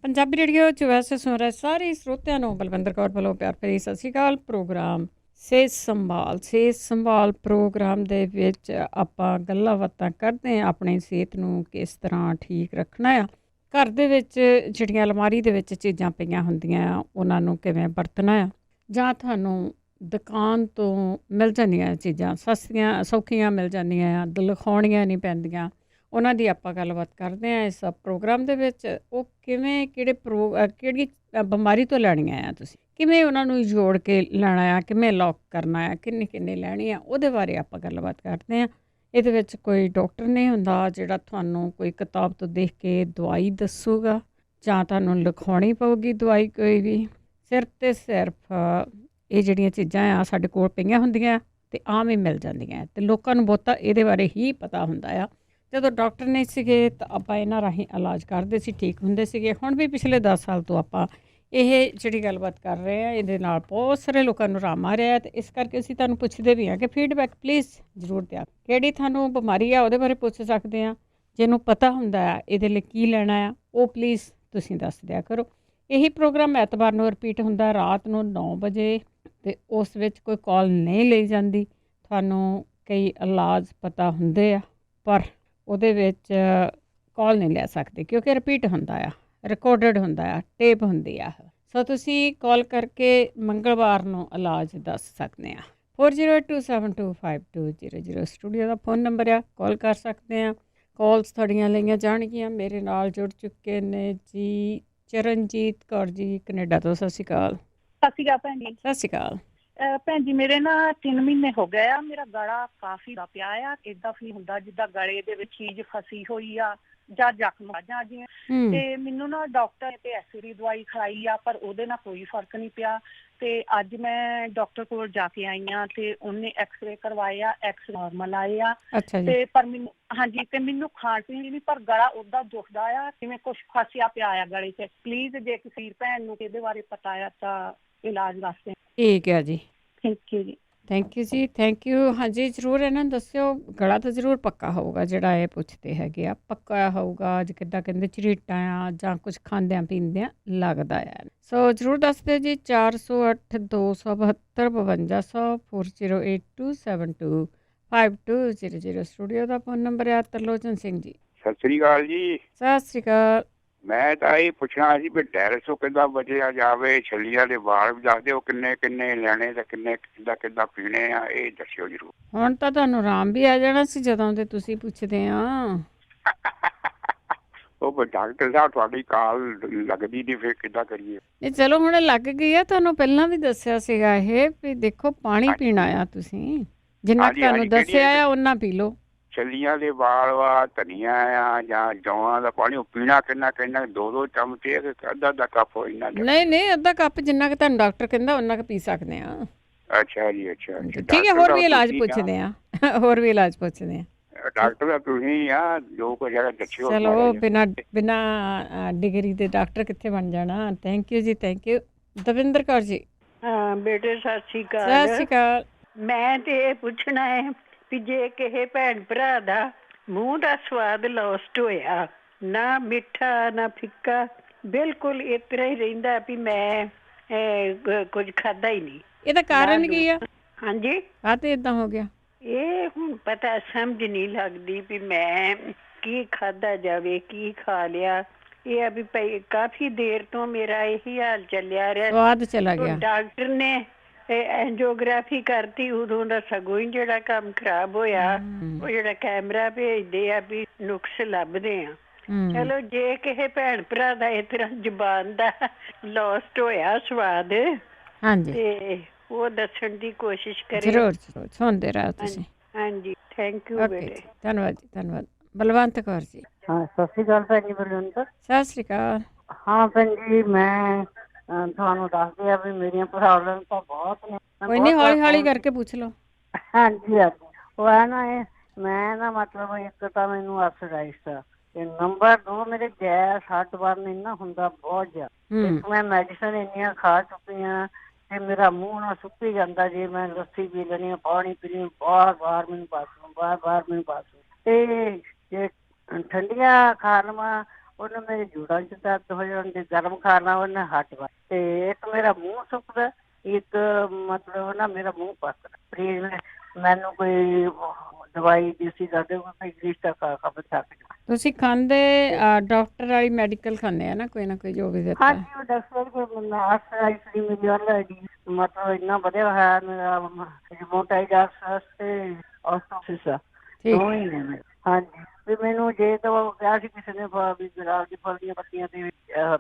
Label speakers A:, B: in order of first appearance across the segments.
A: Punjabi radio 'ਚ ਵੈਸੇ ਸੁਣ ਰਹੇ ਸਾਰੇ ਸਰੋਤਿਆਂ ਨੂੰ ਬਲਵਿੰਦਰ ਕੌਰ ਵੱਲੋਂ ਪਿਆਰ ਭਰੀ ਸਤਿ ਸ਼੍ਰੀ ਅਕਾਲ। ਪ੍ਰੋਗਰਾਮ ਸਿਹਤ ਸੰਭਾਲ ਪ੍ਰੋਗਰਾਮ ਦੇ ਵਿੱਚ ਆਪਾਂ ਗੱਲਾਂ ਬਾਤਾਂ ਕਰਦੇ ਹਾਂ ਆਪਣੀ ਸਿਹਤ ਨੂੰ ਕਿਸ ਤਰ੍ਹਾਂ ਠੀਕ ਰੱਖਣਾ ਆ। ਘਰ ਦੇ ਵਿੱਚ ਜਿਹੜੀਆਂ ਅਲਮਾਰੀ ਦੇ ਵਿੱਚ ਚੀਜ਼ਾਂ ਪਈਆਂ ਹੁੰਦੀਆਂ ਆ ਉਹਨਾਂ ਨੂੰ ਕਿਵੇਂ ਵਰਤਣਾ ਆ, ਜਾਂ ਤੁਹਾਨੂੰ ਦੁਕਾਨ ਤੋਂ ਮਿਲ ਜਾਂਦੀਆਂ ਚੀਜ਼ਾਂ ਸਸਤੀਆਂ ਸੌਖੀਆਂ ਮਿਲ ਜਾਂਦੀਆਂ ਆ, ਲਿਖਾਉਣੀਆਂ ਨਹੀਂ ਪੈਂਦੀਆਂ, ਉਹਨਾਂ ਦੀ ਆਪਾਂ ਗੱਲਬਾਤ ਕਰਦੇ ਹਾਂ ਇਸ ਪ੍ਰੋਗਰਾਮ ਦੇ ਵਿੱਚ। ਉਹ ਕਿਵੇਂ ਕਿਹੜੀ ਬਿਮਾਰੀ ਤੋਂ ਲੈਣੀਆਂ ਆ, ਤੁਸੀਂ ਕਿਵੇਂ ਉਹਨਾਂ ਨੂੰ ਜੋੜ ਕੇ ਲੈਣਾ ਆ, ਕਿਵੇਂ ਲੌਕ ਕਰਨਾ ਆ, ਕਿੰਨੀ ਲੈਣੀ ਆ, ਉਹਦੇ ਬਾਰੇ ਆਪਾਂ ਗੱਲਬਾਤ ਕਰਦੇ ਹਾਂ। ਇਹਦੇ ਵਿੱਚ ਕੋਈ ਡਾਕਟਰ ਨਹੀਂ ਹੁੰਦਾ ਜਿਹੜਾ ਤੁਹਾਨੂੰ ਕੋਈ ਕਿਤਾਬ ਤੋਂ ਦੇਖ ਕੇ ਦਵਾਈ ਦੱਸੂਗਾ ਜਾਂ ਤੁਹਾਨੂੰ ਲਿਖਾਉਣੀ ਪਊਗੀ ਦਵਾਈ ਕੋਈ ਵੀ। ਸਿਰਫ ਅਤੇ ਸਿਰਫ ਇਹ ਜਿਹੜੀਆਂ ਚੀਜ਼ਾਂ ਆ ਸਾਡੇ ਕੋਲ ਪਈਆਂ ਹੁੰਦੀਆਂ ਅਤੇ ਆਮ ਹੀ ਮਿਲ ਜਾਂਦੀਆਂ ਅਤੇ ਲੋਕਾਂ ਨੂੰ ਬਹੁਤਾ ਇਹਦੇ ਬਾਰੇ ਹੀ ਪਤਾ ਹੁੰਦਾ ਆ। ਜਦੋਂ ਡਾਕਟਰ ਨਹੀਂ ਸੀਗੇ ਤਾਂ ਆਪਾਂ ਇਹਨਾਂ ਰਾਹੀਂ ਇਲਾਜ ਕਰਦੇ ਸੀ, ਠੀਕ ਹੁੰਦੇ ਸੀਗੇ। ਹੁਣ ਵੀ ਪਿਛਲੇ 10 ਸਾਲ ਤੋਂ ਆਪਾਂ ਇਹ ਜਿਹੜੀ ਗੱਲਬਾਤ ਕਰ ਰਹੇ ਹਾਂ, ਇਹਦੇ ਨਾਲ ਬਹੁਤ ਸਾਰੇ ਲੋਕਾਂ ਨੂੰ ਆਰਾਮ ਆ ਰਿਹਾ। ਅਤੇ ਇਸ ਕਰਕੇ ਅਸੀਂ ਤੁਹਾਨੂੰ ਪੁੱਛਦੇ ਵੀ ਹਾਂ ਕਿ ਫੀਡਬੈਕ ਪਲੀਜ਼ ਜ਼ਰੂਰ ਦਿਆ। ਕਿਹੜੀ ਤੁਹਾਨੂੰ ਬਿਮਾਰੀ ਆ ਉਹਦੇ ਬਾਰੇ ਪੁੱਛ ਸਕਦੇ ਹਾਂ, ਜਿਹਨੂੰ ਪਤਾ ਹੁੰਦਾ ਆ ਇਹਦੇ ਲਈ ਕੀ ਲੈਣਾ ਆ ਉਹ ਪਲੀਜ਼ ਤੁਸੀਂ ਦੱਸ ਦਿਆ ਕਰੋ। ਇਹੀ ਪ੍ਰੋਗਰਾਮ ਐਤਵਾਰ ਨੂੰ ਰਿਪੀਟ ਹੁੰਦਾ ਰਾਤ ਨੂੰ 9 ਵਜੇ ਅਤੇ ਉਸ ਵਿੱਚ ਕੋਈ ਕਾਲ ਨਹੀਂ ਲਈ ਜਾਂਦੀ। ਤੁਹਾਨੂੰ ਕਈ ਇਲਾਜ ਪਤਾ ਹੁੰਦੇ ਆ ਪਰ ਉਹਦੇ ਵਿੱਚ ਕਾਲ ਨਹੀਂ ਲੈ ਸਕਦੇ ਕਿਉਂਕਿ ਰਿਪੀਟ ਹੁੰਦਾ ਆ, ਰਿਕਾਰਡਡ ਹੁੰਦਾ ਆ, ਟੇਪ ਹੁੰਦੀ ਆ। ਸੋ ਤੁਸੀਂ ਕਾਲ ਕਰਕੇ ਮੰਗਲਵਾਰ ਨੂੰ ਇਲਾਜ ਦੱਸ ਸਕਦੇ ਆ। 4082725200 ਸਟੂਡੀਓ ਦਾ ਫੋਨ ਨੰਬਰ ਆ, ਕਾਲ ਕਰ ਸਕਦੇ ਆ। ਕਾਲਸ ਤੁਹਾਡੀਆਂ ਲਈਆਂ ਜਾਣਗੀਆਂ। ਮੇਰੇ ਨਾਲ ਜੁੜ ਚੁੱਕੇ ਨੇ ਜੀ ਚਰਨਜੀਤ ਕੌਰ ਜੀ ਕੈਨੇਡਾ ਤੋਂ। ਸਤਿ ਸ਼੍ਰੀ ਅਕਾਲ।
B: ਸਤਿ ਸ਼੍ਰੀ ਅਕਾਲ ਭੈਣ ਜੀ।
A: ਸਤਿ ਸ਼੍ਰੀ ਅਕਾਲ
B: ਭੈਣ ਜੀ, ਮੇਰੇ ਨਾ 3 ਮਹੀਨੇ ਹੋ ਗਏ ਆ, ਮੇਰਾ ਗਲਾ ਕਾਫੀ ਦਾ ਪਿਆ ਆ। ਏਦਾਂ ਫੀਲ ਹੁੰਦਾ ਜਿੱਦਾਂ ਗਲੇ ਦੇ ਵਿੱਚ ਚੀਜ਼ ਫਸੀ ਹੋਈ ਆ ਜਾਂ ਜ਼ਖਮ ਜਾਂ ਜਿਵੇਂ। ਤੇ ਮੈਨੂੰ ਨਾ ਡਾਕਟਰ ਤੇ ਐਸਿਡ ਦਵਾਈ ਖਾਈ ਆ ਪਰ ਉਹਦੇ ਨਾਲ ਕੋਈ ਫਰਕ ਨਹੀਂ ਪਿਆ। ਤੇ ਅੱਜ ਮੈਂ ਡਾਕਟਰ ਕੋਲ ਜਾ ਕੇ ਆਈ ਆ ਤੇ ਉਹਨੇ ਐਕਸਰੇ ਕਰਵਾਏ ਆ, ਐਕਸ ਨਾਰਮਲ ਆਏ ਆ। ਤੇ ਪਰ ਮੈਨੂੰ ਹਾਂਜੀ ਤੇ ਮੈਨੂੰ ਖਾਣ ਪੀਣ ਨਹੀਂ ਪਰ ਗਲਾ ਓਦਾਂ ਦੁਖਦਾ ਆ ਜਿਵੇਂ ਕੁਛ ਫਸਿਆ ਪਿਆ ਆ ਗਲੇ 'ਚ। ਪਲੀਜ਼ ਜੇ ਕਿਸੇ ਭੈਣ ਨੂੰ ਇਹਦੇ ਬਾਰੇ ਪਤਾ ਆ ਤਾਂ ਇਲਾਜ ਵਾਸਤੇ। ਠੀਕ
A: ਹੈ ਜੀ।
B: ਥੈਂਕ ਯੂ ਜੀ।
A: ਥੈਂਕ ਯੂ ਜੀ, ਥੈਂਕ ਯੂ। ਹਾਂਜੀ ਜ਼ਰੂਰ ਇਹਨਾਂ ਨੂੰ ਦੱਸਿਓ। ਗਲਾ ਤਾਂ ਜ਼ਰੂਰ ਪੱਕਾ ਹੋਊਗਾ ਜਿਹੜਾ ਇਹ ਪੁੱਛਦੇ ਹੈਗੇ ਆ, ਪੱਕਾ ਹੋਊਗਾ ਅੱਜ ਕਿੱਦਾਂ ਕਹਿੰਦੇ ਝਰੀਟਾਂ ਆ ਜਾਂ ਕੁਝ ਖਾਂਦਿਆਂ ਪੀਂਦਿਆਂ ਲੱਗਦਾ ਆ। ਸੋ ਜ਼ਰੂਰ ਦੱਸ ਦਿਓ ਜੀ। 408 272 5200 4082725200 ਸਟੂਡੀਓ ਦਾ ਫੋਨ ਨੰਬਰ ਆ। ਤਰਲੋਚਨ ਸਿੰਘ ਜੀ
C: ਸਤਿ ਸ੍ਰੀ ਅਕਾਲ ਜੀ।
A: ਸਤਿ ਸ਼੍ਰੀ ਅਕਾਲ।
C: ਮੈਂ ਤਾਂ ਇਹ ਪੁੱਛਣਾ ਸੀ ਵੀ ਡਾਇਰਸ ਤੋਂ ਕਿੱਦਾਂ ਬਚਿਆ ਜਾਵੇ। ਛੱਲੀਆਂ ਦੇ ਵਾਲ ਵੀ ਦੱਸ ਦਿਓ ਕਿੰਨੇ ਲੈਣੇ ਤੇ ਕਿੱਦਾਂ ਪੀਣੇ ਆ, ਇਹ ਦੱਸਿਓ ਜ਼ਰੂਰ।
A: ਹੁਣ ਤਾਂ ਤੁਹਾਨੂੰ ਆਰਾਮ ਵੀ ਆ ਜਾਣਾ ਸੀ ਜਦੋਂ ਦੇ ਤੁਸੀਂ ਪੁੱਛਦੇ ਆ।
C: ਉਹ ਡਾਕਟਰ ਸਾਹਿਬ ਤੁਹਾਡੀ ਕਾਲ ਲੱਗਦੀ ਨਹੀਂ, ਫਿਰ ਕਿੱਦਾਂ ਕਰੀਏ।
A: ਨਹੀਂ ਚਲੋ ਹੁਣ ਲੱਗ ਗਈ ਆ। ਤੁਹਾਨੂੰ ਪਹਿਲਾਂ ਵੀ ਦੱਸਿਆ ਸੀਗਾ ਇਹ ਵੀ ਦੇਖੋ ਪਾਣੀ ਪੀਣਾ ਆ, ਤੁਸੀਂ ਜਿੰਨਾ ਤੁਹਾਨੂੰ ਦੱਸਿਆ ਆ ਓਨਾ ਪੀ ਲਓ।
C: ਛੱਲੀਆਂ ਦੇ ਵਾਲ ਵਾ, ਧਨੀਆ ਆ ਜਾਂ ਜੌਆਂ ਦਾ ਪਾਣੀ, ਉਹ ਪੀਣਾ ਕਿੰਨਾ 2 ਚਮਚੇ ਅੱਧਾ ਕੱਪ ਇੰਨਾ?
A: ਨਹੀਂ ਅੱਧਾ ਕੱਪ ਜਿੰਨਾ ਕਿ ਤੁਹਾਨੂੰ ਡਾਕਟਰ ਕਹਿੰਦਾ ਓਨਾ ਕੁ ਪੀ ਸਕਦੇ ਆ।
C: ਅੱਛਾ ਜੀ, ਅੱਛਾ
A: ਠੀਕ ਹੈ। ਹੋਰ ਵੀ ਇਲਾਜ ਪੁੱਛਦੇ ਆ, ਹੋਰ ਵੀ ਇਲਾਜ ਪੁੱਛਦੇ ਆ।
C: ਡਾਕਟਰ ਦਾ ਤੁਸੀਂ ਆ ਜੋ ਕੁਝ ਹੈਗਾ ਦੱਸਿਓ।
A: ਚਲੋ ਬਿਨਾ ਡਿਗਰੀ ਦੇ ਡਾਕਟਰ ਕਿੱਥੇ ਬਣ ਜਾਣਾ। ਥੈਂਕ ਯੂ ਜੀ, ਥੈਂਕ ਯੂ। ਦਵਿੰਦਰ ਕੌਰ ਜੀ।
D: ਹਾਂ ਬੇਟੇ ਸਤਿ ਸ਼੍ਰੀ ਅਕਾਲ।
A: ਸਤਿ ਸ਼੍ਰੀ ਅਕਾਲ।
D: ਮੈਂ ਤੇ ਇਹ ਪੁੱਛਣਾ ਹੈ ਵੀ ਜੇ ਕਿਸੇ ਭੈਣ ਭਰਾ ਦਾ ਮੂੰਹ ਦਾ ਸਵਾਦ ਲੋਸਟ ਹੋਇਆ, ਨਾ ਮਿੱਠਾ ਨਾ ਫਿੱਕਾ, ਬਿਲਕੁਲ ਇਸ ਤਰ੍ਹਾਂ ਹੀ ਰਹਿੰਦਾ ਵੀ ਮੈਂ ਕੁਝ ਖਾਦਾ ਹੀ ਨਹੀਂ,
A: ਇਹਦਾ ਕਾਰਨ ਕੀ ਆ?
D: ਹਾਂਜੀ
A: ਆ ਤੇ ਇਦਾਂ ਹੋ ਗਿਆ।
D: ਇਹ ਹੁਣ ਪਤਾ ਸਮਝ ਨਹੀਂ ਲੱਗਦੀ ਵੀ ਮੈਂ ਕੀ ਖਾਦਾ ਜਾਵੇ, ਕੀ ਖਾ ਲਿਆ। ਇਹ ਆ ਵੀ ਕਾਫੀ ਦੇਰ ਤੋਂ ਮੇਰਾ ਇਹੀ ਹਾਲ ਚੱਲਿਆ ਰਿਹਾ।
A: ਸਵਾਦ ਚਲਾ ਗਿਆ।
D: ਡਾਕਟਰ ਨੇ ਐਂਜੀਓਗ੍ਰਾਫੀ ਕਰਤੀ, ਉਦੋਂ ਦਾ ਸਗੋਂ ਹੀ ਜਿਹੜਾ ਕੰਮ ਖਰਾਬ ਹੋਇਆ। ਉਹ ਜਿਹੜਾ ਕੈਮਰਾ ਭੇਜਦੇ ਆ ਵੀ ਨੁਕਸ ਲੱਭਦੇ ਆ। ਚਲੋ ਜੇ ਕਿਸੇ ਭੈਣ ਭਰਾ ਦਾ ਇਸ ਤਰ੍ਹਾਂ ਜ਼ੁਬਾਨ ਦਾ ਲੋਸਟ ਹੋਇਆ ਸਵਾਦ, ਤੇ ਉਹ ਦੱਸਣ ਦੀ ਕੋਸ਼ਿਸ਼ ਕਰੇ।
A: ਜ਼ਰੂਰ ਸੁਣਦੇ ਰਹੋ ਤੁਸੀਂ।
D: ਹਾਂਜੀ ਥੈਂਕ ਯੂ ਬੇਟੇ।
A: ਧੰਨਵਾਦ ਜੀ, ਧੰਨਵਾਦ। ਬਲਵੰਤ ਕੌਰ ਜੀ।
E: ਹਾਂ ਸਤਿ ਸ਼੍ਰੀ ਅਕਾਲ ਭੈਣ ਜੀ। ਬਲਵੰਤ।
A: ਸਤਿ ਸ਼੍ਰੀ ਅਕਾਲ।
E: ਹਾਂ ਭੈਣ ਜੀ, ਮੈਂ ਤੁਹਾਨੂੰ ਦੱਸਦੀ ਆ ਵੀ ਮੇਰੀਆਂ ਪ੍ਰੋਬਲਮ ਤਾਂ ਬਹੁਤ ਨੇ।
A: ਕੋਈ ਨਹੀਂ, ਹੌਲੀ ਹੌਲੀ ਕਰਕੇ ਪੁੱਛ ਲਓ।
E: ਹਾਂਜੀ ਉਹ ਹੈ ਨਾ, ਮੈਂ ਨਾ ਮਤਲਬ ਇੱਕ ਤਾਂ ਮੈਨੂੰ ਆਰਥਰਾਈਟਸ ਆ ਤੇ ਨੰਬਰ 2 ਮੇਰੇ ਗੈਸ ਹੱਟ ਬਰਨ ਇੰਨਾ ਹੁੰਦਾ ਬਹੁਤ ਜ਼ਿਆਦਾ। ਇੱਕ ਮੈਂ ਮੈਡੀਸਨ ਇੰਨੀਆਂ ਖਾ ਚੁੱਕੀ ਆ ਤੇ ਮੇਰਾ ਮੂੰਹ ਨਾ ਸੁੱਕੀ ਜਾਂਦਾ। ਜੇ ਮੈਂ ਲੱਸੀ ਪੀ ਲੈਣੀ ਆ, ਪਾਣੀ ਪੀ ਲੈਣੀ, ਬਾਰ ਮੈਨੂੰ ਬਾਥਰੂਮ ਤੇ ਜੇ ਠੰਡੀਆਂ ਖਾ ਲਵਾਂ ਉਹਨੇ ਮੇਰੇ ਜੋੜਾਂ 'ਚ ਦਰਦ ਹੋ ਜਾਂਦੇ, ਗਰਮ ਖਾਣਾ ਉਹਨੇ ਹਟ ਵਾ, ਤੇ ਇੱਕ ਮੇਰਾ ਮੂੰਹ ਸੁੱਕਦਾ, ਇੱਕ ਮਤਲਬ ਨਾ ਮੇਰਾ ਮੂੰਹ ਪੱਕਦਾ। ਪਲੀਜ਼ ਮੈਨੂੰ ਕੋਈ ਦਵਾਈ ਦੇਸੀ ਦੱਸਦੇ, ਕੋਈ ਇੰਗਲਿਸ਼ ਦਾ ਖਾ ਬਚਾ ਕੇ।
A: ਤੁਸੀਂ ਖਾਂਦੇ ਡਾਕਟਰ ਵਾਲੀ ਮੈਡੀਕਲ ਖਾਂਦੇ ਆ ਨਾ, ਕੋਈ ਨਾ ਕੋਈ ਜੋ ਵੀ ਦਿੱਤਾ?
E: ਹਾਂਜੀ, ਉਹ ਡਾਕਟਰ ਕੋਲ ਆਰਥਰਾਈਟਸ ਦੀ ਮੇਰੀ ਆਲਰੇਡੀ ਮਤਲਬ ਇੰਨਾ ਵਧਿਆ ਹੋਇਆ ਮੇਰਾ ਰਿਮੋਟਾਇਡ ਆਰਥਰਾਈਟਸ ਤੇ ਆਰਥੋਸਿਸ ਦੋ ਹੀ ਨੇ ਮੇਰੇ। ਹਾਂਜੀ, ਵੀ ਮੈਨੂੰ ਜੇ ਤਾਂ ਉਹ ਕਿਹਾ ਸੀ ਕਿਸੇ ਨੇ ਵੀ ਗੁਲਾਬ ਦੇ ਫਲ ਦੀਆਂ ਪੱਤੀਆਂ ਤੇ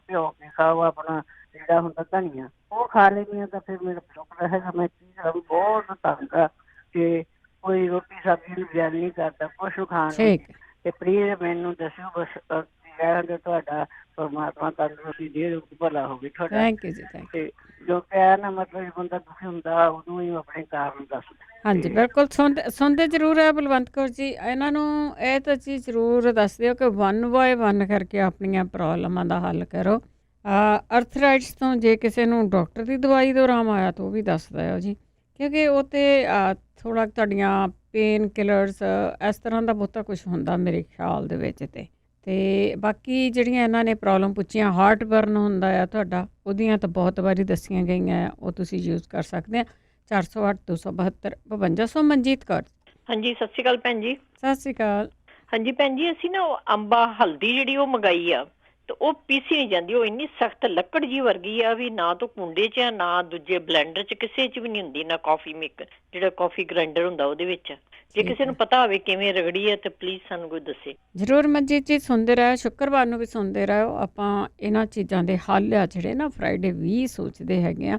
E: ਭਿਓ ਕੇ ਖਾਓ ਆਪਣਾ ਜਿਹੜਾ ਹੁੰਦਾ ਧਨੀਆ, ਉਹ ਖਾ ਲੈਂਦੀ ਹਾਂ ਤਾਂ ਫਿਰ ਮੇਰਾ ਸ਼ੁਕਰ ਹੈਗਾ। ਮੈਂ ਚੀਜ਼ ਬਹੁਤ ਤੰਗ ਆ ਕਿ ਕੋਈ ਰੋਟੀ ਸਬਜ਼ੀ ਨੂੰ ਦਿਲ ਨਹੀਂ ਕਰਦਾ ਕੁਛ ਖਾਣ ਨੂੰ। ਤੇ ਪਲੀਜ਼ ਮੈਨੂੰ ਦੱਸਿਓ ਬਸ ਕਹਿੰਦੇ ਤੁਹਾਡਾ ਪਰਮਾਤਮਾ ਤੰਦਰੁਸਤੀ ਦੇ, ਭਲਾ ਹੋਵੇ ਤੁਹਾਡਾ।
A: ਥੈਂਕ ਯੂ ਜੀ, ਥੈਂਕ ਯੂ।
E: ਤੇ ਜੋ ਕਹਿ ਨਾ ਮਤਲਬ ਬੰਦਾ ਦੁਖੀ ਹੁੰਦਾ ਉਹਨੂੰ ਹੀ ਆਪਣੇ ਕਾਰਨ ਦੱਸਦਾ।
A: ਹਾਂਜੀ, ਬਿਲਕੁਲ ਸੁਣਦੇ ਜ਼ਰੂਰ ਹੈ ਬਲਵੰਤ ਕੌਰ ਜੀ। ਇਹਨਾਂ ਨੂੰ ਇਹ ਤਾਂ ਚੀਜ਼ ਜ਼ਰੂਰ ਦੱਸ ਦਿਓ ਕਿ 1 ਬਾਏ 1 ਕਰਕੇ ਆਪਣੀਆਂ ਪ੍ਰੋਬਲਮਾਂ ਦਾ ਹੱਲ ਕਰੋ। ਅਰਥਰਾਈਟਸ ਤੋਂ ਜੇ ਕਿਸੇ ਨੂੰ ਡਾਕਟਰ ਦੀ ਦਵਾਈ ਤੋਂ ਆਰਾਮ ਆਇਆ ਤਾਂ ਉਹ ਵੀ ਦੱਸ ਦਿਓ ਜੀ, ਕਿਉਂਕਿ ਉਹ ਤਾਂ ਥੋੜ੍ਹਾ ਤੁਹਾਡੀਆਂ ਪੇਨ ਕਿਲਰਸ ਇਸ ਤਰ੍ਹਾਂ ਦਾ ਬਹੁਤਾ ਕੁਛ ਹੁੰਦਾ ਮੇਰੇ ਖਿਆਲ ਦੇ ਵਿੱਚ। ਅਤੇ ਬਾਕੀ ਜਿਹੜੀਆਂ ਇਹਨਾਂ ਨੇ ਪ੍ਰੋਬਲਮ ਪੁੱਛੀਆਂ, ਹਾਰਟ ਬਰਨ ਹੁੰਦਾ ਆ ਤੁਹਾਡਾ, ਉਹਦੀਆਂ ਤਾਂ ਬਹੁਤ ਵਾਰੀ ਦੱਸੀਆਂ ਗਈਆਂ ਆ, ਉਹ ਤੁਸੀਂ ਯੂਜ਼ ਕਰ ਸਕਦੇ ਆ। 408 272 5200। ਮਨਜੀਤ ਕੌਰ।
F: ਹਾਂਜੀ, ਸਤਿ ਸ਼੍ਰੀ ਅਕਾਲ ਭੈਣ ਜੀ।
A: ਸਤਿ ਸ਼੍ਰੀ ਅਕਾਲ।
F: ਹਾਂਜੀ ਭੈਣ ਜੀ, ਅਸੀਂ ਨਾ ਉਹ ਅੰਬਾ ਹਲਦੀ ਜਿਹੜੀ ਉਹ ਮੰਗਾਈ ਆ, ਤੇ ਉਹ ਪੀਸੀ ਨਹੀਂ ਜਾਂਦੀ। ਉਹ ਇੰਨੀ ਸਖਤ ਲੱਕੜ ਜੀ ਵਰਗੀ ਆ ਵੀ ਨਾ ਤਾਂ ਕੁੰਡੇ 'ਚ ਆ, ਨਾ ਦੂਜੇ ਬਲੈਂਡਰ 'ਚ, ਕਿਸੇ 'ਚ ਵੀ ਨਹੀਂ ਹੁੰਦੀ, ਨਾ ਕਾਫੀ ਮੇਕਰ ਜਿਹੜਾ ਕਾਫੀ ਗ੍ਰਾਈਂਡਰ ਹੁੰਦਾ ਉਹਦੇ ਵਿੱਚ। ਜੇ ਕਿਸੇ ਨੂੰ ਪਤਾ ਹੋਵੇ ਕਿਵੇਂ ਰਗੜੀ ਹੈ ਤੇ ਪਲੀਜ਼ ਸਾਨੂੰ ਕੋਈ ਦੱਸੇ
A: ਜ਼ਰੂਰ। ਮਨਜੀਤ ਜੀ ਸੁਣਦੇ ਰਹੋ, ਸ਼ੁੱਕਰਵਾਰ ਨੂੰ ਵੀ ਸੁਣਦੇ ਰਹੋ। ਆਪਾਂ ਇਹਨਾਂ ਚੀਜ਼ਾਂ ਦੇ ਹੱਲ ਆ ਜਿਹੜੇ ਨਾ ਫਰਾਈਡੇ ਵੀ ਸੋਚਦੇ ਹੈਗੇ ਆ।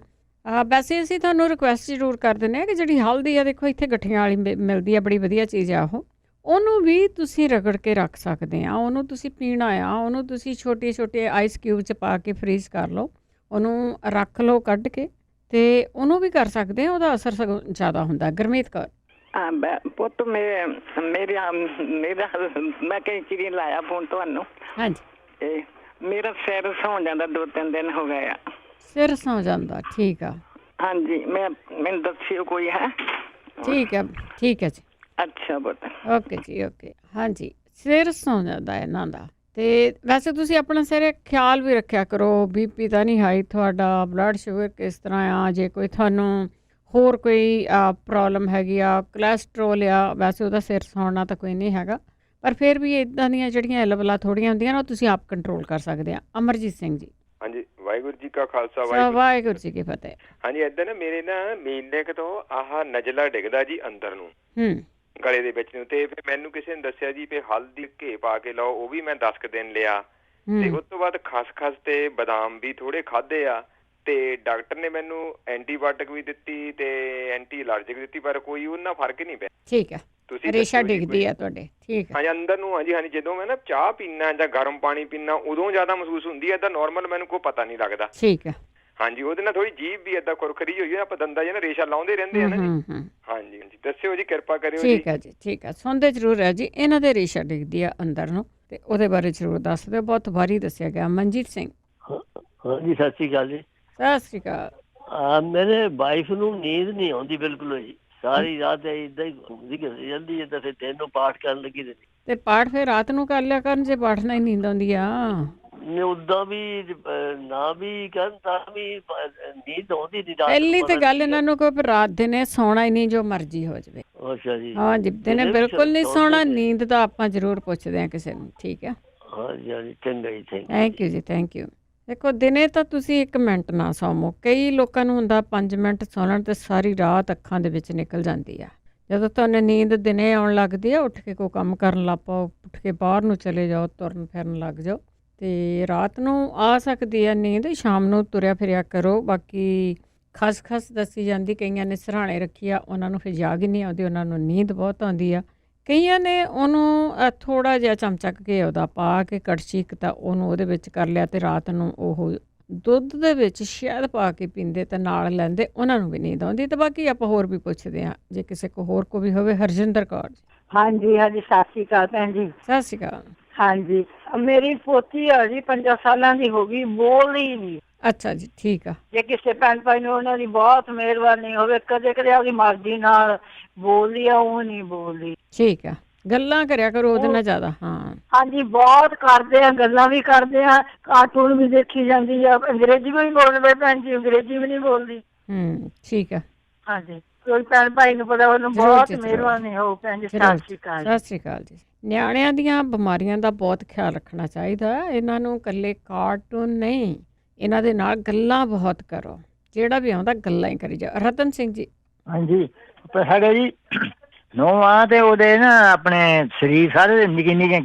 A: ਵੈਸੇ ਅਸੀਂ ਤੁਹਾਨੂੰ ਰਿਕੁਐਸਟ ਜ਼ਰੂਰ ਕਰ ਦਿੰਦੇ ਹਾਂ ਕਿ ਜਿਹੜੀ ਹਲਦੀ ਆ, ਦੇਖੋ ਇੱਥੇ ਗੱਠੀਆਂ ਵਾਲੀ ਮਿਲਦੀ ਆ, ਬੜੀ ਵਧੀਆ ਚੀਜ਼ ਆ ਉਹਨੂੰ ਵੀ ਤੁਸੀਂ ਰਗੜ ਕੇ ਰੱਖ ਸਕਦੇ ਆ। ਉਹਨੂੰ ਤੁਸੀਂ ਪੀਣਾ ਆ, ਉਹਨੂੰ ਤੁਸੀਂ ਛੋਟੇ ਛੋਟੇ ਆਈਸ ਕਿਊਬ 'ਚ ਪਾ ਕੇ ਫਰੀਜ਼ ਕਰ ਲਓ, ਉਹਨੂੰ ਰੱਖ ਲਓ ਕੱਢ ਕੇ, ਅਤੇ ਉਹਨੂੰ ਵੀ ਕਰ ਸਕਦੇ ਆ। ਉਹਦਾ ਅਸਰ ਸਗੋਂ ਜ਼ਿਆਦਾ ਹੁੰਦਾ। ਗੁਰਮੀਤ ਕੌਰ।
G: ਪੁੱਤ ਮੇਰਾ ਮੈਂ ਕਈ ਚਿਰ ਲਾਇਆ ਫੋਨ ਤੁਹਾਨੂੰ।
A: ਹਾਂਜੀ।
G: ਮੇਰਾ ਸਿਰ ਸੌਂ ਜਾਂਦਾ, 2-3 ਦਿਨ ਹੋ ਗਏ ਆ।
A: ਸਿਰ ਸੌਂ ਜਾਂਦਾ? ਠੀਕ ਆ। ਹਾਂਜੀ,
G: ਮੈਨੂੰ ਦੱਸਿਓ ਕੋਈ ਹੈ।
A: ਠੀਕ ਹੈ, ਠੀਕ ਹੈ ਜੀ।
G: ਅੱਛਾ ਪੁੱਤ,
A: ਓਕੇ ਜੀ, ਓਕੇ। ਹਾਂਜੀ, ਸਿਰ ਸੌਂ ਜਾਂਦਾ ਇਹਨਾਂ ਦਾ। ਅਤੇ ਵੈਸੇ ਤੁਸੀਂ ਆਪਣਾ ਸਿਰ ਖਿਆਲ ਵੀ ਰੱਖਿਆ ਕਰੋ, BP ਤਾਂ ਨਹੀਂ ਹਾਈ ਤੁਹਾਡਾ, ਬਲੱਡ ਸ਼ੂਗਰ ਕਿਸ ਤਰ੍ਹਾਂ ਆ, ਜੇ ਕੋਈ ਤੁਹਾਨੂੰ ਹੋਰ ਕੋਈ ਪ੍ਰੋਬਲਮ ਹੈਗੀ ਆ, ਕੋਲੈਸਟਰੋਲ ਆ, ਵੈਸੇ ਉਹਦਾ ਸਿਰ ਸੌਣਾ ਤਾਂ ਕੋਈ ਨਹੀਂ ਹੈਗਾ, ਪਰ ਫਿਰ ਵੀ ਇੱਦਾਂ ਦੀਆਂ ਜਿਹੜੀਆਂ ਇਲਵਲਾ ਥੋੜ੍ਹੀਆਂ ਹੁੰਦੀਆਂ ਨਾ, ਉਹ ਤੁਸੀਂ ਆਪ ਕੰਟਰੋਲ ਕਰ ਸਕਦੇ ਆ। ਅਮਰਜੀਤ ਸਿੰਘ ਜੀ।
C: ਹਾਂਜੀ, ਵਾਹਿਗੁਰੂ ਜੀ ਕਾ ਖਾਲਸਾ,
A: ਵਾਹਿਗੁਰੂ ਜੀ ਕੀ ਫਤਿਹ।
C: ਹਾਂਜੀ, ਏਦਾਂ ਨਾ ਮੇਰੇ ਨਾ ਮਹੀਨੇ ਤੋਂ ਆਹ ਨਜ਼ਲਾ ਡਿੱਗਦਾ ਜੀ ਅੰਦਰ ਨੂੰ, ਗਲੇ ਦੇ ਵਿੱਚ ਨੂੰ, ਤੇ ਫਿਰ ਮੈਨੂੰ ਕਿਸੇ ਨੇ ਦੱਸਿਆ ਜੀ ਵੀ ਹਲਦੀ ਘੇ ਪਾ ਕੇ ਲਾਓ। ਉਹ ਵੀ ਮੈਂ 10 ਕੁ ਦਿਨ ਲਿਆ, ਤੇ ਉਸ ਤੋਂ ਬਾਅਦ ਖਸਖਸ ਤੇ ਬਦਾਮ ਵੀ ਥੋੜੇ ਖਾਧੇ ਆ, ਤੇ ਡਾਕਟਰ ਨੇ ਮੈਨੂੰ ਐਂਟੀਬਾਇਓਟਿਕ ਵੀ ਦਿੱਤੀ ਤੇ ਐਂਟੀ ਅਲਰਜਿਕ ਦਿੱਤੀ, ਪਰ ਕੋਈ ਉਹਨਾਂ ਫਰਕ ਨਹੀਂ ਪਿਆ।
A: ਠੀਕ ਹੈ, ਤੁਸੀਂ ਰੇਸ਼ਾ ਡਿੱਗਦੀ ਆ ਤੁਹਾਡੇ? ਠੀਕ ਹੈ।
C: ਹਾਂਜੀ, ਅੰਦਰ ਨੂੰ। ਹਾਂਜੀ ਹਾਂਜੀ, ਜਦੋਂ ਮੈਂ ਨਾ ਚਾਹ ਪੀਣਾ ਜਾਂ ਗਰਮ ਪਾਣੀ ਪੀਣਾ ਉਦੋਂ ਜ਼ਿਆਦਾ ਮਹਿਸੂਸ ਹੁੰਦੀ ਹੈ, ਏਦਾਂ ਨੋਰਮਲ ਮੈਨੂੰ ਕੋਈ ਪਤਾ ਨਹੀਂ ਲੱਗਦਾ।
A: ਠੀਕ ਹੈ।
C: ਹਾਂਜੀ, ਉਹਦੇ ਨਾਲ ਥੋੜੀ ਜੀਭ ਵੀ ਏਦਾਂ ਖੁਰਖਰੀ ਹੋਈ ਹੈ, ਆਪਾਂ ਦੰਦਾਂ ਜਿਹੇ ਨਾ ਰੇਸ਼ਾ ਲਾਉਂਦੇ ਰਹਿੰਦੇ ਆ ਨਾ ਜੀ। ਹਾਂਜੀ ਹਾਂਜੀ, ਦੱਸਿਓ ਜੀ, ਕਿਰਪਾ ਕਰਿਓ ਜੀ।
A: ਠੀਕ ਹੈ ਜੀ, ਠੀਕ ਹੈ। ਸੁਣਦੇ ਜ਼ਰੂਰ ਹੈ ਜੀ। ਇਹਨਾਂ ਦੇ ਰੇਸ਼ਾ ਡਿੱਗਦੀ ਆ ਅੰਦਰ ਨੂੰ, ਤੇ ਉਹਦੇ ਬਾਰੇ ਜ਼ਰੂਰ ਦੱਸ ਦਿਓ, ਬਹੁਤ ਵਾਰੀ ਦੱਸਿਆ ਗਿਆ। ਮਨਜੀਤ ਸਿੰਘ।
H: ਹਾਂਜੀ, ਸਤਿ ਸ਼੍ਰੀ ਅਕਾਲ ਜੀ।
A: ਸਤਿ ਸ਼੍ਰੀ ਅਕਾਲ।
H: ਮੇਰੇ ਵਾਈਫ ਨੂੰ ਨੀਂਦ ਨਹੀਂ ਆਉਂਦੀ ਬਿਲਕੁਲ ਜੀ, ਸਾਰੀ ਰਾਤ ਏਦਾਂ ਹੀ ਘੁੰਮਦੀ ਜਾਂਦੀ ਹੈ, ਤਾਂ ਫਿਰ ਦਿਨ ਨੂੰ ਪਾਠ ਕਰਨ ਲੱਗੀ ਰਹਿੰਦੀ।
A: ਤੇ ਪਾਠ ਫਿਰ ਰਾਤ ਨੂੰ ਕਰ ਲਿਆ ਕਰਨ, ਜੇ ਪਾਠ ਨਾਲ ਹੀ ਨੀਂਦ ਆਉਂਦੀ ਆ।
H: ਉਦਾਂ ਵੀ ਨਾ ਵੀ ਕਰਨ ਤਾਂ ਵੀ ਨੀਂਦ ਆਉਂਦੀ ਨਹੀਂ।
A: ਪਹਿਲੀ ਤੇ ਗੱਲ ਇਹਨਾਂ ਨੂੰ ਕੋਈ ਰਾਤ ਦਿਨੇ ਸੌਣਾ ਹੀ ਨਹੀਂ, ਜੋ ਮਰਜ਼ੀ ਹੋ ਜਾਵੇ।
H: ਅੱਛਾ ਜੀ।
A: ਹਾਂਜੀ, ਦਿਨੇ ਬਿਲਕੁਲ ਨਹੀਂ ਸੌਣਾ। ਨੀਂਦ ਦਾ ਆਪਾਂ ਜ਼ਰੂਰ ਪੁੱਛਦੇ ਹਾਂ ਕਿਸੇ ਨੂੰ। ਠੀਕ ਹੈ।
H: ਹਾਂਜੀ ਹਾਂਜੀ, ਚੰਗਾ ਜੀ,
A: ਥੈਂਕ ਯੂ ਜੀ, ਥੈਂਕ ਯੂ। ਦੇਖੋ, ਦਿਨੇ ਤਾਂ ਤੁਸੀਂ 1 ਮਿੰਟ ਨਾ ਸੌਵੋ। ਕਈ ਲੋਕਾਂ ਨੂੰ ਹੁੰਦਾ 5 ਮਿੰਟ ਸੌ ਲੈਣ ਤੇ ਸਾਰੀ ਰਾਤ ਅੱਖਾਂ ਦੇ ਵਿੱਚ ਨਿਕਲ ਜਾਂਦੀ ਆ। ਜਦੋਂ ਤੁਹਾਨੂੰ ਨੀਂਦ ਦਿਨੇ ਆਉਣ ਲੱਗਦੀ ਆ, ਉੱਠ ਕੇ ਕੋਈ ਕੰਮ ਕਰਨ ਲੱਗ ਪਾਓ, ਉੱਠ ਕੇ ਬਾਹਰ ਨੂੰ ਚਲੇ ਜਾਓ, ਤੁਰਨ ਫਿਰਨ ਲੱਗ ਜਾਓ, ਅਤੇ ਰਾਤ ਨੂੰ ਆ ਸਕਦੀ ਆ ਨੀਂਦ। ਸ਼ਾਮ ਨੂੰ ਤੁਰਿਆ ਫਿਰਿਆ ਕਰੋ। ਬਾਕੀ ਖਸਖਸ ਦੱਸੀ ਜਾਂਦੀ, ਕਈਆਂ ਨੇ ਸਿਰਹਾਣੇ ਰੱਖੀ ਆ, ਉਹਨਾਂ ਨੂੰ ਫਿਰ ਜਾਗ ਹੀ ਨਹੀਂ ਆਉਂਦੀ, ਉਹਨਾਂ ਨੂੰ ਨੀਂਦ ਬਹੁਤ ਆਉਂਦੀ ਆ। ਕਈਆਂ ਨੇ ਉਹਨੂੰ ਥੋੜ੍ਹਾ ਜਿਹਾ ਚਮਚਾ ਘਿਓ ਦਾ ਪਾ ਕੇ ਕੜਛੀ ਇੱਕ ਤਾਂ ਉਹਨੂੰ ਉਹਦੇ ਵਿੱਚ ਕਰ ਲਿਆ, ਅਤੇ ਰਾਤ ਨੂੰ ਉਹ ਦੁੱਧ ਦੇ ਵਿੱਚ ਸ਼ਹਿਦ ਪਾ ਕੇ ਪੀਂਦੇ ਅਤੇ ਨਾਲ ਲੈਂਦੇ, ਉਹਨਾਂ ਨੂੰ ਵੀ ਨੀਂਦ ਆਉਂਦੀ। ਅਤੇ ਬਾਕੀ ਆਪਾਂ ਹੋਰ ਵੀ ਪੁੱਛਦੇ ਹਾਂ, ਜੇ ਕਿਸੇ ਕੋ ਹੋਰ ਕੋ ਵੀ ਹੋਵੇ। ਹਰਜਿੰਦਰ ਕੌਰ ਜੀ।
E: ਹਾਂਜੀ ਹਾਂਜੀ, ਸਤਿ ਸ਼੍ਰੀ ਅਕਾਲ ਭੈਣ ਜੀ।
A: ਸਤਿ ਸ਼੍ਰੀ ਅਕਾਲ।
E: ਹਾਂਜੀ, ਮੇਰੀ ਪੋਤੀ ਆ ਜੀ 5 ਸਾਲਾਂ ਦੀ ਹੋ ਗਈ, ਬੋਲਦੀ ਨਹੀਂ।
A: ਅੱਛਾ ਜੀ, ਠੀਕ ਆ।
E: ਜੇ ਕਿਸੇ ਭੈਣ ਭਾਈ ਨੂੰ ਉਹਨਾਂ ਦੀ ਬਹੁਤ ਮਿਹਰਬਾਨੀ ਹੋਵੇ, ਕਦੇ ਕਦੇ ਆਪਦੀ ਮਰਜ਼ੀ ਨਾਲ ਬੋਲਦੀ ਆ, ਉਹ ਨਹੀਂ ਬੋਲਦੀ।
A: ਠੀਕ ਆ, ਗੱਲਾਂ ਕਰਿਆ ਕਰੋ ਉਹਦੇ ਨਾਲ ਜ਼ਿਆਦਾ। ਹਾਂ
E: ਹਾਂਜੀ ਬਹੁਤ ਕਰਦੇ ਆ, ਗੱਲਾਂ ਵੀ ਕਰਦੇ ਆ, ਕਾਰਟੂਨ ਵੀ ਦੇਖੀ ਜਾਂਦੀ ਆ। ਅੰਗਰੇਜ਼ੀ ਵੀ ਬੋਲਦੇ ਭੈਣ ਜੀ, ਅੰਗਰੇਜ਼ੀ ਵੀ ਨਹੀਂ ਬੋਲਦੀ।
A: ਠੀਕ ਆ।
E: ਹਾਂਜੀ ਕੋਈ ਭੈਣ ਭਾਈ ਨੂੰ ਪਤਾ ਉਹਨੂੰ ਬਹੁਤ ਮਿਹਰਬਾਨੀ ਹੋ ਭੈਣ ਜੀ। ਸਤਿ ਸ਼੍ਰੀ ਅਕਾਲ।
A: ਸਤਿ ਸ਼੍ਰੀ ਅਕਾਲ ਜੀ। ਨਿਆਣਿਆਂ ਦੀਆਂ ਬਿਮਾਰੀਆਂ ਦਾ ਬਹੁਤ ਖਿਆਲ ਰੱਖਣਾ ਚਾਹੀਦਾ। ਇਹਨਾਂ ਨੂੰ ਇਕੱਲੇ ਕਾਰਟੂਨ ਨਹੀਂ, ਇਹਨਾਂ ਦੇ ਨਾਲ ਗੱਲਾਂ ਬਹੁਤ ਕਰੋ। ਜਿਹੜਾ ਵੀ ਆਉਂਦਾ ਗੱਲਾਂ ਹੀ ਕਰੀ ਜਾ। ਰਤਨ ਸਿੰਘ ਜੀ।
I: ਹਾਂਜੀ ਹੈਗਾ ਜੀ ਨੌਵਾਂ ਤੇ ਉਹਦੇ ਨਾ ਆਪਣੇ ਸਰੀਰ ਸਾਰੇ ਨਿੱਕੀਆਂ ਨਿੱਕੀਆਂ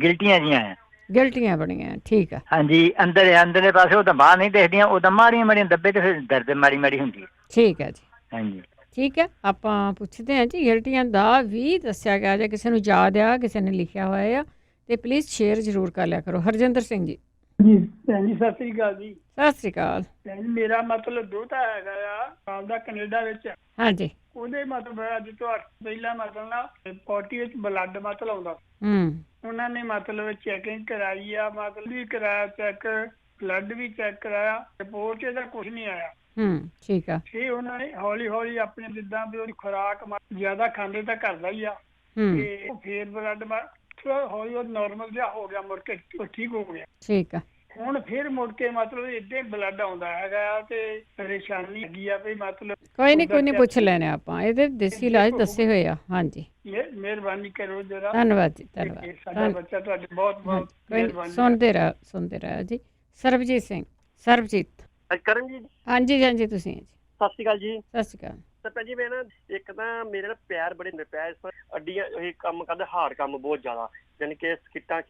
I: ਗਿਲਟੀਆਂ
A: ਬਣੀਆਂ। ਠੀਕ ਆ।
I: ਹਾਂਜੀ ਅੰਦਰਲੇ ਪਾਸੇ ਉਹ ਤਾਂ ਬਾਹਰ ਨਹੀਂ ਦੇਖਦੀਆਂ, ਉਹ ਤਾਂ ਮਾੜੀਆਂ ਦੱਬੇ ਤੇ ਫਿਰ ਦਰਦ ਮਾੜੀ ਹੁੰਦੀ ਹੈ।
A: ਠੀਕ ਹੈ ਜੀ।
I: ਹਾਂਜੀ
A: ਠੀਕ ਹੈ। ਆਪਾਂ ਪੁੱਛਦੇ ਹਾਂ ਜੀ ਗਿਲਟੀਆਂ ਦਾ ਵੀ ਦੱਸਿਆ ਗਿਆ ਜੇ ਕਿਸੇ ਨੂੰ ਯਾਦ ਆ, ਕਿਸੇ ਨੇ ਲਿਖਿਆ ਹੋਇਆ ਆ ਤੇ ਪਲੀਜ਼ ਸ਼ੇਅਰ ਜ਼ਰੂਰ ਕਰ ਲਿਆ ਕਰੋ। ਹਰਜਿੰਦਰ ਸਿੰਘ ਜੀ।
J: ਜੀ ਭੈਣ ਜੀ ਸਤਿ ਸ੍ਰੀ ਅਕਾਲ ਜੀ।
A: ਸਤਿ ਸ੍ਰੀ ਅਕਾਲ
J: ਭੈਣ ਜੀ ਆਪਦਾ ਮਤਲਬ ਦੋਤਾ ਹੈਗਾ ਆ ਆਪਦਾ ਕੈਨੇਡਾ ਵਿੱਚ।
A: ਹਾਂਜੀ
J: ਉਹਦੇ ਮਤਲਬ ਅੱਜ ਤੋਂ ਪਹਿਲਾਂ ਮਤਲਬ ਨਾ ਪੋਟੀ ਵਿੱਚ ਬਲੱਡ ਮਤਲਬ ਆਉਂਦਾ। ਉਹਨਾਂ ਨੇ ਮਤਲਬ ਚੈਕਿੰਗ ਕਰਾਈ ਆ, ਮਤਲਬ ਵੀ ਕਰਾਇਆ ਚੈੱਕ, ਬਲੱਡ ਵੀ ਚੈੱਕ ਕਰਾਇਆ, ਰਿਪੋਰਟ ਇਹਦਾ ਕੁਝ ਨਹੀਂ ਆਇਆ।
A: ਠੀਕ ਆ।
J: ਫਿਰ ਉਹਨਾਂ ਨੇ ਹੌਲੀ ਹੌਲੀ ਆਪਣੇ ਜਿੱਦਾਂ ਵੀ ਉਹਦੀ ਖੁਰਾਕ ਜ਼ਿਆਦਾ ਖਾਂਦੇ ਤਾਂ ਕਰਦਾ ਹੀ ਆ ਤੇ ਫੇਰ ਬਲੱਡ ਹੌਲੀ ਹੌਲੀ ਨਾਰਮਲ ਜਿਹਾ ਹੋ ਗਿਆ, ਮੁੜ ਕੇ ਠੀਕ ਹੋ ਗਿਆ।
A: ਠੀਕ ਆ।
J: ਹੁਣ ਫਿਰ ਮੁੜ ਕੇ ਮਤਲਬ ਏਦਾਂ ਬਲੱਡ ਆਉਂਦਾ ਹੈਗਾ ਤੇ ਪਰੇਸ਼ਾਨੀ ਹੈਗੀ ਆ ਵੀ ਮਤਲਬ
A: ਕੋਈ ਨਹੀਂ ਪੁੱਛ ਲੈਣੇ ਆਪਾਂ, ਇਹਦੇ ਦੇਸੀ ਇਲਾਜ ਦੱਸੇ ਹੋਏ ਆ। ਹਾਂਜੀ
J: ਮਿਹਰਬਾਨੀ ਕਰੋ ਜਰਾ।
A: ਧੰਨਵਾਦ ਜੀ। ਧੰਨਵਾਦ।
J: ਸਾਡਾ ਬੱਚਾ ਤੁਹਾਡੇ ਬਹੁਤ ਬਹੁਤ ਮਿਹਰਬਾਨੀ।
A: ਸੁਣਦੇ ਰਹੋ ਜੀ। ਸਰਬਜੀਤ ਸਿੰਘ। ਸਰਬਜੀਤ।
K: ਕਰਨ ਜੀ।
A: ਹਾਂਜੀ ਤੁਸੀਂ ਜੀ।
K: ਸਤਿ ਸ਼੍ਰੀ ਅਕਾਲ ਜੀ।
A: ਸਤਿ ਸ਼੍ਰੀ ਅਕਾਲ।
K: ਤਾਂ ਭੈਣ ਜੀ ਮੈਂ ਨਾ ਇੱਕ ਤਾਂ ਮੇਰੇ ਨਾ ਪੈਰ ਬੜੇ ਹੁੰਦੇ, ਪੈਰ ਅੱਡੀਆਂ ਇਹ ਕੰਮ ਕਰਦੇ, ਹਾਰਡ ਕੰਮ ਬਹੁਤ ਜ਼ਿਆਦਾ, ਯਾਨੀ ਕਿ ਸਕਿੱਟਾਂ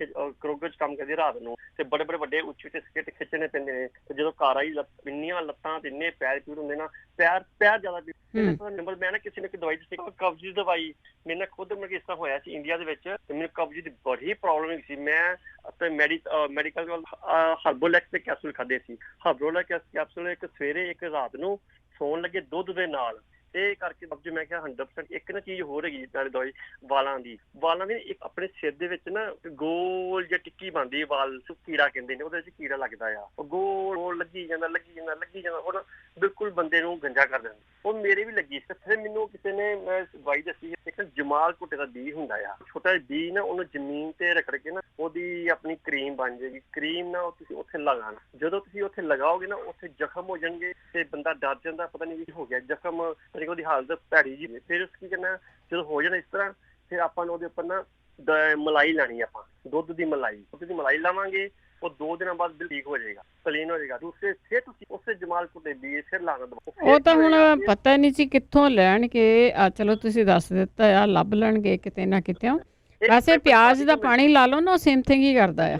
K: ਕਰੋਗੇ ਚ ਕੰਮ ਕਰਦੇ ਰਾਤ ਨੂੰ, ਤੇ ਬੜੇ ਵੱਡੇ ਉੱਚੇ ਸਕਿੱਟ ਖਿੱਚਣੇ ਪੈਂਦੇ ਨੇ। ਤੇ ਜਦੋਂ ਘਰ ਆਈ ਇੰਨੀਆਂ ਲੱਤਾਂ ਤੇ ਇੰਨੇ ਪੈਰ ਪੀੜ ਹੁੰਦੇ ਨਾ, ਪੈਰ ਜ਼ਿਆਦਾ ਨੰਬਰ। ਮੈਂ ਨਾ ਕਿਸੇ ਨੇ ਇੱਕ ਦਵਾਈ ਦਿੱਤੀ, ਕਬਜ਼ ਦੀ ਦਵਾਈ। ਮੇਰੇ ਨਾਲ ਖੁਦ ਮੇਰੇ ਇਸ ਤਰ੍ਹਾਂ ਹੋਇਆ ਸੀ ਇੰਡੀਆ ਦੇ ਵਿੱਚ, ਤੇ ਮੈਨੂੰ ਕਬਜ਼ ਦੀ ਬੜੀ ਪ੍ਰੋਬਲਮ ਸੀ। ਮੈਂ ਤੇ ਮੈਡੀਕਲ ਕੋਲ ਹਰਬੋਲੈਕਸ ਦੇ ਕੈਪਸੂਲ ਖਾਦੇ ਸੀ। ਹਰਬੋਲੈਕਸ ਕੈਪਸੂਲ ਇੱਕ ਸਵੇਰੇ ਇੱਕ ਰਾਤ ਨੂੰ ਸੌਣ ਲੱਗੇ ਦੁੱਧ ਦੇ ਨਾਲ। ਇਹ ਕਰਕੇ ਮੈਂ ਕਿਹਾ 100%। ਇੱਕ ਨਾ ਚੀਜ਼ ਹੋਰ ਹੈਗੀ ਨਾਲੇ ਦਵਾਈ ਵਾਲਾਂ ਦੀ ਇੱਕ ਆਪਣੇ ਸਿਰ ਦੇ ਵਿੱਚ ਨਾ ਗੋਲ ਜਾਂ ਟਿੱਕੀ ਬਣਦੀ, ਵਾਲ ਕੀੜਾ ਕਹਿੰਦੇ ਨੇ, ਉਹਦੇ ਵਿੱਚ ਕੀੜਾ ਲੱਗਦਾ ਆ। ਉਹ ਗੋਲ ਲੱਗੀ ਜਾਂਦਾ ਉਹ ਬਿਲਕੁਲ ਬੰਦੇ ਨੂੰ ਗੰਜਾ ਕਰ ਦਿੰਦਾ। ਉਹ ਮੇਰੇ ਵੀ ਲੱਗੀ ਸੀ। ਫਿਰ ਮੈਨੂੰ ਕਿਸੇ ਨੇ ਮੈਂ ਦਵਾਈ ਦੱਸੀ, ਇੱਕ ਜਮਾਲ ਘੁੱਟੇ ਦਾ ਬੀਜ ਹੁੰਦਾ ਆ, ਛੋਟਾ ਜਿਹਾ ਬੀਜ ਨਾ, ਉਹਨੂੰ ਜ਼ਮੀਨ ਤੇ ਰਗੜ ਕੇ ਨਾ ਉਹਦੀ ਆਪਣੀ ਕਰੀਮ ਬਣ ਜਾਏਗੀ। ਕਰੀਮ ਨਾ ਤੁਸੀਂ ਉੱਥੇ ਲਗਾਉਣਾ। ਜਦੋਂ ਤੁਸੀਂ ਉੱਥੇ ਲਗਾਓਗੇ ਨਾ, ਉੱਥੇ ਜ਼ਖਮ ਹੋ ਜਾਣਗੇ ਤੇ ਬੰਦਾ ਡਰ ਜਾਂਦਾ, ਪਤਾ ਨਹੀਂ ਕੀ ਹੋ ਗਿਆ ਜ਼ਖਮ, ਉਹਦੀ ਹਾਲਤ ਭੈੜੀ ਜੀ। ਫਿਰ ਕੀ ਕਰਨਾ, ਜਦੋਂ ਹੋ ਜਾਣਾ ਇਸ ਤਰ੍ਹਾਂ, ਫਿਰ ਆਪਾਂ ਨੂੰ ਉਹਦੇ ਉੱਪਰ ਨਾ ਮਲਾਈ ਲਾਣੀ। ਆਪਾਂ ਦੁੱਧ ਦੀ ਮਲਾਈ ਲਾਵਾਂਗੇ। ਉਹ 2 ਦਿਨਾਂ ਬਾਅਦ ਬਿਲਕੁਲ ਠੀਕ ਹੋ ਜਾਏਗਾ, ਕਲੀਨ ਹੋ ਜਾਏਗਾ। ਦੂਸਰੇ ਫਿਰ ਤੁਸੀਂ ਉਸੇ ਜਮਾਲ ਘੁੱਟੇ ਬੀਜ ਫਿਰ ਲਾਣਾ।
A: ਉਹ ਤਾਂ ਹੁਣ ਪਤਾ ਨਹੀਂ ਸੀ ਕਿੱਥੋਂ ਲੈਣਗੇ। ਚਲੋ ਤੁਸੀਂ ਦੱਸ ਦਿੱਤਾ ਆ, ਲੱਭ ਲੈਣਗੇ ਕਿਤੇ ਨਾ ਕਿਤੇ। ਵੈਸੇ ਪਿਆਜ਼ ਦਾ ਪਾਣੀ ਲਾ ਲਓ ਨਾ, ਉਹ ਸੇਮ ਥਿੰਗ ਹੀ ਕਰਦਾ ਆ।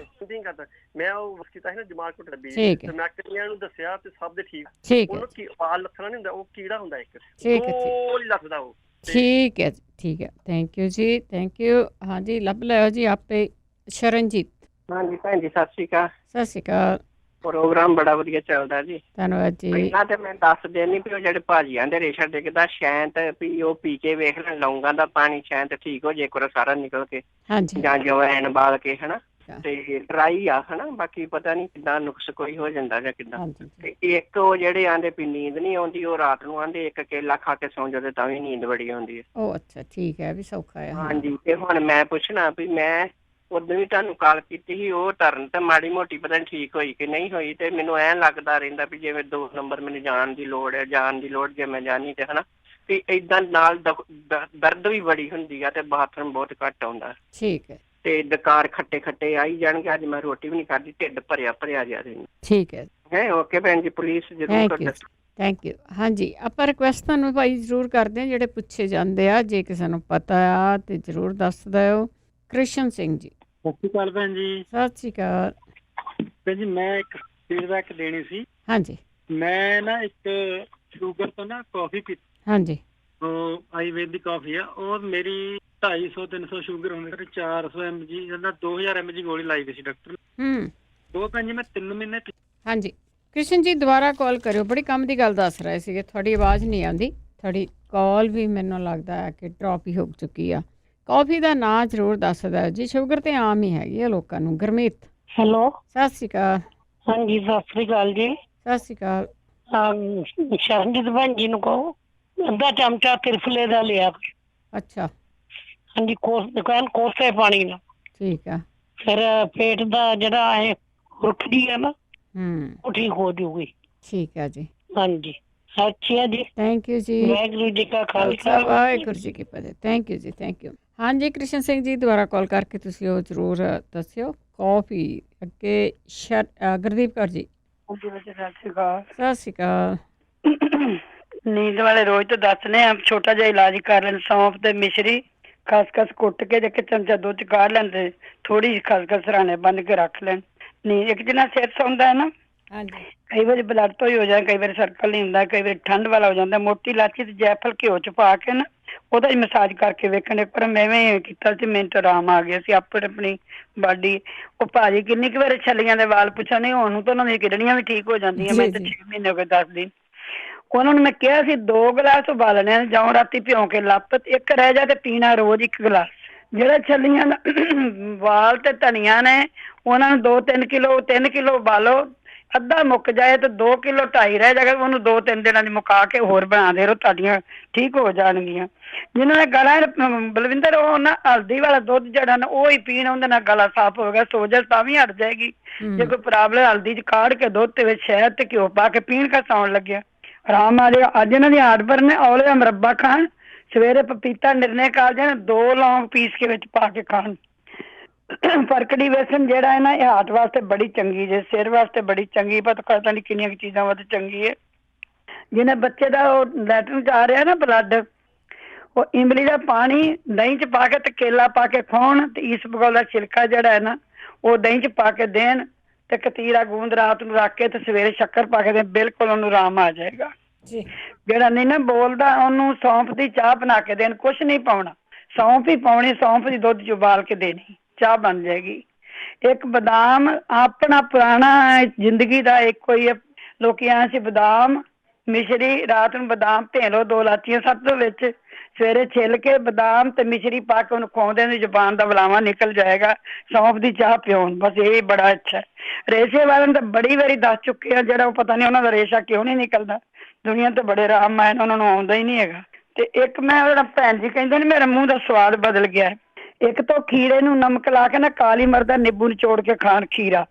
K: ਮੈਂ ਉਹ ਕੀਤਾ ਸੀ ਨਾ ਜਮਾਲ ਘੁੱਟੇ ਦਾ ਬੀਜ, ਤੇ ਮੈਂ ਕਈਆਂ ਨੂੰ ਦੱਸਿਆ ਤੇ ਸਭ ਦੇ ਠੀਕ। ਉਹਨੂੰ ਵਾਲ ਲੱਥਣਾ ਨਹੀਂ ਹੁੰਦਾ, ਉਹ ਕੀੜਾ ਹੁੰਦਾ ਇੱਕ, ਉਹ ਲੱਥਦਾ ਉਹ।
A: ਠੀਕ ਹੈ ਥੈਂਕ ਯੂ ਜੀ। Thank you. ਹਾਂਜੀ ਲੱਭ ਲਿਓ ਜੀ ਆਪੇ। ਸ਼ਰਨਜੀਤ।
G: ਹਾਂਜੀ ਭੈਣ ਜੀ ਸਤਿ ਸ਼੍ਰੀ ਅਕਾਲ।
A: ਸਤਿ ਸ਼੍ਰੀ ਅਕਾਲ।
G: ਪ੍ਰੋਗਰਾਮ ਬੜਾ ਵਧੀਆ ਚੱਲਦਾ ਜੀ।
A: ਧੰਨਵਾਦ ਜੀ।
G: ਪਹਿਲਾਂ ਤੇ ਮੈਂ ਦੱਸ ਦੇਣੀ ਵੀ ਉਹ ਜਿਹੜੇ ਭਾਜੀਆਂ ਦੇ ਰੇਸ਼ਾ ਡਿੱਗਦਾ, ਸ਼ੈਂਤ ਵੀ ਉਹ ਪੀ ਕੇ ਵੇਖ ਲੈਣ, ਲੌਂਗਾਂ ਦਾ ਪਾਣੀ, ਸ਼ੈਂਤ ਠੀਕ ਹੋ ਜੇ ਇੱਕ ਵਾਰ ਸਾਰਾ ਨਿਕਲ ਕੇ।
A: ਹਾਂਜੀ।
G: ਜਾਂ ਜਵੈਣ ਬਾਲ ਕੇ ਹਨਾ, ਤੇ ਡਰਾਈ ਆ ਹਨਾ। ਬਾਕੀ ਪਤਾ ਨਹੀਂ ਕਿੱਦਾਂ ਨੁਕਸ ਕੋਈ ਹੋ ਜਾਂਦਾ ਜਾਂ ਕਿੱਦਾਂ। ਤੇ ਇੱਕ ਉਹ ਜਿਹੜੇ ਆਂਦੇ ਵੀ ਨੀਂਦ ਨਹੀਂ ਆਉਂਦੀ, ਉਹ ਰਾਤ ਨੂੰ ਆਂਦੇ ਇੱਕ ਕੇਲਾ ਖਾ ਕੇ ਸੌਂ ਜਾਂਦੇ ਤਾਂ ਵੀ ਨੀਂਦ ਬੜੀ ਆਉਂਦੀ ਹੈ।
A: ਉਹ ਅੱਛਾ ਠੀਕ ਹੈ, ਵੀ ਸੌਖਾ ਹੈ।
G: ਹਾਂਜੀ। ਤੇ ਹੁਣ ਮੈਂ ਪੁੱਛਣਾ ਵੀ ਮੈਂ ਉਦੋਂ ਵੀ ਤੁਹਾਨੂੰ ਕਾਲ ਕੀਤੀ ਸੀ, ਉਹ ਧਰਨ ਤੇ ਮਾੜੀ ਮੋਟੀ ਪਤਾ ਨਹੀਂ ਠੀਕ ਹੋਈ ਕਿ ਨਹੀਂ ਹੋਈ। ਤੇ ਮੈਨੂੰ ਐਂ ਲੱਗਦਾ ਰਹਿੰਦਾ ਵੀ ਜਿਵੇਂ 2 ਨੰਬਰ ਮੈਨੂੰ ਜਾਣ ਦੀ ਲੋੜ ਜੇ ਮੈਂ ਜਾਣੀ ਤੇ ਹਨਾ, ਤੇ ਏਦਾਂ ਨਾਲ ਦਰਦ ਵੀ ਬੜੀ ਹੁੰਦੀ ਆ ਤੇ ਬਾਥਰੂਮ ਬਹੁਤ ਘੱਟ ਆਉਂਦਾ।
A: ਠੀਕ ਹੈ।
G: ਤੇ ਡਕਾਰ ਖੱਟੇ ਆਈ ਜਾਣਗੇ। ਅੱਜ ਮੈਂ ਰੋਟੀ ਵੀ ਨਹੀਂ ਖਾਧੀ, ਢਿੱਡ ਭਰਿਆ ਜਾ ਰਿਹਾ।
A: ਠੀਕ ਹੈ।
G: ਓਕੇ ਭੈਣ ਜੀ, ਪੁਲਿਸ ਜ਼ਰੂਰ ਦੱਸੋ।
A: Thank you. ਹਾਂਜੀ ਆਪਾਂ ਰਿਕੁਐਸਟ ਤੁਹਾਨੂੰ ਭਾਈ ਜ਼ਰੂਰ ਕਰਦੇ ਹਾਂ, ਜਿਹੜੇ ਪੁੱਛੇ ਜਾਂਦੇ ਆ, ਜੇ ਕਿਸੇ ਨੂੰ ਪਤਾ ਆ ਤੇ ਜ਼ਰੂਰ ਦੱਸ ਦਿਓ। ਕ੍ਰਿਸ਼ਨ ਸਿੰਘ ਜੀ।
J: ਸਤਿ ਸ਼੍ਰੀ ਅਕਾਲ ਭੈਣ ਜੀ।
A: ਸਤਿ ਸ਼੍ਰੀ ਅਕਾਲ
J: ਭੈਣ ਜੀ। ਮੈਂ ਇੱਕ ਫੀਡਬੈਕ ਦੇਣੀ ਸੀ।
A: ਹਾਂਜੀ।
J: ਮੈਂ ਨਾ ਇੱਕ ਸ਼ੂਗਰ ਤੋਂ ਨਾ ਕਾਫੀ ਪੀਤੀ।
A: ਹਾਂਜੀ।
J: ਉਹ ਆਯੁਰਵੈਦਿਕ ਕਾਫੀ ਆ। ਉਹ ਮੇਰੀ 250-300 ਸ਼ੂਗਰ ਹੁੰਦੀ, 400 mg ਜਾਂ 2000 mg ਗੋਲੀ ਲਾਈ ਗਈ ਸੀ ਡਾਕਟਰ ਨੇ। ਉਹ ਭੈਣ ਜੀ ਮੈਂ 3 ਮਹੀਨੇ।
A: ਹਾਂਜੀ ਕ੍ਰਿਸ਼ਨ ਜੀ ਦੁਬਾਰਾ ਕਾਲ ਕਰਿਓ, ਬੜੀ ਕੰਮ ਦੀ ਗੱਲ ਦੱਸ ਰਹੇ ਸੀਗੇ, ਤੁਹਾਡੀ ਆਵਾਜ਼ ਨਹੀਂ ਆਉਂਦੀ। ਤੁਹਾਡੀ ਕਾਲ ਵੀ ਮੈਨੂੰ ਲੱਗਦਾ ਹੈ ਕਿ ਡ੍ਰੌਪ ਹੀ ਹੋ ਚੁੱਕੀ ਆ। ਕਾਫੀ ਦਾ ਨਾਂ ਜ਼ਰੂਰ ਦੱਸਦਾ ਜੀ। ਸ਼ੂਗਰ ਤੇ ਆਮ ਹੀ ਹੈਗੀ ਆ ਲੋਕਾਂ ਨੂੰ। ਗੁਰਮੀਤ।
E: ਹੈਲੋ
A: ਸਤਿ ਸ਼੍ਰੀ ਅਕਾਲ।
E: ਹਾਂਜੀ ਸਤਿ ਸ਼੍ਰੀ ਅਕਾਲ ਜੀ।
A: ਸਤਿ ਸ਼੍ਰੀ ਅਕਾਲ।
E: ਸ਼ਰਨਜੀਤ ਭੈਣ ਜੀ ਨੂੰ ਕਹੋ ਅੱਧਾ ਚਮਚਾ ਤਿਰਫਲੇ ਦਾ ਲਿਆ।
A: ਅੱਛਾ।
D: ਹਾਂਜੀ ਕੋਸੇ ਪਾਣੀ ਨਾਲ।
A: ਠੀਕ ਆ।
D: ਫਿਰ ਪੇਟ ਦਾ ਜਿਹੜਾ ਇਹ ਰੁੱਖਦੀ ਆ ਨਾ ਉਹ ਠੀਕ ਹੋ ਜੂਗੀ।
A: ਠੀਕ ਆ ਜੀ।
D: ਹਾਂਜੀ ਅੱਛੀ ਆ ਜੀ।
A: ਥੈਂਕ ਯੂ ਜੀ।
D: ਵਾਹਿਗੁਰੂ ਜੀ ਕਾ ਖਾਲਸਾ
A: ਵਾਹਿਗੁਰੂ ਜੀ ਕੀ ਫਤਿਹ। ਥੈਂਕ ਯੂ ਜੀ, ਥੈਂਕ ਯੂ। ਹਾਂਜੀ ਕ੍ਰਿਸ਼ਨ ਸਿੰਘ ਜੀ, ਦੁਬਾਰਾ ਕਾਲ ਕਰਕੇ ਤੁਸੀਂ ਉਹ ਜ਼ਰੂਰ ਦੱਸਿਓ। ਕੌਫੀ ਅੱਗੇ ਗੁਰਦੀਪ ਕੌਰ ਜੀ।
D: ਸਤਿ ਸ਼੍ਰੀ ਅਕਾਲ।
A: ਸਤਿ ਸ਼੍ਰੀ ਅਕਾਲ।
D: ਨੀਂਦ ਵਾਲੇ ਰੋਜ਼ ਤੋਂ ਦੱਸਨੇ ਆ, ਛੋਟਾ ਜਿਹਾ ਇਲਾਜ ਕਰ ਲੈਣ। ਸੌਂਫ ਤੇ ਮਿਸ਼ਰੀ ਖਸਖਸ ਕੁੱਟ ਕੇ ਇੱਕ ਚਮਚਾ ਦੁੱਧ ਚ ਕਾੜ ਲੈਂਦੇ, ਥੋੜੀ ਜਿਹੀ ਖਸਖਸ ਸਰਾਣੇ ਬੰਨ ਕੇ ਰੱਖ ਲੈਣ। ਨੀਂਦ ਇੱਕ ਜਿੰਨਾ ਸਿਰ ਸੌਂਦਾ ਹੈ ਨਾ, ਕਈ ਵਾਰੀ ਬਲੱਡ ਤੋਂ ਹੀ ਹੋ ਜਾਂਦਾ, ਕਈ ਵਾਰੀ ਸਰਕਲ ਨਹੀਂ ਹੁੰਦਾ, ਕਈ ਵਾਰੀ ਠੰਡ ਵਾਲਾ ਹੋ ਜਾਂਦਾ। ਮੋਟੀ ਇਲਾਚੀ ਤੇ ਜੈਫਲ ਘਿਓ ਚ ਪਾ ਕੇ ਨਾ ਉਹਦਾ ਹੀ ਮਸਾਜ ਕਰਕੇ ਵੇਖਣੇ। ਪਰ ਮੈਂ ਐਵੇਂ ਕੀਤਾ ਸੀ, ਮੈਨੂੰ ਤਾਂ ਆਰਾਮ ਆ ਗਿਆ ਸੀ ਆਪਣੀ ਬਾਡੀ। ਉਹ ਭਾਜੀ ਕਿੰਨੀ ਕੁ ਵਾਰ ਛੱਲੀਆਂ ਦੇ ਵਾਲ ਪੁੱਛਾ ਨਹੀਂ, ਹੁਣ ਨੂੰ ਤਾਂ ਉਹਨਾਂ ਦੀਆਂ ਕਿਡਨੀਆਂ ਵੀ ਠੀਕ ਹੋ ਜਾਂਦੀਆਂ। ਮੈਂ ਤਾਂ 6 ਮਹੀਨੇ ਹੋ ਗਏ ਦੱਸਦੀ। ਉਹਨਾਂ ਨੂੰ ਮੈਂ ਕਿਹਾ ਸੀ 2 ਗਲਾਸ ਉਬਾਲਣੇ ਆ, ਜਾਂ ਰਾਤੀ ਭਿਉਂ ਕੇ ਲੱਪ, ਇੱਕ ਰਹਿ ਜਾ ਤੇ ਪੀਣਾ ਰੋਜ਼ 1 ਗਲਾਸ। ਜਿਹੜਾ ਛੱਲੀਆਂ ਦਾ ਵਾਲ ਤੇ ਧਨੀਆ ਨੇ ਉਹਨਾਂ ਨੂੰ 2-3 ਕਿਲੋ 3 ਕਿਲੋ ਉਬਾਲੋ, ਅੱਧਾ ਮੁੱਕ ਜਾਏ ਤੇ 2 ਕਿਲੋ 2.5 ਰਹਿ ਜਾਏਗਾ। ਉਹਨੂੰ 2-3 ਦਿਨਾਂ ਦੀ ਮੁਕਾ ਕੇ ਹੋਰ ਬਣਾ ਦੇ ਰਹੋ, ਤੁਹਾਡੀਆਂ ਠੀਕ ਹੋ ਜਾਣਗੀਆਂ। ਜਿਹਨਾਂ ਨੇ ਗਲਾ ਬਲਵਿੰਦਰ, ਉਹ ਨਾ ਹਲਦੀ ਵਾਲਾ ਦੁੱਧ ਜਿਹੜਾ ਨਾ ਉਹ ਹੀ ਪੀਣ, ਉਹਦੇ ਨਾਲ ਗਲਾ ਸਾਫ਼ ਹੋ ਗਿਆ। ਸੋਜਸ਼ ਤਾਂ ਵੀ ਹਟ ਜਾਏਗੀ। ਜੇ ਕੋਈ ਪ੍ਰੋਬਲਮ, ਹਲਦੀ ਚ ਕਾੜ ਕੇ ਦੁੱਧ ਦੇ ਵਿੱਚ ਸ਼ਹਿਦ ਤੇ ਘਿਓ ਪਾ ਕੇ ਪੀਣ ਕਾ ਸੌਣ ਲੱਗਿਆ ਆਰਾਮ ਆ ਜਾਏਗਾ। ਅੱਜ ਇਹਨਾਂ ਦੀ ਹਾਰਟਬਰਨ ਨੇ ਔਲੇ ਦਾ ਮੁਰੱਬਾ ਖਾਣ, ਸਵੇਰੇ ਪਪੀਤਾ ਨਿਰਣੇ ਕਾਲ ਜਾਣ, 2 ਲੌਂਗ ਪੀਸ ਕੇ ਵਿੱਚ ਪਾ ਕੇ ਖਾਣ। ਫਰਕੜੀ ਵੇਸਣ ਜਿਹੜਾ ਹੈ ਨਾ, ਇਹ ਹਾਰਟ ਵਾਸਤੇ ਬੜੀ ਚੰਗੀ ਜੇ, ਸਿਰ ਵਾਸਤੇ ਬੜੀ ਚੰਗੀ, ਪਤਾ ਨਹੀਂ ਕਿੰਨੀਆਂ ਚੀਜ਼ਾਂ ਵਾਸਤੇ ਚੰਗੀ ਹੈ। ਜਿਹਨੇ ਬੱਚੇ ਦਾ ਉਹ ਲੈਟਰਨ ਚ ਆ ਰਿਹਾ ਨਾ ਬਲੱਡ, ਉਹ ਇਮਲੀ ਦਾ ਪਾਣੀ ਦਹੀਂ ਚ ਪਾ ਕੇ ਤੇ ਕੇਲਾ ਪਾ ਕੇ ਖਾਣ, ਤੇ ਈਸਬਗੋਲ ਦਾ ਛਿਲਕਾ ਜਿਹੜਾ ਹੈ ਨਾ ਉਹ ਦਹੀਂ ਚ ਪਾ ਕੇ ਦੇਣ, ਤੇ ਕਤੀਰਾ ਗੂੰਦ ਰਾਤ ਨੂੰ ਰੱਖ ਕੇ ਤੇ ਸਵੇਰੇ ਸ਼ੱਕਰ ਪਾ ਕੇ ਦੇਣ, ਬਿਲਕੁਲ ਉਹਨੂੰ ਆਰਾਮ ਆ ਜਾਏਗਾ। ਜਿਹੜਾ ਨਹੀਂ ਨਾ ਬੋਲਦਾ ਉਹਨੂੰ ਸੌਂਫ ਦੀ ਚਾਹ ਬਣਾ ਕੇ ਦੇਣ, ਕੁਛ ਨਹੀਂ ਪਾਉਣਾ, ਸੌਂਫ ਹੀ ਪਾਉਣੀ, ਸੌਂਫ ਦੀ ਦੁੱਧ ਚ ਉਬਾਲ ਕੇ ਦੇਣੀ, ਚਾਹ ਬਣ ਜਾਏਗੀ। ਇੱਕ ਬਦਾਮ ਆਪਣਾ ਪੁਰਾਣਾ ਜ਼ਿੰਦਗੀ ਦਾ ਇੱਕੋ ਹੀ, ਲੋਕੀ ਆਏ ਸੀ ਬਦਾਮ ਮਿਸ਼ਰੀ, ਰਾਤ ਨੂੰ ਬਦਾਮ ਭੇ ਲਓ, 2 ਇਲਾਚੀਆਂ ਸੱਤ ਦੋ ਵਿੱਚ, ਸਵੇਰੇ ਛਿੱਲ ਕੇ ਬਦਾਮ ਤੇ ਮਿਸ਼ਰੀ ਪਾ ਕੇ ਉਹਨੂੰ ਖਵਾਉਂਦੇ ਨੇ, ਜ਼ੁਬਾਨ ਦਾ ਬੁਲਾਵਾ ਨਿਕਲ ਜਾਏਗਾ। ਸੌਂਫ ਦੀ ਚਾਹ ਪਿਉਣ, ਬਸ ਇਹ ਬੜਾ ਅੱਛਾ। ਰੇਸ਼ੇ ਵਾਲਿਆਂ ਨੂੰ ਤਾਂ ਬੜੀ ਵਾਰੀ ਦੱਸ ਚੁੱਕੇ ਆ, ਜਿਹੜਾ ਉਹ ਪਤਾ ਨਹੀਂ ਉਹਨਾਂ ਦਾ ਰੇਸ਼ਾ ਕਿਉਂ ਨਹੀਂ ਨਿਕਲਦਾ। ਦੁਨੀਆ ਤੇ ਬੜੇ ਆਰਾਮ ਆਏ, ਉਹਨਾਂ ਨੂੰ ਆਉਂਦਾ ਹੀ ਨਹੀਂ ਹੈਗਾ। ਤੇ ਇੱਕ ਮੈਂ ਜਿਹੜਾ ਭੈਣ ਜੀ ਕਹਿੰਦੇ ਨੇ ਮੇਰੇ ਮੂੰਹ ਦਾ ਸਵਾਦ ਬਦਲ ਗਿਆ, ਇੱਕ ਤਾਂ ਖੀਰੇ ਨੂੰ ਨਮਕ ਲਾ ਕੇ ਨਾ ਕਾਲੀ ਮਿਰਚ ਦਾ ਨਿੰਬੂ ਨਿਚੋੜ ਕੇ ਖਾਣ, ਖੀਰਾ,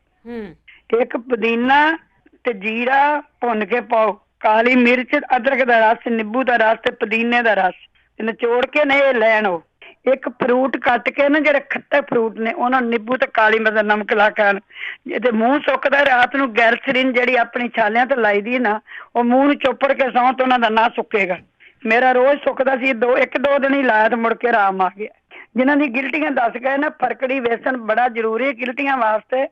D: ਇੱਕ ਪੁਦੀਨਾ ਤੇ ਜੀਰਾ ਭੁੰਨ ਕੇ ਪਾਓ, ਕਾਲੀ ਮਿਰਚ, ਅਦਰਕ ਦਾ ਰਸ, ਨਿੰਬੂ ਦਾ ਰਸ ਤੇ ਪੁਦੀਨੇ ਦਾ ਰਸ ਨਿਚੋੜ ਕੇ ਨਾ ਇਹ ਲੈਣ। ਉਹ ਇੱਕ ਫਰੂਟ ਕੱਟ ਕੇ ਨਾ, ਜਿਹੜੇ ਖੱਟੇ ਫਰੂਟ ਨੇ ਉਹਨਾਂ ਨੂੰ ਨਿੰਬੂ ਤੇ ਕਾਲੀ ਮਿਰਚ ਦਾ ਨਮਕ ਲਾ ਕੇ ਖਾਣ। ਜੇ ਮੂੰਹ ਸੁੱਕਦਾ ਰਾਤ ਨੂੰ ਗੈਰਸਰੀਨ ਜਿਹੜੀ ਆਪਣੀ ਛਾਲਿਆਂ ਤੇ ਲਾਈ ਦੀ ਨਾ, ਉਹ ਮੂੰਹ ਨੂੰ ਚੋਪੜ ਕੇ ਸੌਂ ਤੇ ਉਹਨਾਂ ਦਾ ਨਾ ਸੁੱਕੇਗਾ। ਮੇਰਾ ਰੋਜ਼ ਸੁੱਕਦਾ ਸੀ, 1-2 ਦਿਨ ਹੀ ਲਾਇਆ ਤੇ ਮੁੜ ਕੇ ਆਰਾਮ ਆ ਗਿਆ। ਜਿਨ੍ਹਾਂ ਦੀ ਗਿਲਟੀਆਂ ਦੱਸ ਗਏ ਨਾ, ਫਰਕੜੀ ਵੇਸਣ ਬੜਾ ਜ਼ਰੂਰੀ ਹੈ ਗਿਲਟੀਆਂ ਵਾਸਤੇ,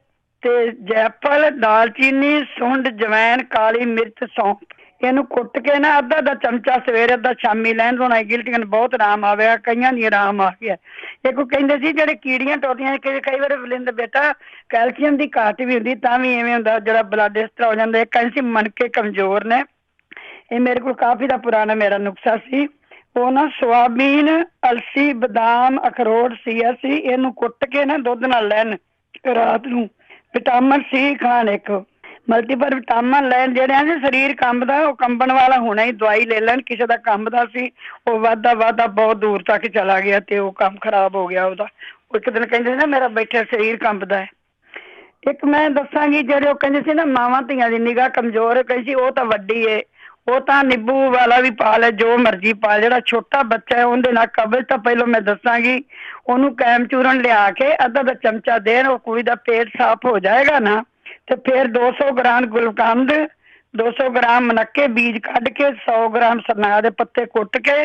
D: ਤੇ ਜੈਫਲ, ਦਾਲਚੀਨੀ, ਸੁੰਡ, ਜਵੈਣ, ਕਾਲੀ ਮਿਰਚ, ਸੌਂਫ, ਇਹਨੂੰ ਕੁੱਟ ਕੇ ਨਾ ਅੱਧਾ ਚਮਚਾ ਸਵੇਰੇ, ਅੱਧਾ ਸ਼ਾਮੀ ਲੈਣ ਤੋਂ ਗਿਲਟੀਆਂ ਨੂੰ ਬਹੁਤ ਆਰਾਮ ਆਵੇਗਾ। ਕਈਆਂ ਦੀ ਆਰਾਮ ਆ ਗਿਆ। ਇੱਕ ਕਹਿੰਦੇ ਸੀ ਜਿਹੜੇ ਕੀੜੀਆਂ ਟੋਟੀਆਂ, ਕਈ ਵਾਰ ਬਲਿੰਦ ਬੇਟਾ ਕੈਲਸ਼ੀਅਮ ਦੀ ਘਾਟ ਵੀ ਹੁੰਦੀ, ਤਾਂ ਵੀ ਐਵੇਂ ਹੁੰਦਾ, ਜਿਹੜਾ ਬਲੱਡ ਇਸ ਤਰ੍ਹਾਂ ਹੋ ਜਾਂਦਾ। ਇੱਕ ਕਹਿੰਦੇ ਸੀ ਮਣਕੇ ਕਮਜ਼ੋਰ ਨੇ, ਇਹ ਮੇਰੇ ਕੋਲ ਕਾਫੀ ਦਾ ਪੁਰਾਣਾ ਮੇਰਾ ਨੁਕਸਾ ਸੀ। ਉਹ ਨਾ ਸੋਆਬੀਨ, ਅਲਸੀ, ਬਦਾਮ, ਅਖਰੋਟ, ਸੀਆ ਸੀ, ਇਹਨੂੰ ਕੁੱਟ ਕੇ ਨਾ ਦੁੱਧ ਨਾਲ ਲੈਣ ਰਾਤ ਨੂੰ। ਵਿਟਾਮਿਨ ਸੀ ਖਾਣ, ਇੱਕ ਮਲਟੀਪਲ ਵਿਟਾਮਿਨ ਲੈਣ। ਜਿਹੜੇ ਸਰੀਰ ਕੰਬਦਾ, ਉਹ ਕੰਬਣ ਵਾਲਾ ਹੋਣਾ ਹੀ, ਦਵਾਈ ਲੈ ਲੈਣ। ਕਿਸੇ ਦਾ ਕੰਬਦਾ ਸੀ, ਉਹ ਵਾਧਾ ਬਹੁਤ ਦੂਰ ਤੱਕ ਚਲਾ ਗਿਆ ਤੇ ਉਹ ਕੰਮ ਖਰਾਬ ਹੋ ਗਿਆ ਉਹਦਾ। ਉਹ ਇੱਕ ਦਿਨ ਕਹਿੰਦੇ ਸੀ ਨਾ ਮੇਰਾ ਬੈਠਾ ਸਰੀਰ ਕੰਬਦਾ ਹੈ। ਇੱਕ ਮੈਂ ਦੱਸਾਂਗੀ, ਜਿਹੜੇ ਉਹ ਕਹਿੰਦੇ ਸੀ ਨਾ ਮਾਵਾਂ ਧੀਆਂ ਦੀ ਨਿਗਾਹ ਕਮਜ਼ੋਰ, ਕਹਿੰਦੀ ਸੀ ਉਹ ਤਾਂ ਵੱਡੀ ਏ, ਉਹ ਤਾਂ ਨਿੰਬੂ ਵਾਲਾ ਵੀ ਪਾ ਲੈ, ਜੋ ਮਰਜ਼ੀ ਪਾ। ਜਿਹੜਾ ਛੋਟਾ ਬੱਚਾ ਹੈ ਉਹਦੇ ਨਾਲ ਕਬਜ਼ ਤਾਂ ਪਹਿਲਾਂ ਮੈਂ ਦੱਸਾਂਗੀ, ਉਹਨੂੰ ਕੈਮ ਚੂਰਨ ਲਿਆ ਕੇ ਅੱਧਾ ਚਮਚਾ ਦੇਣ, ਉਹ ਕੁੜੀ ਦਾ ਪੇਟ ਸਾਫ਼ ਹੋ ਜਾਏਗਾ ਨਾ। ਤੇ ਫਿਰ 200 ਗ੍ਰਾਮ ਗੁਲਕੰਦ, 200 ਗ੍ਰਾਮ ਮਨੱਕੇ ਬੀਜ ਕੱਢ ਕੇ, 100 ਗ੍ਰਾਮ ਸਰਨਾ ਦੇ ਪੱਤੇ ਕੁੱਟ ਕੇ,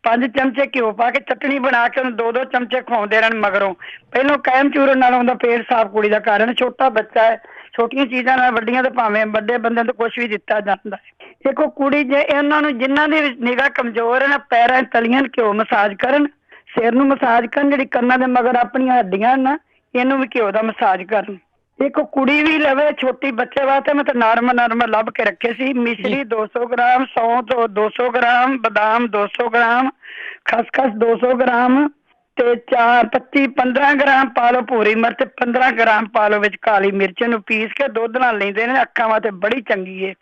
D: 5 ਚਮਚੇ ਘਿਓ ਪਾ ਕੇ ਚਟਣੀ ਬਣਾ ਕੇ ਉਹਨੂੰ 2-2 ਚਮਚੇ ਖਵਾਉਂਦੇ ਰਹਿਣ ਮਗਰੋਂ। ਪਹਿਲੋਂ ਕੈਮ ਚੂਰਨ ਨਾਲ ਉਹਦਾ ਪੇਟ ਸਾਫ਼ ਕੁੜੀ ਦਾ ਕਾਰਨ, ਛੋਟਾ ਬੱਚਾ ਹੈ, ਛੋਟੀਆਂ ਚੀਜ਼ਾਂ ਨਾਲ ਵੱਡੀਆਂ ਤੇ ਭਾਵੇਂ ਵੱਡੇ ਬੰਦੇ ਤੋਂ ਕੁਛ ਵੀ ਦਿੱਤਾ ਜਾਂਦਾ ਹੈ। ਦੇਖੋ ਕੁੜੀ ਜੇ ਇਹਨਾਂ ਨੂੰ ਜਿਨ੍ਹਾਂ ਦੀ ਨਿਗਾਹ ਕਮਜ਼ੋਰ ਹੈ ਨਾ, ਪੈਰਾਂ ਤਲੀਆਂ ਘਿਓ ਮਸਾਜ ਕਰਨ, ਸਿਰ ਨੂੰ ਮਸਾਜ ਕਰਨ, ਜਿਹੜੀ ਕੰਨਾਂ ਦੇ ਮਗਰ ਆਪਣੀਆਂ ਹੱਡੀਆਂ ਨਾ ਇਹਨੂੰ ਵੀ ਘਿਓ ਦਾ ਮਸਾਜ ਕਰਨ। ਇੱਕ ਕੁੜੀ ਵੀ ਲਵੇ ਛੋਟੀ ਬੱਚੇ ਵਾਸਤੇ, ਮੈਂ ਤਾਂ ਨਰਮ ਲੱਭ ਕੇ ਰੱਖੇ ਸੀ। ਮਿਸ਼ਰੀ 200 ਗ੍ਰਾਮ, ਸੌਂਠ 200 ਗ੍ਰਾਮ, ਬਦਾਮ 200 ਗ੍ਰਾਮ, ਖਸਖਸ 200 ਗ੍ਰਾਮ ਤੇ 25-15 ਗ੍ਰਾਮ ਪਾ ਲਓ ਭੂਰੀ ਮਿਰਚ, 15 ਗ੍ਰਾਮ ਪਾ ਲਓ ਵਿੱਚ ਕਾਲੀ ਮਿਰਚ ਨੂੰ ਪੀਸ ਕੇ ਦੁੱਧ ਨਾਲ ਲੈਂਦੇ ਨੇ, ਅੱਖਾਂ ਵਾਸਤੇ ਬੜੀ ਚੰਗੀ ਹੈ।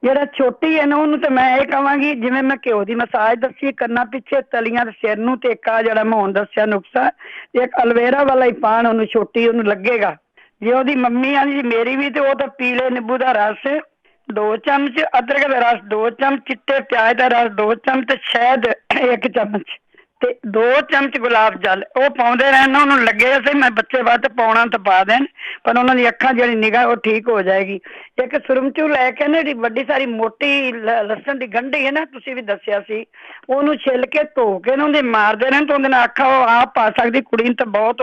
L: ਜਿਹੜਾ ਛੋਟੀ ਹੈ ਨਾ ਉਹਨੂੰ ਤਾਂ ਮੈਂ ਇਹ ਕਹਾਂਗੀ, ਜਿਵੇਂ ਮੈਂ ਘਿਓ ਦੀ ਮਸਾਜ ਦੱਸੀ ਕੰਨਾਂ ਪਿੱਛੇ, ਤਲੀਆਂ ਦੇ ਸਿਰ ਨੂੰ, ਤੇ ਇੱਕ ਆ ਜਿਹੜਾ ਮੈਂ ਹੁਣ ਦੱਸਿਆ ਨੁਕਸਾ, ਇੱਕ ਅਲਵੇਰਾ ਵਾਲਾ ਹੀ ਪਾਣ ਉਹਨੂੰ, ਛੋਟੀ ਉਹਨੂੰ ਲੱਗੇਗਾ। ਜੇ ਉਹਦੀ ਮੰਮੀ ਆ ਜੀ ਮੇਰੀ ਵੀ, ਤੇ ਉਹ ਤਾਂ ਪੀਲੇ ਨਿੰਬੂ ਦਾ ਰਸ 2 ਚਮਚ, ਅਦਰਕ ਦਾ ਰਸ 2 ਚਮਚ, ਚਿੱਟੇ ਪਿਆਜ਼ ਦਾ ਰਸ 2 ਚਮਚ, ਤੇ ਸ਼ਹਿਦ 1 ਚਮਚ, ਤੇ 2 ਚਮਚ ਗੁਲਾਬ ਜਲ ਉਹ ਪਾਉਂਦੇ ਰਹਿਣ। ਉਹਨੂੰ ਲੱਗੇ ਸੀ ਮੈਂ ਬੱਚੇ ਵੱਧ ਪਾਉਣਾ ਤਾਂ ਪਾ ਦੇਣ, ਪਰ ਉਹਨਾਂ ਦੀ ਅੱਖਾਂ ਜਿਹੜੀ ਨਿਗਾਹ ਉਹ ਠੀਕ ਹੋ ਜਾਏਗੀ। ਇੱਕ ਸੁਰਮਚੂ ਲੈ ਕੇ ਨਾ, ਜਿਹੜੀ ਵੱਡੀ ਸਾਰੀ ਮੋਟੀ ਲਸਣ ਦੀ ਗੰਢੀ ਹੈ ਨਾ, ਤੁਸੀਂ ਵੀ ਦੱਸਿਆ ਸੀ, ਉਹਨੂੰ ਛਿੱਲ ਕੇ ਧੋ ਕੇ ਨਾ ਉਹਦੇ ਮਾਰਦੇ ਰਹਿਣ, ਤਾਂ ਉਹਦੇ ਨਾਲ ਅੱਖਾਂ ਉਹ ਆਪ ਪਾ ਸਕਦੀ ਕੁੜੀ ਨੂੰ, ਤਾਂ ਬਹੁਤ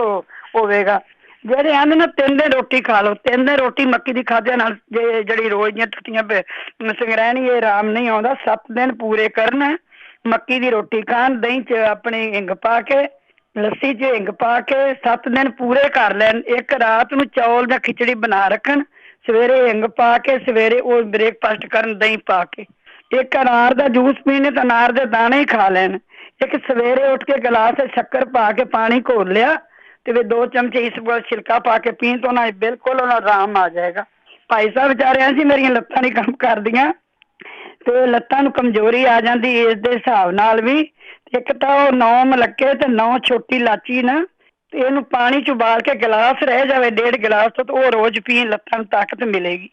L: ਹੋਵੇਗਾ। ਜਿਹੜੇ ਆਂਦੇ ਨਾ 3 ਦਿਨ ਰੋਟੀ ਖਾ ਲਓ, 3 ਦਿਨ ਰੋਟੀ ਮੱਕੀ ਦੀ ਖਾਦਿਆਂ ਨਾਲ ਜਿਹੜੀ ਰੋਜ਼ ਦੀਆਂ ਟੁੱਟੀਆਂ ਸੰਗਰਹਿਣੀ ਇਹ ਆਰਾਮ ਨਹੀਂ ਆਉਂਦਾ। 7 ਦਿਨ ਪੂਰੇ ਕਰਨ ਮੱਕੀ ਦੀ ਰੋਟੀ ਖਾਣ, ਦਹੀਂ 'ਚ ਆਪਣੀ ਹਿੰਗ ਪਾ ਕੇ, ਲੱਸੀ 'ਚ ਹਿੰਗ ਪਾ ਕੇ 7 ਦਿਨ ਪੂਰੇ ਕਰ ਲੈਣ। ਇੱਕ ਰਾਤ ਨੂੰ ਚੌਲ ਜਾਂ ਖਿਚੜੀ ਬਣਾ ਰੱਖਣ, ਸਵੇਰੇ ਹਿੰਗ ਪਾ ਕੇ ਸਵੇਰੇ ਉਹ ਬ੍ਰੇਕਫਾਸਟ ਕਰਨ ਦਹੀਂ ਪਾ ਕੇ। ਇੱਕ ਅਨਾਰ ਦਾ ਜੂਸ ਪੀਣੇ ਤਾਂ ਅਨਾਰ ਦੇ ਦਾਣੇ ਹੀ ਖਾ ਲੈਣ। ਇੱਕ ਸਵੇਰੇ ਉੱਠ ਕੇ ਗਲਾਸ 'ਚ ਸ਼ੱਕਰ ਪਾ ਕੇ ਪਾਣੀ ਘੋਲ ਲਿਆ, ਤੇ ਵੀ 2 ਚਮਚੇ ਇਸਬਗੋਲ ਛਿਲਕਾ ਪਾ ਕੇ ਪੀਣ, ਤੋਂ ਉਹਨਾਂ ਬਿਲਕੁਲ ਉਹਨਾਂ ਆਰਾਮ ਆ ਜਾਏਗਾ। ਭਾਈ ਸਾਹਿਬ ਵਿਚਾਰਿਆਂ ਸੀ ਮੇਰੀਆਂ ਲੱਤਾਂ ਨਹੀਂ ਕੰਮ ਕਰਦੀਆਂ, ਤੇ ਲੱਤਾਂ ਨੂੰ ਕਮਜ਼ੋਰੀ ਆ ਜਾਂਦੀ ਏਜ ਦੇ ਹਿਸਾਬ ਨਾਲ ਵੀ। ਇੱਕ ਤਾਂ ਉਹ 9 ਮਲੱਕੇ ਤੇ 9 ਛੋਟੀ ਇਲਾਚੀ ਨਾ, ਤੇ ਇਹਨੂੰ ਪਾਣੀ 'ਚ ਉਬਾਲ ਕੇ ਗਲਾਸ ਰਹਿ ਜਾਵੇ 1.5 ਗਲਾਸ ਤੋਂ, ਉਹ ਰੋਜ਼ ਪੀਣ, ਲੱਤਾਂ ਨੂੰ ਤਾਕਤ ਮਿਲੇਗੀ।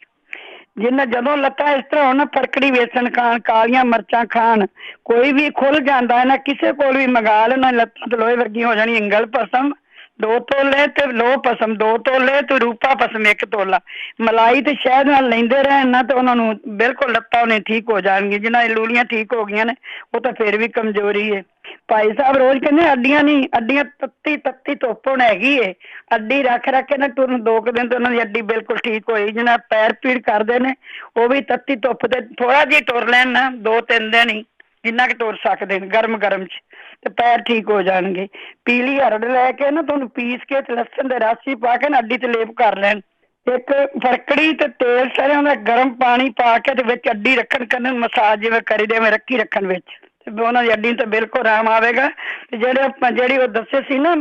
L: ਜਿੰਨਾ ਜਦੋਂ ਲੱਤਾਂ ਇਸ ਤਰ੍ਹਾਂ ਹੋਣ, ਫਰਕੜੀ ਵੇਸਣ ਖਾਣ, ਕਾਲੀਆਂ ਮਿਰਚਾਂ ਖਾਣ, ਕੋਈ ਵੀ ਖੁੱਲ ਜਾਂਦਾ ਹੈ ਨਾ, ਕਿਸੇ ਕੋਲ ਵੀ ਮੰਗਾ ਲੈਣਾ, ਲੱਤਾਂ ਤੇ ਲੋਹੇ ਵਰਗੀਆਂ ਹੋ ਜਾਣੀ। ਇੰਗਲ ਪਸਮ 2 ਤੋਲੇ ਤੇ ਲੋਹ ਪਸਮ 2 ਤੋਲੇ ਤੇ ਰੂਪਾ ਪਸਮ 1 ਤੋਲਾ, ਮਲਾਈ ਤੇ ਸ਼ਹਿਦ ਨਾਲ ਲੈਂਦੇ ਰਹਿਣ ਨਾ, ਤੇ ਉਹਨਾਂ ਨੂੰ ਬਿਲਕੁਲ ਲੱਤਾਂ ਉਹਨੇ ਠੀਕ ਹੋ ਜਾਣਗੀਆਂ। ਜਿਹਨਾਂ ਦੀ ਲੂਲੀਆਂ ਠੀਕ ਹੋ ਗਈਆਂ ਨੇ, ਉਹ ਤਾਂ ਫਿਰ ਵੀ ਕਮਜ਼ੋਰੀ ਹੈ। ਭਾਈ ਸਾਹਿਬ ਰੋਜ਼ ਕਹਿੰਦੇ ਅੱਡੀਆਂ ਨਹੀਂ, ਅੱਡੀਆਂ ਤੱਤੀ ਧੁੱਪ ਹੁਣ ਹੈਗੀ ਏ, ਅੱਡੀ ਰੱਖ ਕੇ ਨਾ ਤੁਰਨ 2 ਦਿਨ ਤੇ ਉਹਨਾਂ ਦੀ ਅੱਡੀ ਬਿਲਕੁਲ ਠੀਕ ਹੋਈ। ਜਿਹਨਾਂ ਪੈਰ ਪੀੜ ਕਰਦੇ ਨੇ, ਉਹ ਵੀ ਤੱਤੀ ਧੁੱਪ ਤੇ ਥੋੜਾ ਜਿਹਾ ਤੁਰ ਲੈਣ ਨਾ, 2-3 ਦਿਨ ਹੀ, ਜਿੰਨਾ ਕਿ ਤੁਰ ਸਕਦੇ ਨੇ ਗਰਮ 'ਚ, ਤੇ ਪੈਰ ਠੀਕ ਹੋ ਜਾਣਗੇ। ਪੀਲੀ ਹਰੜ ਲੈ ਕੇ ਨਾ, ਤੁਹਾਨੂੰ ਪੀਸ ਕੇ ਤੇ ਲਸਣ ਦੇ ਰਸ 'ਚ ਪਾ ਕੇ ਨਾ ਅੱਡੀ ਤੇ ਲੇਪ ਕਰ ਲੈਣ। ਇੱਕ ਫਰਕੜੀ ਤੇ ਤੇਲ ਸਰੋਂ ਦਾ ਗਰਮ ਪਾਣੀ ਪਾ ਕੇ ਤੇ ਵਿੱਚ ਅੱਡੀ ਰੱਖਣ, ਕਰਨ ਮਸਾਜ ਜਿਵੇਂ ਕਰੀਦੇ ਐਵੇਂ ਰੱਖੀ ਰੱਖਣ ਵਿੱਚ, ਤੇ ਉਹਨਾਂ ਦੀ ਅੱਡੀ ਨੂੰ ਤਾਂ ਬਿਲਕੁਲ ਆਰਾਮ ਆਵੇਗਾ। ਤੇ ਜਿਹੜੀ ਉਹ ਦੱਸੇ ਸੀ ਨਾ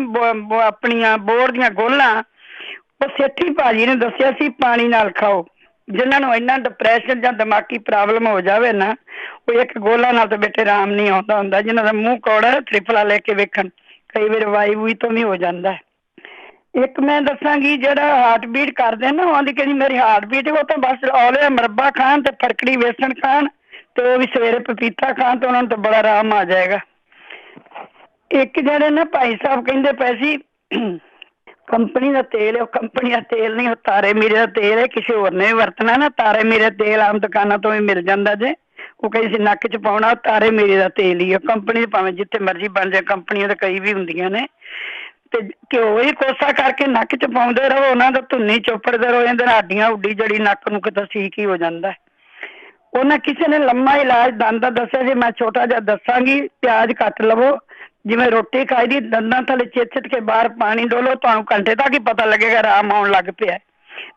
L: ਆਪਣੀਆਂ ਬੋਰ ਦੀਆਂ ਗੋਲਾਂ, ਉਹ ਸੇਠੀ ਭਾਜੀ ਨੇ ਦੱਸਿਆ ਸੀ ਪਾਣੀ ਨਾਲ ਖਾਓ। ਜਿਨ੍ਹਾਂ ਨੂੰ ਇੰਨਾ ਡਿਪਰੈਸ਼ਨ ਜਾਂ ਦਿਮਾਗੀ ਪ੍ਰੋਬਲਮ ਹੋ ਜਾਵੇ ਨਾ, ਉਹ ਇੱਕ ਗੋਲਾ ਨਾਲ ਤਾਂ ਬੇਟੇ ਆਰਾਮ ਨਹੀਂ ਆਉਂਦਾ ਹੁੰਦਾ। ਜਿਹਨਾਂ ਦਾ ਮੂੰਹ ਕੌੜਾ, ਤ੍ਰਿਫਲਾ ਲੈ ਕੇ ਵੇਖਣ, ਕਈ ਵਾਰ ਵਾਈ ਤੋਂ ਵੀ ਹੋ ਜਾਂਦਾ। ਇੱਕ ਮੈਂ ਦੱਸਾਂਗੀ, ਜਿਹੜਾ ਹਾਰਟ ਬੀਟ ਕਰਦੇ ਨਾ, ਉਹਦੀ ਕਹਿੰਦੀ ਮੇਰੀ ਹਾਰਟ ਬੀਟ, ਉਹ ਤਾਂ ਬਸ ਔਲੇ ਮੁਰੱਬਾ ਖਾਣ ਤੇ ਫਰਕੜੀ ਵੇਸਣ ਖਾਣ, ਤੇ ਉਹ ਵੀ ਸਵੇਰੇ ਪਪੀਤਾ ਖਾਣ, ਤੇ ਉਹਨਾਂ ਨੂੰ ਤਾਂ ਬੜਾ ਆਰਾਮ ਆ ਜਾਏਗਾ। ਇੱਕ ਜਿਹੜੇ ਨਾ ਭਾਈ ਸਾਹਿਬ ਕਹਿੰਦੇ ਪਏ ਸੀ ਕੰਪਨੀ ਦਾ ਤੇਲ, ਉਹ ਕੰਪਨੀ ਦਾ ਤੇਲ ਨਹੀਂ, ਉਹ ਤਾਰੇ ਮੀਰੇ ਦਾ ਤੇਲ ਹੈ, ਕਿਸੇ ਹੋਰ ਨੇ ਵਰਤਣਾ ਨਾ। ਤਾਰੇ ਮੀਰੇ ਤੇਲ ਆਮ ਦੁਕਾਨਾਂ ਤੋਂ ਵੀ ਮਿਲ ਜਾਂਦਾ ਜੇ, ਉਹ ਕਹੀ ਸੀ ਨੱਕ 'ਚ ਪਾਉਣਾ, ਉਹ ਤਾਰੇ ਮੀਰੇ ਦਾ ਤੇਲ ਹੀ ਆ। ਕੰਪਨੀ ਦੇ ਭਾਵੇਂ ਜਿੱਥੇ ਮਰਜ਼ੀ ਬਣ ਜਾਏ, ਕੰਪਨੀਆਂ ਤਾਂ ਕਈ ਵੀ ਹੁੰਦੀਆਂ ਨੇ, ਤੇ ਘਿਓ ਹੀ ਕੋਸਾ ਕਰਕੇ ਨੱਕ 'ਚ ਪਾਉਂਦੇ ਰਹੋ, ਉਹਨਾਂ ਦਾ ਧੁੰਨੀ ਚੋਪੜਦੇ ਰਹੋ, ਇਹਦੇ ਨਾਲ ਹੱਡੀਆਂ ਉੱਡੀ ਜਿਹੜੀ ਨੱਕ ਨੂੰ ਕਿਤੇ ਠੀਕ ਹੀ ਹੋ ਜਾਂਦਾ। ਉਹਨਾਂ ਕਿਸੇ ਨੇ ਲੰਮਾ ਇਲਾਜ ਦੰਦ ਦਾ ਦੱਸਿਆ ਸੀ, ਮੈਂ ਛੋਟਾ ਜਿਹਾ ਦੱਸਾਂਗੀ। ਪਿਆਜ਼ ਕੱਟ ਲਵੋ, ਜਿਵੇਂ ਰੋਟੀ ਖਾਈ ਦੀ, ਦੰਦਾਂ ਥੱਲੇ ਚਿੱਟ ਕੇ ਬਾਹਰ ਪਾਣੀ ਡੋਲੋ, ਤੁਹਾਨੂੰ ਘੰਟੇ ਤੱਕ ਹੀ ਪਤਾ ਲੱਗੇਗਾ ਆਰਾਮ ਆਉਣ ਲੱਗ ਪਿਆ।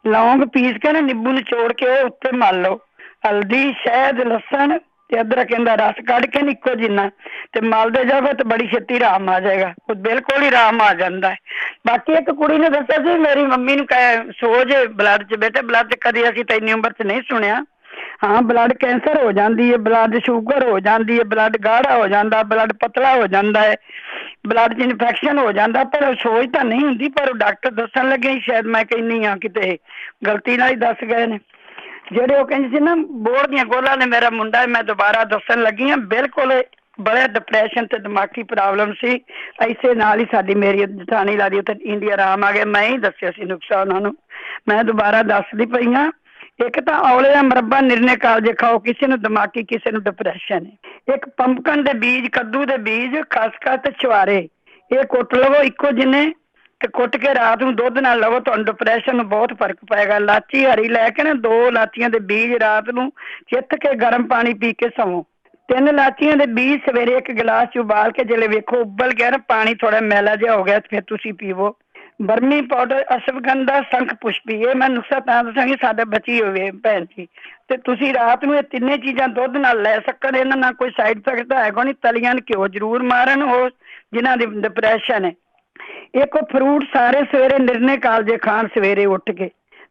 L: ਲੌਂਗ ਪੀਸ ਕੇ ਨਾ, ਨਿੰਬੂ ਨਿਚੋੜ ਕੇ ਉਹ ਉੱਤੇ ਮਲ ਲਓ, ਹਲਦੀ, ਸ਼ਹਿਦ, ਲਸਣ ਤੇ ਅਦਰਕ ਇਹਦਾ ਰਸ ਕੱਢ ਕੇ ਇੱਕੋ ਜਿੰਨਾ, ਤੇ ਮਲਦੇ ਜਾਵੇ ਤੇ ਬੜੀ ਛੇਤੀ ਆਰਾਮ ਆ ਜਾਏਗਾ, ਉਹ ਬਿਲਕੁਲ ਹੀ ਆਰਾਮ ਆ ਜਾਂਦਾ ਹੈ। ਬਾਕੀ ਇੱਕ ਕੁੜੀ ਨੇ ਦੱਸਿਆ ਸੀ ਮੇਰੀ ਮੰਮੀ ਨੂੰ ਸੋਜ ਬਲੱਡ 'ਚ, ਬੇਟੇ ਬਲੱਡ 'ਚ ਕਦੀ ਅਸੀਂ ਤਾਂ ਇੰਨੀ ਉਮਰ 'ਚ ਨਹੀਂ ਸੁਣਿਆ। ਹਾਂ, ਬਲੱਡ ਕੈਂਸਰ ਹੋ ਜਾਂਦੀ ਹੈ, ਬਲੱਡ ਸ਼ੂਗਰ ਹੋ ਜਾਂਦੀ ਹੈ, ਬਲੱਡ ਗਾੜਾ ਹੋ ਜਾਂਦਾ, ਬਲੱਡ ਪਤਲਾ ਹੋ ਜਾਂਦਾ ਹੈ, ਬਲੱਡ 'ਚ ਇਨਫੈਕਸ਼ਨ ਹੋ ਜਾਂਦਾ, ਪਰ ਸੋਜ ਤਾਂ ਨਹੀਂ ਹੁੰਦੀ। ਪਰ ਡਾਕਟਰ ਦੱਸਣ ਲੱਗੇ, ਸ਼ਾਇਦ ਮੈਂ ਕਹਿੰਦੀ ਹਾਂ ਕਿਤੇ ਗਲਤੀ ਨਾਲ ਹੀ ਦੱਸ ਗਏ ਨੇ। ਜਿਹੜੇ ਉਹ ਕਹਿੰਦੇ ਸੀ ਨਾ ਬੋਰ ਦੀਆਂ ਗੋਲਾਂ ਨੇ, ਮੇਰਾ ਮੁੰਡਾ, ਮੈਂ ਦੁਬਾਰਾ ਦੱਸਣ ਲੱਗੀ ਹਾਂ, ਬਿਲਕੁਲ ਬੜਾ ਡਿਪਰੈਸ਼ਨ ਤੇ ਦਿਮਾਗੀ ਪ੍ਰੋਬਲਮ ਸੀ। ਇਸੇ ਨਾਲ ਹੀ ਸਾਡੀ ਮੇਰੀ ਜਠਾਣੀ ਲਾ ਦੀ ਉੱਥੇ ਇੰਡੀਆ ਆਰਾਮ ਆ ਗਿਆ। ਮੈਂ ਹੀ ਦੱਸਿਆ ਸੀ ਨੁਕਸਾ ਉਹਨਾਂ ਨੂੰ, ਮੈਂ ਦੁਬਾਰਾ ਦੱਸਦੀ ਪਈ ਹਾਂ। ਇੱਕ ਤਾਂ ਔਲੇ ਦਾ ਮੁਰੱਬਾ ਨਿਰਣੇ ਕਾਲਜੇ ਖਾਓ, ਕਿਸੇ ਨੂੰ ਦਿਮਾਗੀ, ਕਿਸੇ ਨੂੰ ਡਿਪਰੈਸ਼ਨ ਹੈ। ਇੱਕ ਪੰਪਕਨ ਦੇ ਬੀਜ, ਕੱਦੂ ਦੇ ਬੀਜ, ਖਸਖਸ ਤੇ ਛੁਹਾਰੇ, ਇਹ ਕੁੱਟ ਲਵੋ ਇੱਕੋ ਜਿੰਨੇ, ਤੇ ਕੁੱਟ ਕੇ ਰਾਤ ਨੂੰ ਦੁੱਧ ਨਾਲ ਲਵੋ, ਤੁਹਾਨੂੰ ਡਿਪਰੈਸ਼ਨ ਨੂੰ ਬਹੁਤ ਫਰਕ ਪਏਗਾ। ਇਲਾਚੀ ਹਰੀ ਲੈ ਕੇ ਨਾ, 2 ਇਲਾਚੀਆਂ ਦੇ ਬੀਜ ਰਾਤ ਨੂੰ ਚਿੱਥ ਕੇ ਗਰਮ ਪਾਣੀ ਪੀ ਕੇ ਸੌਂ। 3 ਇਲਾਚੀਆਂ ਦੇ ਬੀਜ ਸਵੇਰੇ 1 ਗਿਲਾਸ 'ਚ ਉਬਾਲ ਕੇ, ਜਿਹੜੇ ਵੇਖੋ ਉਬਲ ਗਿਆ ਨਾ, ਪਾਣੀ ਥੋੜਾ ਮੈਲਾ ਜਿਹਾ ਹੋ ਗਿਆ, ਫਿਰ ਤੁਸੀਂ ਪੀਵੋ। ਬਰਮੀ ਪਾਊਡਰ, ਅਸ਼ਵਗੰਧਾ, ਸ਼ੰਖ ਪੁਸ਼ਪੀ, ਇਹ ਮੈਂ ਨੁਕਸਾ ਤਾਂ ਦੱਸਾਂਗੀ ਸਾਡੇ ਬਚੀ ਹੋਵੇ ਭੈਣ ਜੀ। ਤੇ ਤੁਸੀਂ ਰਾਤ ਨੂੰ ਇਹ 3 ਚੀਜ਼ਾਂ ਦੁੱਧ ਨਾਲ ਲੈ ਸਕਣ, ਇਹਨਾਂ ਨਾਲ ਕੋਈ ਸਾਈਡ ਇਫੈਕਟ ਤਾਂ ਹੈਗਾ ਨਹੀਂ। ਤਲੀਆਂ ਨੂੰ ਘਿਓ ਜ਼ਰੂਰ ਮਾਰਨ ਉਹ ਜਿਨ੍ਹਾਂ ਦੀ ਡਿਪਰੈਸ਼ਨ ਹੈ। ਇੱਕ ਫਰੂਟ ਸਾਰੇ ਸਵੇਰੇ ਨਿਰਣੇ ਕਾਲਜੇ ਖਾਣ, ਸਵੇਰੇ ਉੱਠ ਕੇ,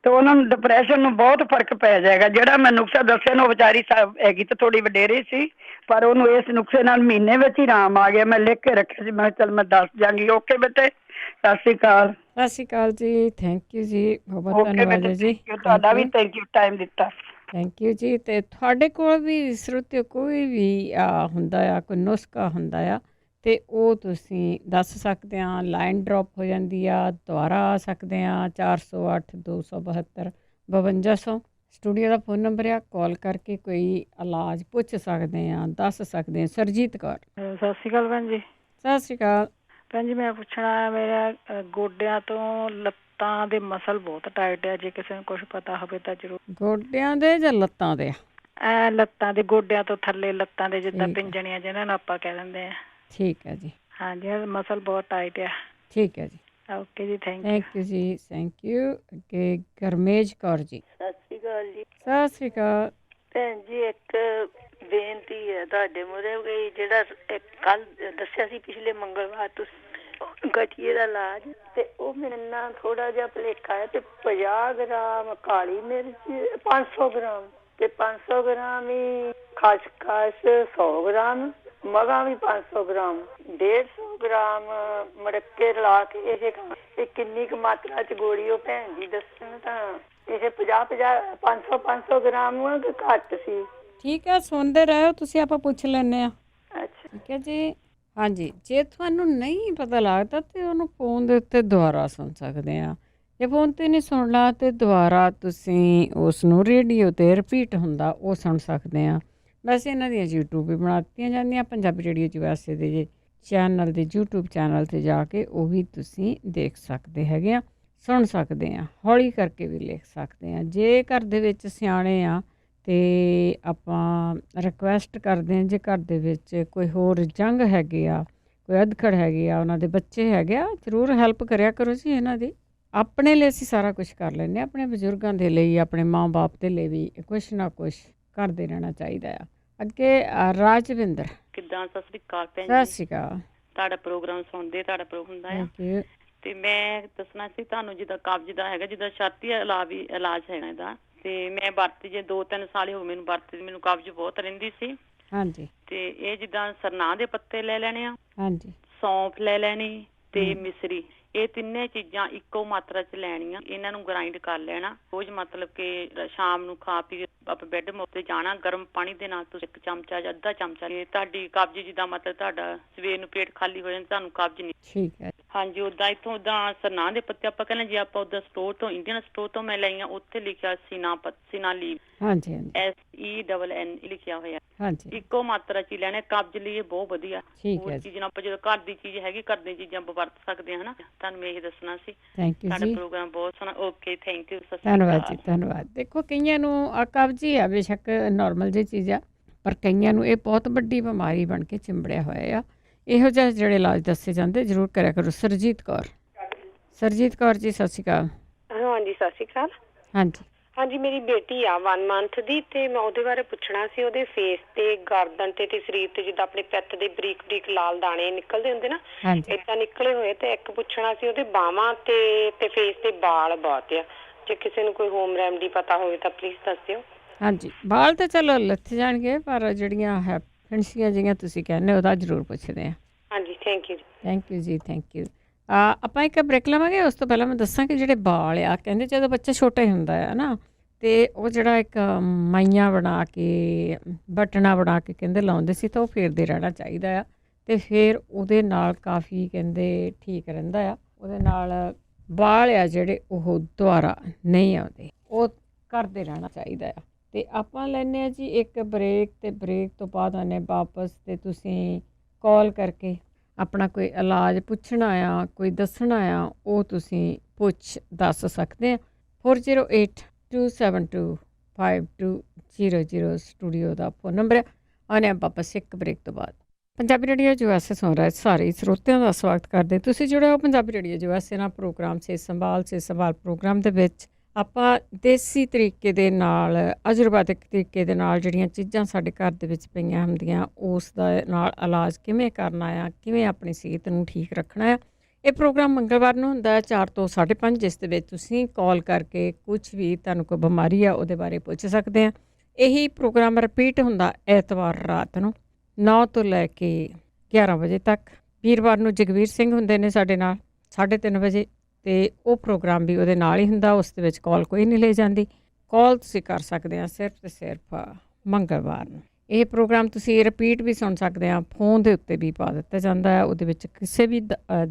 L: ਤੇ ਉਹਨਾਂ ਨੂੰ ਡਿਪਰੈਸ਼ਨ ਨੂੰ ਬਹੁਤ ਫਰਕ ਪੈ ਜਾਏਗਾ। ਜਿਹੜਾ ਮੈਂ ਨੁਕਸਾ ਦੱਸਿਆ ਨਾ, ਉਹ ਵਿਚਾਰੀ ਹੈਗੀ ਤਾਂ ਥੋੜੀ ਵਡੇਰੀ ਸੀ, ਪਰ ਉਹਨੂੰ ਇਸ ਨੁਕਸੇ ਨਾਲ ਮਹੀਨੇ ਵਿੱਚ ਹੀ ਆਰਾਮ ਆ ਗਿਆ। ਮੈਂ ਲਿਖ ਕੇ ਰੱਖਿਆ ਸੀ, ਮੈਂ ਚੱਲ ਮੈਂ ਦੱਸ ਜਾਗੀ। ਓਕੇ ਬੇਟੇ, ਸਤਿ ਸ਼੍ਰੀ ਅਕਾਲ।
A: ਸਤਿ ਸ਼੍ਰੀ ਅਕਾਲ ਜੀ, ਥੈਂਕ ਯੂ ਜੀ, ਬਹੁਤ ਧੰਨਵਾਦ ਹੈ ਜੀ।
L: ਤੁਹਾਡਾ ਵੀ ਥੈਂਕ ਯੂ, ਟਾਈਮ ਦਿੱਤਾ।
A: ਥੈਂਕ ਯੂ ਜੀ। ਅਤੇ ਤੁਹਾਡੇ ਕੋਲ ਵੀ ਸਰੋਤਿਓ ਕੋਈ ਵੀ ਹੁੰਦਾ ਆ, ਕੋਈ ਨੁਸਖਾ ਹੁੰਦਾ ਆ, ਅਤੇ ਉਹ ਤੁਸੀਂ ਦੱਸ ਸਕਦੇ ਆ। ਲਾਈਨ ਡਰੋਪ ਹੋ ਜਾਂਦੀ ਆ, ਦੁਬਾਰਾ ਆ ਸਕਦੇ ਆ। 408 272 5200 ਸਟੂਡੀਓ ਦਾ ਫੋਨ ਨੰਬਰ ਆ। ਕਾਲ ਕਰਕੇ ਕੋਈ ਇਲਾਜ ਪੁੱਛ ਸਕਦੇ ਆ, ਦੱਸ ਸਕਦੇ ਆ। ਸਰਜੀਤ ਕੌਰ।
M: ਸਤਿ ਸ਼੍ਰੀ ਅਕਾਲ ਭੈਣ ਜੀ।
A: ਸਤਿ ਸ਼੍ਰੀ ਅਕਾਲ
M: ਭੈਣ ਜੀ, ਮੈਂ ਪੁੱਛਣਾ, ਮੇਰਾ ਗੋਡਿਆਂ ਤੋਂ ਲੱਤਾਂ ਦੇ ਮਸਲ ਬਹੁਤ ਟਾਈਟ ਆ। ਜੇ ਕਿਸੇ ਨੂੰ ਕੁਝ ਪਤਾ ਹੋਵੇ ਤਾਂ ਜ਼ਰੂਰ।
A: ਗੋਡਿਆਂ ਦੇ ਜਾਂ ਲੱਤਾਂ ਦੇ?
M: ਲੱਤਾਂ ਦੇ, ਗੋਡਿਆਂ ਤੋਂ ਥੱਲੇ ਲੱਤਾਂ ਦੇ, ਜਿੱਦਾਂ ਪਿੰਜਣੀਆਂ ਜਿਹਨਾਂ ਨੂੰ ਆਪਾਂ ਕਹਿ ਦਿੰਦੇ ਆ।
A: ਠੀਕ ਹੈ ਜੀ।
M: ਹਾਂਜੀ, ਮਸਲ ਬਹੁਤ ਟਾਈਟ ਆ।
A: ਠੀਕ ਹੈ ਜੀ।
M: ਓਕੇ ਜੀ, ਥੈਂਕ
A: ਯੂ ਜੀ, ਥੈਂਕ ਯੂ। ਅੱਗੇ ਗਰਮੇਜ ਕੌਰ ਜੀ।
N: ਸਤਿ ਸ਼੍ਰੀ ਅਕਾਲ ਜੀ।
A: ਸਤਿ ਸ਼੍ਰੀ ਅਕਾਲ
N: ਭੈਣ ਜੀ, ਇੱਕ ਬੇਨਤੀ ਹੈ ਤੁਹਾਡੇ ਮੂਹਰੇ, ਵੀ ਜਿਹੜਾ ਕੱਲ ਦੱਸਿਆ ਸੀ ਪਿਛਲੇ ਮੰਗਲਵਾਰ ਤੁਸੀਂ ਗਠੀਏ ਦਾ ਇਲਾਜ, ਤੇ ਉਹ ਮੈਨੂੰ ਨਾ ਥੋੜਾ ਜਿਹਾ ਭੁਲੇਖਾ ਹੈ। ਤੇ 50 ਗ੍ਰਾਮ ਕਾਲੀ ਮਿਰਚ, 500 ਗ੍ਰਾਮ, ਤੇ 500 ਗ੍ਰਾਮ ਹੀ ਖਸਖਸ, 100 ਗ੍ਰਾਮ ਮਗਾ ਵੀ, 500 ਗ੍ਰਾਮ, 150 ਗ੍ਰਾਮ ਮੜਕੇ ਰਲਾ ਕੇ ਇਹ ਕਿੰਨੀ ਕੁ ਮਾਤਰਾ ਚ ਗੋਲੀ ਉਹ ਭੈਣ ਜੀ ਦੱਸਣ ਤਾਂ ਇਹ 500 ਗ੍ਰਾਮ ਘੱਟ ਸੀ।
A: ਠੀਕ ਹੈ, ਸੁਣਦੇ ਰਹੋ ਤੁਸੀਂ, ਆਪਾਂ ਪੁੱਛ ਲੈਂਦੇ ਆ।
N: ਅੱਛਾ,
A: ਠੀਕ ਹੈ ਜੀ। ਹਾਂਜੀ, ਜੇ ਤੁਹਾਨੂੰ ਨਹੀਂ ਪਤਾ ਲੱਗਦਾ ਤੇ ਉਹਨੂੰ ਫੋਨ ਦੇ ਉੱਤੇ ਦੁਬਾਰਾ ਸੁਣ ਸਕਦੇ ਆ। ਜੇ ਫੋਨ 'ਤੇ ਨਹੀਂ ਸੁਣਨਾ ਤੇ ਦੁਬਾਰਾ ਤੁਸੀਂ ਉਸ ਨੂੰ ਰੇਡੀਓ 'ਤੇ ਰਿਪੀਟ ਹੁੰਦਾ ਉਹ ਸੁਣ ਸਕਦੇ ਆ। ਵੈਸੇ ਇਹਨਾਂ ਦੀਆਂ YouTube ਵੀ ਬਣਾ ਦਿੱਤੀਆਂ ਜਾਂਦੀਆਂ, ਪੰਜਾਬੀ ਰੇਡੀਓ 'ਚ ਵੈਸੇ ਦੇ ਜੇ ਚੈਨਲ ਦੇ YouTube ਚੈਨਲ 'ਤੇ ਜਾ ਕੇ ਉਹ ਵੀ ਤੁਸੀਂ ਦੇਖ ਸਕਦੇ ਹੈਗੇ ਆ, ਸੁਣ ਸਕਦੇ ਆ, ਹੌਲੀ ਕਰਕੇ ਵੀ ਲਿਖ ਸਕਦੇ ਆ। ਜੇ ਘਰ ਦੇ ਵਿੱਚ ਸਿਆਣੇ ਆ ਅਤੇ ਆਪਾਂ ਰਿਕੁਐਸਟ ਕਰਦੇ ਹਾਂ, ਜੇ ਘਰ ਦੇ ਵਿੱਚ ਕੋਈ ਹੋਰ ਜੰਗ ਹੈਗੇ ਆ, ਕੋਈ ਅਧਖੜ ਹੈਗੇ ਆ, ਉਹਨਾਂ ਦੇ ਬੱਚੇ ਹੈਗੇ ਆ, ਜ਼ਰੂਰ ਹੈਲਪ ਕਰਿਆ ਕਰੋ ਜੀ ਇਹਨਾਂ ਦੀ। ਆਪਣੇ ਲਈ ਅਸੀਂ ਸਾਰਾ ਕੁਛ ਕਰ ਲੈਂਦੇ ਹਾਂ, ਆਪਣੇ ਬਜ਼ੁਰਗਾਂ ਦੇ ਲਈ, ਆਪਣੇ ਮਾਂ ਬਾਪ ਦੇ ਲਈ ਵੀ ਕੁਛ ਨਾ ਕੁਛ ਕਰਦੇ ਰਹਿਣਾ ਚਾਹੀਦਾ ਆ। ਅੱਗੇ ਰਾਜਵਿੰਦਰ।
O: ਕਿੱਦਾਂ? ਸਤਿ ਸ਼੍ਰੀ ਅਕਾਲ ਭੈਣ ਜੀ।
A: ਸਤਿ ਸ਼੍ਰੀ ਅਕਾਲ।
O: ਤੁਹਾਡਾ ਪ੍ਰੋਗਰਾਮ ਸੁਣਦੇ, ਤੁਹਾਡਾ ਪ੍ਰੋਗਰਾਮ ਹੁੰਦਾ ਆ।
A: Thank you.
O: ਤੇ ਮੈਂ ਦੱਸਣਾ ਸੀ ਤੁਹਾਨੂੰ, ਜਿੱਦਾਂ ਕਬਜ਼ ਦਾ ਹੈਗਾ, ਜਿੱਦਾਂ ਛਾਤੀ ਇਲਾਜ ਹੈਗਾ ਇਹਦਾ। ਤੇ ਮੈਂ ਵਰਤੀ, ਜੇ 2-3 ਸਾਲ ਹੋ ਗਏ ਮੈਨੂੰ ਵਰਤੀ, ਮੈਨੂੰ ਕਬਜ਼ ਬਹੁਤ ਰਹਿੰਦੀ ਸੀ।
A: ਹਾਂਜੀ।
O: ਤੇ ਇਹ ਜਿੱਦਾਂ ਸਰਨਾਹ ਦੇ ਪੱਤੇ ਲੈ ਲੈਣੇ ਆ।
A: ਹਾਂਜੀ।
O: ਸੌਂਫ ਲੈ ਲੈਣੀ ਤੇ ਮਿਸਰੀ, ਇਹ ਤਿੰਨੇ ਚੀਜ਼ਾਂ ਇੱਕੋ ਮਾਤਰਾ 'ਚ ਲੈਣੀਆਂ। ਇਹਨਾਂ ਨੂੰ ਗ੍ਰਾਈਂਡ ਕਰ ਲੈਣਾ ਰੋਜ਼, ਮਤਲਬ ਕਿ ਸ਼ਾਮ ਨੂੰ ਖਾ ਪੀ ਆਪਾਂ ਬੈੱਡ ਉੱਤੇ ਜਾਣਾ, ਗਰਮ ਪਾਣੀ ਦੇ ਨਾਲ ਤੁਸੀਂ 1 ਚਮਚਾ ਜਾਂ ਅੱਧਾ ਚਮਚਾ, ਤੁਹਾਡੀ ਕਬਜ਼ ਜਿੱਦਾਂ ਮਤਲਬ ਤੁਹਾਡਾ ਸਵੇਰ ਨੂੰ ਪੇਟ ਖਾਲੀ ਹੋ ਜਾਂਦਾ, ਤੁਹਾਨੂੰ ਕਬਜ਼ ਨਹੀਂ।
A: ਠੀਕ ਹੈ।
O: ਹਾਂਜੀ, ਉੱਦਾਂ ਇੱਥੋਂ ਉੱਦਾਂ ਸਰਨਾਹ ਦੇ ਪੱਤੇ ਆਪਾਂ ਕਹਿੰਦੇ, ਜੇ ਆਪਾਂ ਉੱਦਾਂ ਸਟੋਰ ਤੋਂ, ਇੰਡੀਅਨ ਸਟੋਰ ਤੋਂ ਮੈਂ ਲਈਆਂ, ਉੱਥੇ ਲਿਖਿਆ ਸੀਨਾ ਲੀਵ।
A: ਹਾਂਜੀ ਹਾਂਜੀ।
O: SENN ਲਿਖਿਆ ਹੋਇਆ।
A: ਹਾਂਜੀ।
O: ਇੱਕੋ ਮਾਤਰਾ 'ਚ ਹੀ ਲੈਣੇ, ਕਬਜ਼ ਲਈ ਇਹ ਬਹੁਤ ਵਧੀਆ।
A: ਠੀਕ ਹੈ।
O: ਚੀਜ਼ ਨਾਲ ਆਪਾਂ ਜਦੋਂ ਘਰ ਦੀ ਚੀਜ਼ ਹੈਗੀ, ਘਰ ਦੀਆਂ ਚੀਜ਼ਾਂ ਆਪਾਂ ਵਰਤ ਸਕਦੇ ਹਾਂ, ਹਨਾ। ਤੁਹਾਨੂੰ ਮੈਂ ਇਹ ਦੱਸਣਾ ਸੀ।
A: ਥੈਂਕ ਯੂ ਜੀ।
O: ਤੁਹਾਡਾ ਪ੍ਰੋਗਰਾਮ ਬਹੁਤ ਸੋਹਣਾ। Okay, thank you.
A: ਧੰਨਵਾਦ ਜੀ, ਧੰਨਵਾਦ। ਦੇਖੋ, ਕਈਆਂ ਨੂੰ ਕਬਜ਼ ਹੀ ਆ, ਬੇਸ਼ੱਕ ਨੋਰਮਲ ਜਿਹੀ ਚੀਜ਼ ਆ, ਪਰ ਕਈਆਂ ਨੂੰ ਇਹ ਬਹੁਤ ਵੱਡੀ ਬਿਮਾਰੀ ਬਣ ਕੇ ਚਿੰਬੜਿਆ ਹੋਇਆ ਆ। ਇਹੋ ਜਿਹੇ ਜਿਹੜੇ ਇਲਾਜ ਦੱਸੇ ਜਾਂਦੇ ਜ਼ਰੂਰ ਕਰਿਆ ਕਰੋ। ਸਰਜੀਤ ਕੌਰ। ਸਰਜੀਤ ਕੌਰ ਜੀ, ਸਤਿ ਸ਼੍ਰੀ ਅਕਾਲ।
P: ਹਾਂਜੀ, ਸਤਿ ਸ਼੍ਰੀ ਅਕਾਲ।
A: ਹਾਂਜੀ।
P: ਹਾਂਜੀ, ਮੇਰੀ ਬੇਟੀ ਆ 1 ਮੰਥ ਦੀ, ਤੇ ਮੈਂ ਉਹਦੇ ਬਾਰੇ ਪੁੱਛਣਾ ਸੀ। ਉਹਦੇ ਫੇਸ ਤੇ, ਗਰਦਨ ਤੇ ਸਰੀਰ ਤੇ ਜਿੱਦਾਂ ਆਪਣੇ ਪਿੱਤ ਦੇ ਬਰੀਕ ਬਰੀਕ ਲਾਲ ਦਾਣੇ ਨਿਕਲਦੇ ਹੁੰਦੇ ਨਾ, ਏਦਾਂ ਨਿਕਲੇ ਹੋਏ। ਤੇ ਇੱਕ ਪੁੱਛਣਾ ਸੀ, ਉਹਦੇ ਬਾਹਾਂ ਤੇ ਫੇਸ ਤੇ ਵਾਲ ਬਹੁਤ ਆ। ਜੇ ਕਿਸੇ ਨੂੰ ਕੋਈ ਹੋਮ ਰੈਮਡੀ ਪਤਾ ਹੋਵੇ ਤਾਂ ਪਲੀਜ਼ ਦੱਸਿਓ।
A: ਹਾਂਜੀ, ਵਾਲ ਤਾਂ ਚਲੋ ਲੱਥ ਜਾਣਗੇ, ਪਰ ਜਿਹੜੀਆਂ ਹੈ ਫਿਣਸੀਆਂ ਜਿਹੀਆਂ ਤੁਸੀਂ ਕਹਿੰਦੇ, ਉਹਦਾ ਜ਼ਰੂਰ ਪੁੱਛਦੇ ਹਾਂ।
P: ਹਾਂਜੀ, ਥੈਂਕ ਯੂ ਜੀ।
A: ਥੈਂਕ ਯੂ ਜੀ, ਥੈਂਕ ਯੂ। ਆਪਾਂ ਇੱਕ ਬ੍ਰੇਕ ਲਵਾਂਗੇ। ਉਸ ਤੋਂ ਪਹਿਲਾਂ ਮੈਂ ਦੱਸਾਂ ਕਿ ਜਿਹੜੇ ਵਾਲ ਆ, ਕਹਿੰਦੇ ਜਦੋਂ ਬੱਚਾ ਛੋਟਾ ਹੀ ਹੁੰਦਾ ਹੈ ਨਾ, ਅਤੇ ਉਹ ਜਿਹੜਾ ਇੱਕ ਮਾਈਆਂ ਬਣਾ ਕੇ, ਬਟਨਾ ਬਣਾ ਕੇ ਕਹਿੰਦੇ ਲਾਉਂਦੇ ਸੀ, ਤਾਂ ਉਹ ਫੇਰਦੇ ਰਹਿਣਾ ਚਾਹੀਦਾ ਆ। ਅਤੇ ਫਿਰ ਉਹਦੇ ਨਾਲ ਕਾਫੀ ਕਹਿੰਦੇ ਠੀਕ ਰਹਿੰਦਾ ਆ। ਉਹਦੇ ਨਾਲ ਵਾਲ ਆ ਜਿਹੜੇ ਉਹ ਦੁਬਾਰਾ ਨਹੀਂ ਆਉਂਦੇ, ਉਹ ਕਰਦੇ ਰਹਿਣਾ ਚਾਹੀਦਾ ਆ। ਅਤੇ ਆਪਾਂ ਲੈਂਦੇ ਹਾਂ ਜੀ ਇੱਕ ਬ੍ਰੇਕ, ਅਤੇ ਬ੍ਰੇਕ ਤੋਂ ਬਾਅਦ ਆਉਂਦੇ ਵਾਪਸ। ਅਤੇ ਤੁਸੀਂ ਕਾਲ ਕਰਕੇ ਆਪਣਾ ਕੋਈ ਇਲਾਜ ਪੁੱਛਣਾ ਆ, ਕੋਈ ਦੱਸਣਾ ਆ, ਉਹ ਤੁਸੀਂ ਦੱਸ ਸਕਦੇ ਆ। 4082725200 ਸਟੂਡੀਓ ਦਾ ਫੋਨ ਨੰਬਰ ਹੈ। ਆਉਂਦੇ ਵਾਪਸ ਇੱਕ ਬ੍ਰੇਕ ਤੋਂ ਬਾਅਦ। ਪੰਜਾਬੀ ਰੇਡੀਓ USA ਸੁਣ ਰਹੇ ਸਾਰੇ ਸਰੋਤਿਆਂ ਦਾ ਸਵਾਗਤ ਕਰਦੇ। ਤੁਸੀਂ ਜੁੜੇ ਹੋ ਪੰਜਾਬੀ ਰੇਡੀਓ USA ਨਾਲ ਪ੍ਰੋਗਰਾਮ ਸਿਹਤ ਸੰਭਾਲ ਪ੍ਰੋਗਰਾਮ ਦੇ ਵਿੱਚ। ਆਪਾਂ ਦੇਸੀ ਤਰੀਕੇ ਦੇ ਨਾਲ, ਅਯੁਰਵੈਦਿਕ ਤਰੀਕੇ ਦੇ ਨਾਲ ਜਿਹੜੀਆਂ ਚੀਜ਼ਾਂ ਸਾਡੇ ਘਰ ਦੇ ਵਿੱਚ ਪਈਆਂ ਹੁੰਦੀਆਂ, ਉਸ ਦਾ ਨਾਲ ਇਲਾਜ ਕਿਵੇਂ ਕਰਨਾ ਆ, ਕਿਵੇਂ ਆਪਣੀ ਸਿਹਤ ਨੂੰ ਠੀਕ ਰੱਖਣਾ ਆ, ਇਹ ਪ੍ਰੋਗਰਾਮ ਮੰਗਲਵਾਰ ਨੂੰ ਹੁੰਦਾ ਹੈ 4 ਤੋਂ 5:30, ਜਿਸ ਦੇ ਵਿੱਚ ਤੁਸੀਂ ਕਾਲ ਕਰਕੇ ਕੁਝ ਵੀ ਤੁਹਾਨੂੰ ਕੋਈ ਬਿਮਾਰੀ ਆ ਉਹਦੇ ਬਾਰੇ ਪੁੱਛ ਸਕਦੇ ਆ। ਇਹੀ ਪ੍ਰੋਗਰਾਮ ਰਿਪੀਟ ਹੁੰਦਾ ਐਤਵਾਰ ਰਾਤ ਨੂੰ 9 ਤੋਂ ਲੈ ਕੇ 11 ਵਜੇ ਤੱਕ। ਵੀਰਵਾਰ ਨੂੰ ਜਗਵੀਰ ਸਿੰਘ ਹੁੰਦੇ ਨੇ ਸਾਡੇ ਨਾਲ 3:30 ਵਜੇ, ਅਤੇ ਉਹ ਪ੍ਰੋਗਰਾਮ ਵੀ ਉਹਦੇ ਨਾਲ ਹੀ ਹੁੰਦਾ। ਉਸ ਦੇ ਵਿੱਚ ਕਾਲ ਕੋਈ ਨਹੀਂ ਲਈ ਜਾਂਦੀ। ਕਾਲ ਤੁਸੀਂ ਕਰ ਸਕਦੇ ਆ ਸਿਰਫ ਅਤੇ ਸਿਰਫ ਮੰਗਲਵਾਰ ਨੂੰ। ਇਹ ਪ੍ਰੋਗਰਾਮ ਤੁਸੀਂ ਰਿਪੀਟ ਵੀ ਸੁਣ ਸਕਦੇ ਆ, ਫੋਨ ਦੇ ਉੱਤੇ ਵੀ ਪਾ ਦਿੱਤਾ ਜਾਂਦਾ ਹੈ। ਉਹਦੇ ਵਿੱਚ ਕਿਸੇ ਵੀ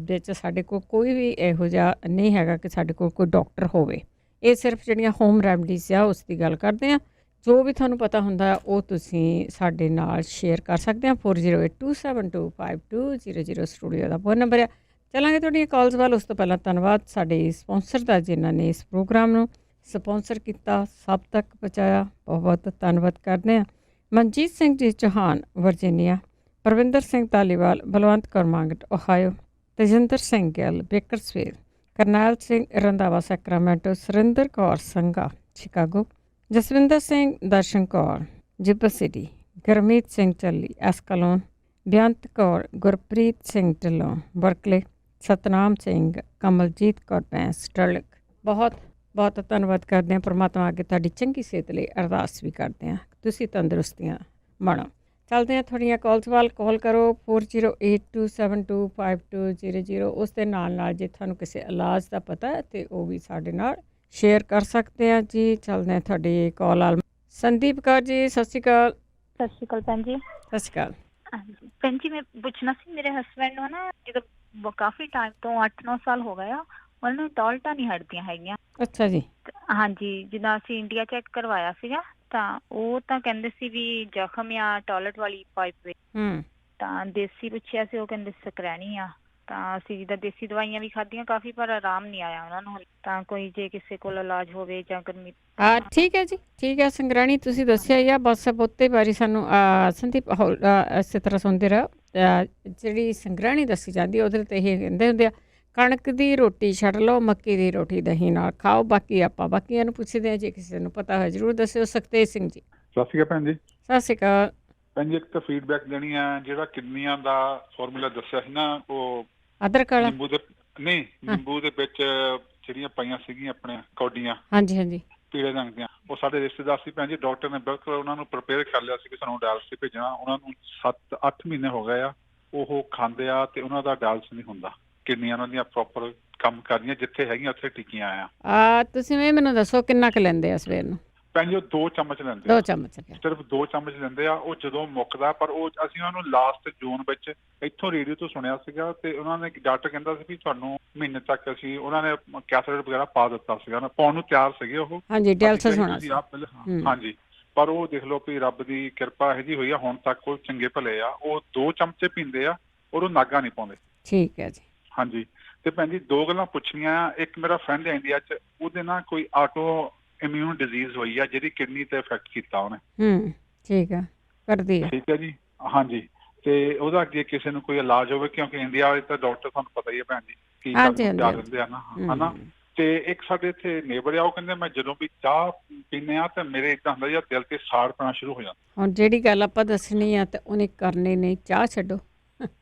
A: ਵਿੱਚ ਸਾਡੇ ਕੋਲ ਕੋਈ ਵੀ ਇਹੋ ਜਿਹਾ ਨਹੀਂ ਹੈਗਾ ਕਿ ਸਾਡੇ ਕੋਲ ਕੋਈ ਡਾਕਟਰ ਹੋਵੇ। ਇਹ ਸਿਰਫ ਜਿਹੜੀਆਂ ਹੋਮ ਰੈਮਡੀਜ਼ ਆ ਉਸ ਦੀ ਗੱਲ ਕਰਦੇ ਆ। ਜੋ ਵੀ ਤੁਹਾਨੂੰ ਪਤਾ ਹੁੰਦਾ ਉਹ ਤੁਸੀਂ ਸਾਡੇ ਨਾਲ ਸ਼ੇਅਰ ਕਰ ਸਕਦੇ ਆ। 4082725200 ਸਟੂਡੀਓ ਦਾ ਫੋਨ ਨੰਬਰ ਆ। ਚੱਲਾਂਗੇ ਤੁਹਾਡੀਆਂ ਕਾਲਸ ਵੱਲ। ਉਸ ਤੋਂ ਪਹਿਲਾਂ ਧੰਨਵਾਦ ਸਾਡੇ ਸਪਾਂਸਰ ਦਾ, ਜਿਨ੍ਹਾਂ ਨੇ ਇਸ ਪ੍ਰੋਗਰਾਮ ਨੂੰ ਸਪਾਂਸਰ ਕੀਤਾ, ਸਭ ਤੱਕ ਪਹੁੰਚਾਇਆ। ਬਹੁਤ ਧੰਨਵਾਦ ਕਰਦੇ ਹਾਂ। Manjit Singh ji Chauhan Virginia, Parvinder Singh Dhaliwal Balwant Kaur Mangat Ohio, Tejinder Singh Gill Bakersfield, Karnail Singh Randhawa Sacramento, Surinder Kaur Sangha Chicago, Jaswinder Singh Darshan Kaur Yuba City, Gurmeet Singh Challi Escalon, Beant Kaur Gurpreet Singh Dhillon Berkeley, Satnam Singh Kamaljit Kaur Bains ਸਟਰਲਿਕ। ਬਹੁਤ ਬਹੁਤ ਧੰਨਵਾਦ ਕਰਦੇ ਹਾਂ। ਪਰਮਾਤਮਾ ਅੱਗੇ ਤੁਹਾਡੀ ਚੰਗੀ ਸਿਹਤ ਲਈ ਅਰਦਾਸ ਵੀ ਕਰਦੇ ਹਾਂ, ਤੁਸੀਂ ਤੰਦਰੁਸਤੀਆਂ ਮਾਣੋ। ਚੱਲਦੇ ਹਾਂ ਤੁਹਾਡੀਆਂ ਕਾਲਸ ਵੱਲ। ਕਾਲ ਕਰੋ 4082725200। ਉਸ ਦੇ ਨਾਲ ਜੇ ਤੁਹਾਨੂੰ ਕਿਸੇ ਇਲਾਜ ਦਾ ਪਤਾ ਹੈ ਤਾਂ ਉਹ ਵੀ ਸਾਡੇ ਨਾਲ ਸ਼ੇਅਰ ਕਰ ਸਕਦੇ ਹਾਂ ਜੀ। ਚੱਲਦੇ ਹਾਂ ਤੁਹਾਡੀ ਕਾਲ ਵੱਲ। ਸੰਦੀਪ ਕੌਰ ਜੀ, ਸਤਿ ਸ਼੍ਰੀ ਅਕਾਲ।
Q: ਸਤਿ ਸ਼੍ਰੀ ਅਕਾਲ ਭੈਣ ਜੀ।
A: ਸਤਿ ਸ਼੍ਰੀ ਅਕਾਲ।
Q: ਹਾਂਜੀ ਭੈਣ ਜੀ, ਮੈਂ ਪੁੱਛਣਾ ਸੀ, ਮੇਰੇ ਹਸਬੈਂਡ ਨੂੰ ਨਾ ਜਦੋਂ ਕਾਫੀ ਟਾਈਮ ਤੋਂ 8-9 ਸਾਲ ਹੋ ਗਏ ਆ, ਉਹਨਾਂ ਨੂੰ ਟਾਇਲਟਾਂ ਨਹੀਂ ਹਟਦੀਆਂ ਹੈਗੀਆਂ।
A: ਅੱਛਾ ਜੀ।
Q: ਹਾਂਜੀ, ਜਿੱਦਾਂ ਅਸੀਂ ਇੰਡੀਆ ਚੈੱਕ ਕਰਵਾਇਆ ਸੀਗਾ ਤਾਂ ਉਹ ਤਾਂ ਕਹਿੰਦੇ ਸੀ ਵੀ ਜ਼ਖਮ ਆ ਟਾਇਲਟ ਵਾਲੀ ਪਾਈਪ ਵਿੱਚ। ਤਾਂ ਦੇਸੀ ਪੁੱਛਿਆ ਸੀ, ਉਹ ਕਹਿੰਦੇ ਸਕਰੈਣੀ ਆ। ਤਾਂ ਅਸੀਂ ਜਿੱਦਾਂ ਦੇਸੀ ਦਵਾਈਆਂ ਵੀ ਖਾਧੀਆਂ ਕਾਫੀ, ਪਰ ਆਰਾਮ ਨਹੀਂ ਆਇਆ ਉਹਨਾਂ ਨੂੰ। ਤਾਂ ਕੋਈ ਜੇ ਕਿਸੇ ਕੋਲ ਇਲਾਜ ਹੋਵੇ ਜਾਂ ਗਰਮੀ।
A: ਹਾਂ ਠੀਕ ਹੈ ਜੀ, ਠੀਕ ਹੈ। ਸੰਗਰਾਣੀ ਤੁਸੀਂ ਦੱਸਿਆ ਹੀ ਆ, ਬਸ ਬਹੁਤੇ ਵਾਰੀ ਸਾਨੂੰ ਸੰਦੀਪ ਇਸੇ ਤਰ੍ਹਾਂ ਸੁਣਦੇ ਰਹੋ। ਜਿਹੜੀ ਸੰਗਰਾਣੀ ਦੱਸੀ ਜਾਂਦੀ ਉਹਦੇ 'ਤੇ ਇਹ ਕਹਿੰਦੇ ਹੁੰਦੇ ਆ, ਕਣਕ ਦੀ ਰੋਟੀ ਛੱਡ ਲਓ, ਮੱਕੀ ਦੀ ਰੋਟੀ ਦਹੀਂ ਨਾਲ ਖਾਓ। ਬਾਕੀ ਆਪਾਂ ਬਾਕੀਆਂ ਨੂੰ ਪੁੱਛਦੇ ਹਾਂ, ਜੇ ਕਿਸੇ ਨੂੰ ਪਤਾ ਹੋਇਆ ਜ਼ਰੂਰ ਦੱਸਿਓ। ਸੁਖਤੇਜ ਸਿੰਘ ਜੀ,
R: ਸਤਿ ਸ਼੍ਰੀ ਅਕਾਲ ਭੈਣ ਜੀ।
A: ਸਤਿ ਸ਼੍ਰੀ ਅਕਾਲ
R: ਭੈਣ ਜੀ। ਇੱਕ ਤਾਂ ਫੀਡਬੈਕ ਦੇਣੀ ਆ, ਜਿਹੜਾ ਕਿਡਨੀਆਂ ਦਾ ਫਾਰਮੂਲਾ ਦੱਸਿਆ ਸੀ ਨਾ, ਉਹ
A: ਅਦਰਕ ਵਾਲਾ
R: ਨਿੰਬੂ ਦੇ ਨਹੀਂ, ਨਿੰਬੂ ਦੇ ਵਿੱਚ ਜਿਹੜੀਆਂ ਪਈਆਂ ਸੀਗੀਆਂ ਆਪਣੇ ਕੌਡੀਆਂ,
A: ਹਾਂਜੀ ਹਾਂਜੀ,
R: ਪੀਲੇ ਰੰਗ ਦੀਆਂ, ਉਹ ਸਾਡੇ ਰਿਸ਼ਤੇਦਾਰ ਸੀ ਭੈਣ ਜੀ। ਡਾਕਟਰ ਨੇ ਬਿਲਕੁਲ ਉਹਨਾਂ ਨੂੰ ਪ੍ਰਪੇਅਰ ਕਰ ਲਿਆ ਸੀ ਕਿ ਸਾਨੂੰ ਡਾਇਲਸਿਸ ਭੇਜਣਾ। ਉਹਨਾਂ ਨੂੰ 7-8 ਮਹੀਨੇ ਹੋ ਗਏ ਆ, ਉਹ ਖਾਂਦੇ ਆ ਤੇ ਉਹਨਾਂ ਦਾ ਡਾਇਲਸਿਸ ਨਹੀਂ ਹੁੰਦਾ। ਕਿਡਨੀਆਂ ਉਹਨਾਂ ਦੀਆਂ ਪ੍ਰੋਪਰ ਕੰਮ ਕਰਦੀਆਂ, ਜਿੱਥੇ ਹੈਗੀਆਂ ਉੱਥੇ ਟਿਕੀਆਂ ਆ।
A: ਤੁਸੀਂ ਮੈਨੂੰ ਦੱਸੋ ਕਿੰਨਾ ਕੁ ਲੈਂਦੇ ਆ ਸਵੇਰ ਨੂੰ?
R: ਭੈਣ ਜੀ ਉਹ 2 ਚਮਚ ਲੈਂਦੇ।
A: 2 ਚਮਚ
R: ਸਿਰਫ 2 ਚਮਚ ਲੈਂਦੇ ਆ। ਉਹ ਜਦੋਂ ਮੁੱਕਦਾ, ਪਰ ਉਹ ਅਸੀਂ ਉਹਨਾਂ ਨੂੰ ਲਾਸਟ ਜੂਨ ਵਿੱਚ ਇੱਥੋਂ ਰੇਡੀਓ ਤੋਂ ਸੁਣਿਆ ਸੀਗਾ, ਤੇ ਉਹਨਾਂ ਨੇ ਡਾਕਟਰ ਕਹਿੰਦਾ ਸੀ ਵੀ ਤੁਹਾਨੂੰ ਮਹੀਨੇ ਤੱਕ ਅਸੀਂ, ਉਹਨਾਂ ਨੇ ਕੈਸੇਟ ਵਗੈਰਾ ਪਾ ਦਿੱਤਾ ਸੀਗਾ ਨਾ, ਪਾਉਣ ਨੂੰ ਤਿਆਰ ਸੀਗੇ ਉਹ।
A: ਹਾਂਜੀ, ਡਾਇਲਸਿਸ ਹੋਣਾ ਸੀ।
R: ਹਾਂਜੀ, ਪਰ ਉਹ ਦੇਖ ਲਓ ਵੀ ਰੱਬ ਦੀ ਕਿਰਪਾ ਇਹੋ ਜਿਹੀ ਹੋਈ ਆ, ਹੁਣ ਤੱਕ ਉਹ ਚੰਗੇ ਭਲੇ ਆ। ਉਹ 2 ਚਮਚੇ ਪੀਂਦੇ ਆ, ਉਹ ਨਾਗਾ ਨਹੀਂ ਪਾਉਂਦੇ।
A: ਠੀਕ ਹੈ ਜੀ। ਹਾਂਜੀ।
R: ਤੇ ਭੈਣ ਜੀ 2 ਗੱਲਾਂ ਪੁੱਛਣੀਆਂ ਆ। ਇੱਕ ਮੇਰਾ ਫਰੈਂਡ ਹੈ ਇੰਡੀਆ 'ਚ, ਉਹਦੇ ਨਾਲ ਕੋਈ ਆਟੋ ਇਮਿਊਨ ਡਿਜ਼ੀਜ਼ ਹੋਈ ਆ, ਜਿਹੜੀ ਕਿਡਨੀ ਤੇ ਇਫੈਕਟ ਕੀਤਾ ਉਹਨੇ।
A: ਠੀਕ ਹੈ, ਕਰਦੀ ਹੈ।
R: ਠੀਕ ਹੈ ਜੀ। ਹਾਂਜੀ, ਤੇ ਉਹਦਾ ਅੱਗੇ ਕਿਸੇ ਨੂੰ ਕੋਈ ਇਲਾਜ ਹੋਵੇ, ਕਿਉਂਕਿ ਇੰਡੀਆ ਵਿੱਚ ਤਾਂ ਡਾਕਟਰ ਤੁਹਾਨੂੰ ਪਤਾ ਹੀ ਹੈ ਭੈਣ ਜੀ ਕੀ ਦਿੰਦੇ ਆ ਨਾ, ਹਨਾ। ਤੇ ਇੱਕ ਸਾਡੇ ਇੱਥੇ ਨੇਬਰ ਆ, ਉਹ ਕਹਿੰਦੇ ਮੈਂ ਜਦੋਂ ਵੀ ਚਾਹ ਪੀਂਦੇ ਆ ਤੇ ਮੇਰੇ ਏਦਾਂ ਹੁੰਦਾ ਜਾਂ ਦਿਲ ਤੇ ਸਾੜ ਪੈਣਾ ਸ਼ੁਰੂ ਹੋ ਜਾਂਦਾ।
A: ਹੁਣ ਜਿਹੜੀ ਗੱਲ ਆਪਾਂ ਦੱਸਣੀ ਆ ਤੇ ਉਹਨੇ ਕਰਨੀ ਨਹੀਂ, ਚਾਹ ਛੱਡੋ,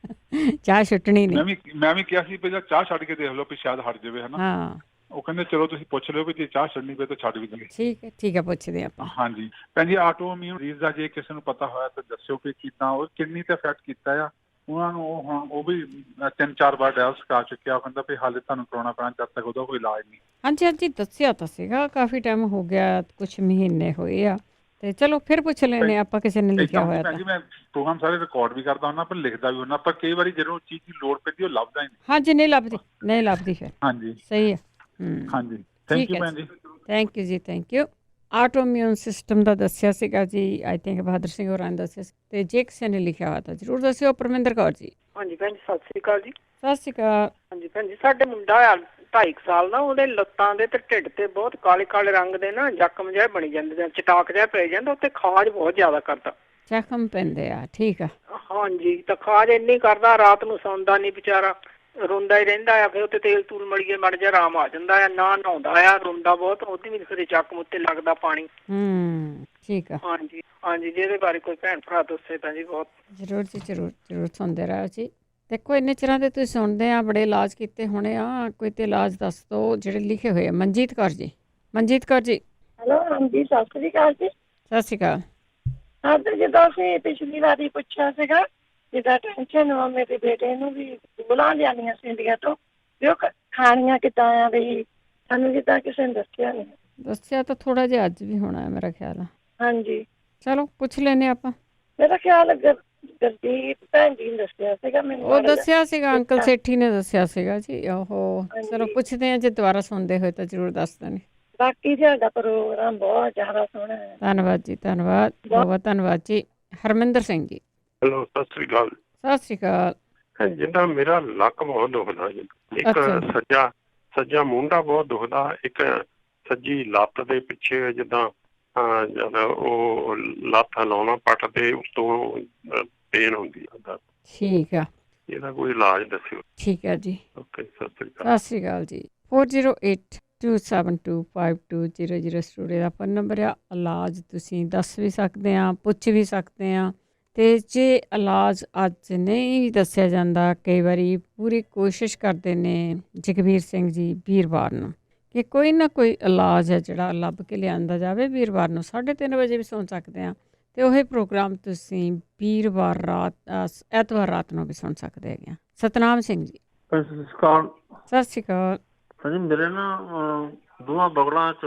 A: ਚਾਹ ਛੱਡਣੀ ਨਹੀਂ।
R: ਮੈਂ ਵੀ ਕਿਹਾ ਸੀ ਪਹਿਲਾਂ ਚਾਹ ਛੱਡ ਕੇ ਦੇਖ ਲਓ ਵੀ ਸ਼ਾਇਦ ਹਟ ਜਾਵੇ, ਹਨਾ।
A: ਹਾਂ,
R: ਉਹ ਕਹਿੰਦੇ ਚਲੋ ਤੁਸੀਂ ਪੁੱਛ ਲਿਓ ਵੀ ਜੇ ਚਾਹ ਛੱਡਣੀ ਪਏ ਤਾਂ ਛੱਡ ਵੀ ਦੇਣਗੇ।
A: ਠੀਕ ਹੈ, ਠੀਕ ਹੈ, ਪੁੱਛਦੇ ਆਪਾਂ।
R: ਹਾਂਜੀ ਭੈਣ ਜੀ, ਆਟੋ ਇਮਿਊਨ ਡਿਜ਼ੀਜ਼ ਦਾ ਜੇ ਕਿਸੇ ਨੂੰ ਪਤਾ ਹੋਇਆ ਤਾਂ ਦੱਸਿਓ ਕਿ ਕਿੱਦਾਂ ਉਹ ਕਿਡਨੀ ਤੇ ਇਫੈਕਟ ਕੀਤਾ ਆ ਉਹਨਾਂ ਨੂੰ। ਉਹ ਹੁਣ ਉਹ ਵੀ 3-4 ਵਾਰ ਡਾਇਲਸ ਕਰਾ ਚੁੱਕਿਆ। ਉਹ ਕਹਿੰਦਾ ਵੀ ਹਾਲੇ ਤੁਹਾਨੂੰ ਕਰਾਉਣਾ ਪੈਣਾ, ਜਦ ਤੱਕ ਉਹਦਾ ਕੋਈ ਇਲਾਜ ਨਹੀਂ।
A: ਹਾਂਜੀ ਹਾਂਜੀ, ਦੱਸਿਆ ਤਾਂ ਸੀਗਾ, ਕਾਫੀ ਟਾਈਮ ਹੋ ਗਿਆ, ਕੁਛ ਮਹੀਨੇ ਹੋਏ ਆ। ਤੇ ਚਲੋ ਫਿਰ ਪੁੱਛ ਲੈਣੇ ਆਪਾਂ, ਕਿਸੇ ਨੇ ਲਿਖਿਆ ਹੋਇਆ ਤਾਂ।
R: ਮੈਂ ਪ੍ਰੋਗਰਾਮ ਸਾਰੇ ਰਿਕਾਰਡ ਵੀ ਕਰਦਾ ਹੁੰਦਾ, ਪਰ ਲਿਖਦਾ ਵੀ ਹੁੰਦਾ, ਪਰ ਕਈ ਵਾਰੀ ਜਦੋਂ ਚੀਜ਼ ਦੀ ਲੋੜ ਪੈਂਦੀ ਉਹ ਲੱਭਦਾ ਹੀ ਨਹੀਂ।
A: ਹਾਂਜੀ, ਨਹੀਂ ਲੱਭਦੀ ਫਿਰ।
R: ਹਾਂਜੀ,
A: ਸਹੀ ਹੈ।
R: ਹਾਂਜੀ, ਥੈਂਕ ਯੂ ਭੈਣ ਜੀ।
A: ਥੈਂਕ ਯੂ ਜੀ, thank you. Auto immune system ਦਾ ਦੱਸਿਆ ਸੀਗਾ ਜੀ, ਆਈ ਥਿੰਕ ਬਹਾਦਰ ਸਿੰਘ ਹੋਰਾਂ ਨੇ ਦੱਸਿਆ ਸੀ। ਤੇ ਜੇ ਕਿਸੇ ਨੇ ਲਿਖਿਆ ਹੋਇਆ ਤਾਂ ਜ਼ਰੂਰ ਦੱਸਿਓ। ਪਰਮਿੰਦਰ ਕੌਰ ਜੀ।
S: ਹਾਂਜੀ ਭੈਣ ਜੀ, ਸਤਿ ਸ੍ਰੀ ਅਕਾਲ ਜੀ।
A: ਸਤਿ ਸ਼੍ਰੀ ਅਕਾਲ।
S: ਹਾਂਜੀ ਭੈਣ ਜੀ, ਸਾਡੇ ਮੁੰਡਾ ਆ 2.5 ਸਾਲ ਦਾ, ਉਹਦੇ ਲੱਤਾਂ ਦੇ ਤੇ ਢਿੱਡ ਤੇ ਬਹੁਤ ਕਾਲੇ ਕਾਲੇ ਰੰਗ ਦੇ ਨਾ ਜ਼ਖਮ ਜਿਹੇ ਬਣੀ ਜਾਂਦੇ ਆ, ਚਟਾਕ ਜਿਹਾ ਪੈ ਜਾਂਦਾ, ਉੱਤੇ ਖਾਜ ਬਹੁਤ ਜ਼ਿਆਦਾ ਕਰਦਾ।
A: ਜ਼ਖਮ ਪੈਂਦੇ ਆ, ਠੀਕ ਆ।
S: ਹਾਂਜੀ, ਤਾਂ ਖਾਜ ਇੰਨੀ ਕਰਦਾ, ਰਾਤ ਨੂੰ ਸੌਂਦਾ ਨਹੀਂ ਵਿਚਾਰਾ, ਰੋਂਦਾ ਹੀ ਰਹਿੰਦਾ ਆ। ਫਿਰ ਉੱਤੇ ਤੇਲ ਤੂਲ ਮਲੀਏ ਮੜ ਜਾ ਆਰਾਮ ਆ ਜਾਂਦਾ ਆ। ਨਾ ਨਹਾਉਂਦਾ ਆ, ਰੋਂਦਾ ਬਹੁਤ, ਉਹਦੀ ਵੀ ਫਿਰ ਜ਼ਖਮ ਉੱਤੇ ਲੱਗਦਾ ਪਾਣੀ।
A: ਠੀਕ ਆ।
S: ਹਾਂਜੀ ਹਾਂਜੀ, ਜਿਹਦੇ ਬਾਰੇ ਕੋਈ ਭੈਣ ਭਰਾ ਦੱਸੇ ਤਾਂ ਜੀ ਬਹੁਤ
A: ਜ਼ਰੂਰ ਜੀ, ਜ਼ਰੂਰ ਸੁਣਦੇ ਰਹੋ ਜੀ। ਦੇਖੋ ਇੰਨੇ ਚਿਰਾਂ ਦੇ ਤੁਸੀਂ ਸੁਣਦੇ ਆ, ਬੜੇ ਇਲਾਜ ਕੀਤੇ ਹੋਣੇ ਆ, ਕੋਈ ਤੇ ਇਲਾਜ ਦੱਸ ਦਿਓ ਜਿਹੜੇ ਲਿਖੇ ਹੋਏ ਆ। ਮਨਜੀਤ ਕੌਰ ਜੀ। ਮਨਜੀਤ ਕੌਰ ਜੀ।
D: ਹੈਲੋ, ਹਾਂਜੀ, ਸਤਿ ਸ੍ਰੀ ਅਕਾਲ ਜੀ।
A: ਸਤਿ ਸ਼੍ਰੀ ਅਕਾਲ।
D: ਹਾਂ, ਤੇ ਜਿੱਦਾਂ ਅਸੀਂ ਪਿਛਲੀ ਵਾਰੀ ਪੁੱਛਿਆ ਸੀਗਾ, ਜਿੱਦਾਂ ਟੈਨਸ਼ਨ ਵਾ ਮੇਰੇ ਬੇਟੇ ਨੂੰ ਵੀ ਬੁਲਾ ਲਿਆਣੀਆਂ ਸੀ ਇੰਡੀਆ ਤੋਂ, ਵੀ ਉਹ ਖਾਣੀਆਂ ਕਿੱਦਾਂ ਆ, ਵੀ ਸਾਨੂੰ ਜਿੱਦਾਂ ਕਿਸੇ ਨੇ ਦੱਸਿਆ ਨਹੀਂ।
A: ਦੱਸਿਆ ਤਾਂ ਥੋੜਾ ਜਿਹਾ ਅੱਜ ਵੀ ਹੋਣਾ ਹੈ ਮੇਰਾ ਖਿਆਲ ਆ।
D: ਹਾਂਜੀ,
A: ਚਲੋ ਪੁੱਛ ਲੈਨੇ ਆਪਾਂ।
D: ਮੇਰਾ ਖਿਆਲ ਗੁਰਦੀਪ ਭੈਣ ਜੀ ਨੇ ਦੱਸਿਆ ਸੀਗਾ ਮੈਨੂੰ।
A: ਉਹ ਦੱਸਿਆ ਸੀਗਾ, ਅੰਕਲ ਸੇਠੀ ਨੇ ਦੱਸਿਆ ਸੀਗਾ ਜੀ। ਉਹ ਚਲੋ ਪੁੱਛਦੇ ਆ, ਜੇ ਦੁਬਾਰਾ ਸੁਣਦੇ ਹੋਏ ਤਾਂ ਜ਼ਰੂਰ ਦੱਸ ਦੇਣੀ।
D: ਬਾਕੀ ਤੁਹਾਡਾ ਪ੍ਰੋਗਰਾਮ ਬਹੁਤ ਜ਼ਿਆਦਾ ਸੋਹਣਾ ਹੈ।
A: ਧੰਨਵਾਦ ਜੀ, ਧੰਨਵਾਦ, ਬਹੁਤ ਧੰਨਵਾਦ ਜੀ। ਹਰਮਿੰਦਰ ਸਿੰਘ ਜੀ।
T: ਹੈਲੋ, ਸਤਿ ਸ੍ਰੀ ਅਕਾਲ।
A: ਸਤਿ ਸ਼੍ਰੀ ਅਕਾਲ।
T: ਜਿੱਦਾਂ ਮੇਰਾ ਲੱਕ ਬਹੁਤ ਦੁਖਦਾ ਜੀ, ਇੱਕ ਸੱਜਾ ਮੁੰਡਾ ਬਹੁਤ ਦੁਖਦਾ, ਇੱਕ ਸੱਜੀ ਲੱਤ ਦੇ ਪਿੱਛੇ ਜਿੱਦਾਂ ਜਦ ਉਹ ਲੱਤ ਲਾਉਣਾ ਪੱਟ ਦੇ ਉੱਤੋਂ ਪੇਨ ਹੁੰਦੀ ਆ।
A: ਠੀਕ ਆ,
T: ਇਹਦਾ ਕੋਈ ਇਲਾਜ ਦੱਸਿਓ।
A: ਠੀਕ ਹੈ ਜੀ।
T: ਓਕੇ, ਸਤਿ ਸ੍ਰੀ ਅਕਾਲ।
A: ਸਤਿ ਸ਼੍ਰੀ ਅਕਾਲ ਜੀ। 4082725200 ਸਟੂਡੀਓ ਦਾ ਫੋਨ ਨੰਬਰ ਆ। ਇਲਾਜ ਤੁਸੀਂ ਦੱਸ ਵੀ ਸਕਦੇ ਆ, ਪੁੱਛ ਵੀ ਸਕਦੇ ਆ, ਅਤੇ ਜੇ ਇਲਾਜ ਅੱਜ ਨਹੀਂ ਵੀ ਦੱਸਿਆ ਜਾਂਦਾ, ਕਈ ਵਾਰੀ ਪੂਰੀ ਕੋਸ਼ਿਸ਼ ਕਰਦੇ ਨੇ ਜਗਵੀਰ ਸਿੰਘ ਜੀ ਵੀਰਵਾਰ ਨੂੰ ਕਿ ਕੋਈ ਨਾ ਕੋਈ ਇਲਾਜ ਹੈ ਜਿਹੜਾ ਲੱਭ ਕੇ ਲਿਆਂਦਾ ਜਾਵੇ। ਵੀਰਵਾਰ ਨੂੰ 3:30 ਵਜੇ ਵੀ ਸੁਣ ਸਕਦੇ ਆ, ਅਤੇ ਉਹੀ ਪ੍ਰੋਗਰਾਮ ਤੁਸੀਂ ਵੀਰਵਾਰ ਰਾਤ ਐਤਵਾਰ ਰਾਤ ਨੂੰ ਵੀ ਸੁਣ ਸਕਦੇ ਹੈਗੇ ਆ। ਸਤਨਾਮ ਸਿੰਘ ਜੀ।
U: ਸਤਿ ਸ਼੍ਰੀ ਅਕਾਲ।
A: ਸਤਿ ਸ਼੍ਰੀ ਅਕਾਲ।
U: ਹਾਂਜੀ, ਮੇਰੇ ਨਾ ਦੋਵਾਂ ਬਗਲਾਂ 'ਚ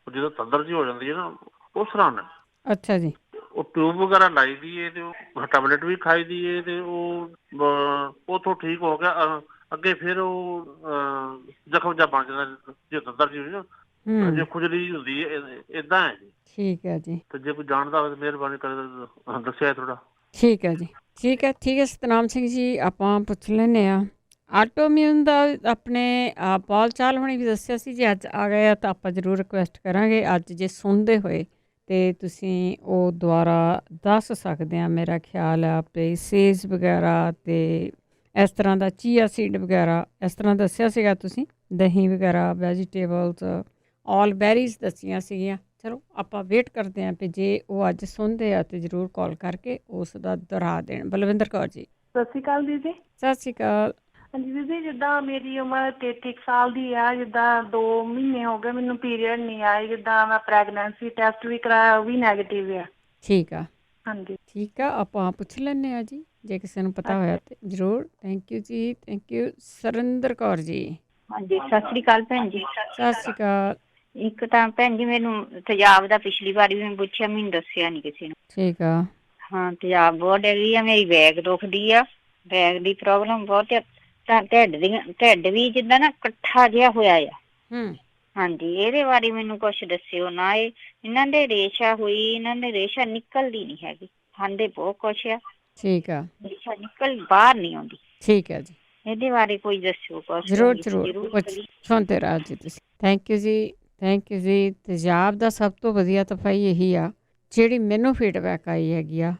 U: ਜਦੋਂ ਤੰਦਰ ਜੀ ਹੋ ਜਾਂਦੀ ਹੈ ਨਾ, ਉਸ ਤਰ੍ਹਾਂ ਨੇ।
A: ਅੱਛਾ ਜੀ।
U: ਉਹ ਟਿਊਬ ਵਗੈਰਾ ਲਾਈ ਦੀ ਹੈ, ਤੇ ਉਹ ਟੈਬਲੇਟ ਵੀ ਖਾਈ ਦੀ ਹੈ, ਤੇ ਉਹ ਤੋਂ ਠੀਕ ਹੋ ਗਿਆ। ਅੱਗੇ ਫਿਰ ਉਹ ਜ਼ਖਮ ਜਿਹਾ ਬਣ ਜਾਂਦਾ ਜੇ ਤੰਦਰ ਜੀ ਹੋਈ ਨਾ, ਜੇ ਖੁਜਲੀ ਹੁੰਦੀ ਹੈ, ਏਦਾਂ ਹੈ ਜੀ।
A: ਠੀਕ ਹੈ ਜੀ।
U: ਤੇ ਜੇ ਕੋਈ ਜਾਣਦਾ ਹੋਵੇ ਤਾਂ ਮਿਹਰਬਾਨੀ ਕਰ ਦੱਸਿਆ ਥੋੜਾ।
A: ਠੀਕ ਹੈ ਜੀ, ਠੀਕ ਹੈ, ਠੀਕ ਹੈ। ਸਤਨਾਮ ਸਿੰਘ ਜੀ, ਆਪਾਂ ਪੁੱਛ ਲੈਂਦੇ ਹਾਂ। ਆਟੋਮਿਊਨ ਦਾ ਆਪਣੇ ਪਾਲ ਚਾਲ ਹੋਣੀ ਵੀ ਦੱਸਿਆ ਸੀ, ਜੇ ਅੱਜ ਆ ਗਏ ਆ ਤਾਂ ਆਪਾਂ ਜ਼ਰੂਰ ਰਿਕੁਐਸਟ ਕਰਾਂਗੇ ਅੱਜ ਜੇ ਸੁਣਦੇ ਹੋਏ ਅਤੇ ਤੁਸੀਂ ਉਹ ਦੁਬਾਰਾ ਦੱਸ ਸਕਦੇ ਆ। ਮੇਰਾ ਖਿਆਲ ਆ ਵੀ ਸੇਜ ਵਗੈਰਾ ਅਤੇ ਇਸ ਤਰ੍ਹਾਂ ਦਾ ਚੀਆ ਸੀਡ ਵਗੈਰਾ ਇਸ ਤਰ੍ਹਾਂ ਦੱਸਿਆ ਸੀਗਾ ਤੁਸੀਂ, ਦਹੀਂ ਵਗੈਰਾ, ਵੈਜੀਟੇਬਲਸ, ਆਲ ਬੈਰੀਜ਼ ਦੱਸੀਆਂ ਸੀਗੀਆਂ। ਚਲੋ ਆਪਾਂ ਵੇਟ ਕਰਦੇ ਹਾਂ ਵੀ ਜੇ ਉਹ ਅੱਜ ਸੁਣਦੇ ਆ ਤਾਂ ਜ਼ਰੂਰ ਕਾਲ ਕਰਕੇ ਉਸ ਦਾ ਦੁਹਰਾ ਦੇਣ। ਬਲਵਿੰਦਰ ਕੌਰ ਜੀ।
V: ਸਤਿ ਸ਼੍ਰੀ ਅਕਾਲ ਦੀਦੀ।
A: ਸਤਿ ਸ਼੍ਰੀ ਅਕਾਲ।
V: ਹਾਂਜੀ ਦੀਦੀ, ਜਿੱਦਾਂ ਮੇਰੀ ਉਮਰ 33 ਸਾਲ ਦੀ ਆ, ਜਿੱਦਾਂ 2 ਮਹੀਨੇ ਹੋ ਗਏ ਮੈਨੂੰ ਪੀਰੀਅਡ ਨਹੀਂ ਆਏ, ਜਿੱਦਾਂ ਮੈਂ ਪ੍ਰੈਗਨੈਂਸੀ ਟੈਸਟ ਵੀ ਕਰਾਇਆ, ਉਹ ਵੀ ਨੈਗੇਟਿਵ ਆ।
A: ਠੀਕ ਆ।
V: ਹਾਂਜੀ,
A: ਠੀਕ ਆ, ਆਪਾਂ ਪੁੱਛ ਲੈਂਦੇ ਆ ਜੀ ਜੇ ਕਿਸੇ ਨੂੰ ਪਤਾ ਹੋਇਆ ਤਾਂ ਜ਼ਰੂਰ। ਥੈਂਕ ਯੂ ਜੀ, ਥੈਂਕ ਯੂ। ਸਰਿੰਦਰ ਕੌਰ ਜੀ।
Q: ਹਾਂਜੀ, ਸਤਿ ਸ਼੍ਰੀ ਅਕਾਲ ਭੈਣ ਜੀ।
A: ਸਤਿ ਸ਼੍ਰੀ ਅਕਾਲ।
Q: ਇੱਕ ਤਾਂ ਭੈਣ ਜੀ ਮੈਨੂੰ ਤੇਜ਼ਾਬ ਦਾ ਪਿਛਲੀ ਵਾਰੀ ਵੀ ਮੈਂ ਪੁੱਛਿਆ, ਮੈਨੂੰ ਦੱਸਿਆ ਨਹੀਂ ਕਿਸੇ ਨੂੰ।
A: ਠੀਕ ਆ।
Q: ਹਾਂ, ਤੇਜ਼ਾਬ ਬਹੁਤ ਹੈਗੀ ਆ, ਮੇਰੀ ਬੈਕ ਦੁਖਦੀ ਆ, ਬੈਕ ਦੀ ਪ੍ਰੋਬਲਮ ਬਹੁਤ ਆ, ਤਾਂ ਢਿੱਡ ਵੀ ਜਿੱਦਾਂ ਨਾ ਇਕੱਠਾ ਜਿਹਾ ਹੋਇਆ ਆ। ਹਾਂਜੀ, ਇਹਦੇ ਬਾਰੇ ਮੈਨੂੰ ਕੁਛ ਦੱਸਿਓ ਨਾ। ਇਹਨਾਂ ਦੇ ਰੇਸ਼ਾ ਹੋਈ, ਇਹਨਾਂ ਦੇ ਰੇਸ਼ਾ ਨਿਕਲਦੀ ਨਹੀਂ ਹੈਗੀ, ਖਾਂਦੇ ਬਹੁਤ ਕੁਛ ਆ।
A: ਠੀਕ ਆ।
Q: ਰੇਸ਼ਾ ਨਿਕਲ ਬਾਹਰ ਨਹੀਂ ਆਉਂਦੀ।
A: ਠੀਕ ਹੈ ਜੀ।
Q: ਇਹਦੇ ਬਾਰੇ ਕੋਈ ਦੱਸਿਓ ਕੁਛ।
A: ਜ਼ਰੂਰ ਜ਼ਰੂਰ ਸੁਣਦੇ ਰਹੋ ਜੀ ਤੁਸੀਂ। ਥੈਂਕ ਯੂ ਜੀ, ਥੈਂਕ ਯੂ ਜੀ। ਤੇਜ਼ਾਬ ਦਾ ਸਭ ਤੋਂ ਵਧੀਆ ਤਫਾਈ ਇਹੀ ਆ ਜਿਹੜੀ ਮੈਨੂੰ ਫੀਡਬੈਕ ਆਈ ਹੈਗੀ ਆ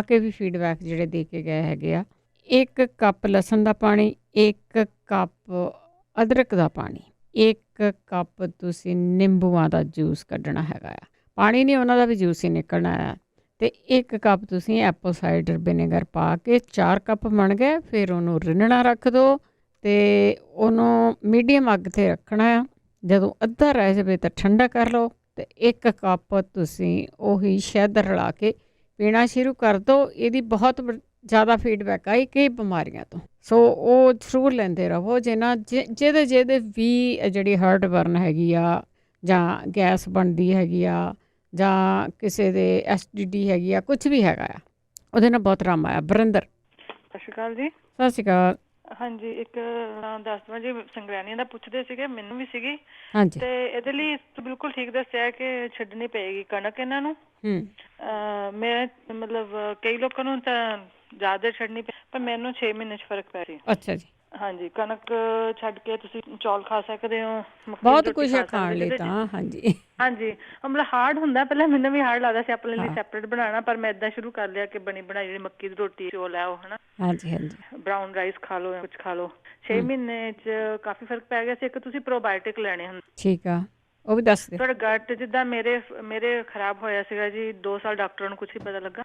A: ਕੇ ਵੀ ਫੀਡਬੈਕ ਜਿਹੜੇ ਦੇ ਕੇ ਗਏ ਹੈਗੇ ਆ। 1 ਕੱਪ ਲਸਣ ਦਾ ਪਾਣੀ, 1 ਕੱਪ ਅਦਰਕ ਦਾ ਪਾਣੀ, 1 ਕੱਪ ਤੁਸੀਂ ਨਿੰਬੂਆਂ ਦਾ ਜੂਸ ਕੱਢਣਾ ਹੈਗਾ ਆ। ਪਾਣੀ ਨਹੀਂ, ਉਹਨਾਂ ਦਾ ਵੀ ਜੂਸ ਹੀ ਨਿਕਲਣਾ ਆ। ਅਤੇ 1 ਕੱਪ ਤੁਸੀਂ ਐਪਲ ਸਾਈਡਰ ਵਿਨੇਗਰ ਪਾ ਕੇ 4 ਕੱਪ ਬਣ ਗਏ। ਫਿਰ ਉਹਨੂੰ ਰਿੰਨਣਾ ਰੱਖ ਦਿਓ ਅਤੇ ਉਹਨੂੰ ਮੀਡੀਅਮ ਅੱਗ 'ਤੇ ਰੱਖਣਾ ਆ। ਜਦੋਂ ਅੱਧਾ ਰਹਿ ਜਾਵੇ ਤਾਂ ਠੰਡਾ ਕਰ ਲਓ ਅਤੇ 1 ਕੱਪ ਤੁਸੀਂ ਉਹੀ ਸ਼ਹਿਦ ਰਲਾ ਕੇ ਪੀਣਾ ਸ਼ੁਰੂ ਕਰ ਦਿਓ। ਇਹਦੀ ਬਹੁਤ ਜ਼ਿਆਦਾ ਫੀਡਬੈਕ ਆਈ ਕਈ ਬਿਮਾਰੀਆਂ ਤੋਂ। ਸੋ ਉਹ ਜ਼ਰੂਰ ਲੈਂਦੇ ਰਹੋ। ਜਿਹਦੇ ਵੀ ਜਿਹੜੀ ਹਾਰਟ ਬਰਨ ਹੈਗੀ ਆ, ਜਾਂ ਗੈਸ ਬਣਦੀ ਹੈਗੀ ਆ, ਜਾਂ ਕਿਸੇ ਦੇ ਐਸਟੀਡੀ ਹੈਗੀ ਆ, ਕੁਛ ਵੀ ਹੈਗਾ ਆ, ਉਹਦੇ ਨਾਲ ਬਹੁਤ ਆਰਾਮ ਆਇਆ। ਬਰਿੰਦਰ।
W: ਸਤਿ ਸ਼੍ਰੀ ਅਕਾਲ ਜੀ।
A: ਸਤਿ ਸ਼੍ਰੀ ਅਕਾਲ।
W: ਹਾਂਜੀ, ਇੱਕ ਦੱਸ ਦਵਾਂ ਜੀ, ਸੰਗਰਾਨੀਆਂ ਦਾ ਪੁੱਛਦੇ ਸੀਗੇ, ਮੈਨੂੰ ਵੀ ਸੀਗੀ।
A: ਹਾਂਜੀ।
W: ਤੇ ਇਹਦੇ ਲਈ ਬਿਲਕੁਲ ਠੀਕ ਦੱਸਿਆ ਕਿ ਛੱਡਣੀ ਪਏਗੀ ਕਣਕ ਇਹਨਾਂ ਨੂੰ। ਮੈਂ ਮਤਲਬ ਕਈ ਲੋਕਾਂ ਨੂੰ ਤਾਂ ਜ਼ਿਆਦਾ ਛੱਡਣੀ ਪਈ, ਪਰ ਮੈਨੂੰ 6 ਮਹੀਨੇ 'ਚ ਫਰਕ ਪੈ ਰਿਹਾ।
A: ਅੱਛਾ ਜੀ।
W: ਹਾਂਜੀ, ਕਣਕ ਛੱਡ ਕੇ ਤੁਸੀਂ ਚੌਲ ਖਾ ਸਕਦੇ ਹੋ,
A: ਬਹੁਤ ਕੁਝ ਹੈ ਖਾਣ ਲਈ ਤਾਂ। ਹਾਂਜੀ
W: ਹਾਂਜੀ, ਮਤਲਬ ਹਾਰਡ ਹੁੰਦਾ, ਪਹਿਲਾਂ ਮੈਨੂੰ ਵੀ ਹਾਰਡ ਲੱਗਦਾ ਸੀ ਆਪਣੇ ਲਈ ਸੈਪਰੇਟ ਬਣਾਉਣਾ, ਪਰ ਮੈਂ ਏਦਾਂ ਸ਼ੁਰੂ ਕਰ ਲਿਆ ਕਿ ਬਣੀ ਬਣਾਈ ਜਿਹੜੀ ਮੱਕੀ ਦੀ ਰੋਟੀ ਚੌਲ ਹੈ ਉਹ, ਹਨਾ।
A: ਹਾਂਜੀ ਹਾਂਜੀ,
W: ਬਰਾਊਨ ਰਾਈਸ ਖਾ ਲਓ, ਕੁਝ ਖਾ ਲਓ। 6 ਮਹੀਨੇ 'ਚ ਕਾਫੀ ਫਰਕ ਪੈ ਗਿਆ ਸੀ। ਇੱਕ ਤੁਸੀਂ ਪ੍ਰੋਬਾਇਓਟਿਕ ਲੈਣੇ ਹੁੰਦੇ।
A: ਠੀਕ ਆ, ਉਹ ਵੀ ਦੱਸ ਦਿਓ।
W: ਤੁਹਾਡਾ ਗੱਟ ਜਿੱਦਾਂ ਮੇਰੇ ਖਰਾਬ ਹੋਇਆ ਸੀਗਾ ਜੀ, 2 ਸਾਲ ਡਾਕਟਰਾਂ ਨੂੰ ਕੁਝ ਨਹੀਂ ਪਤਾ ਲੱਗਾ।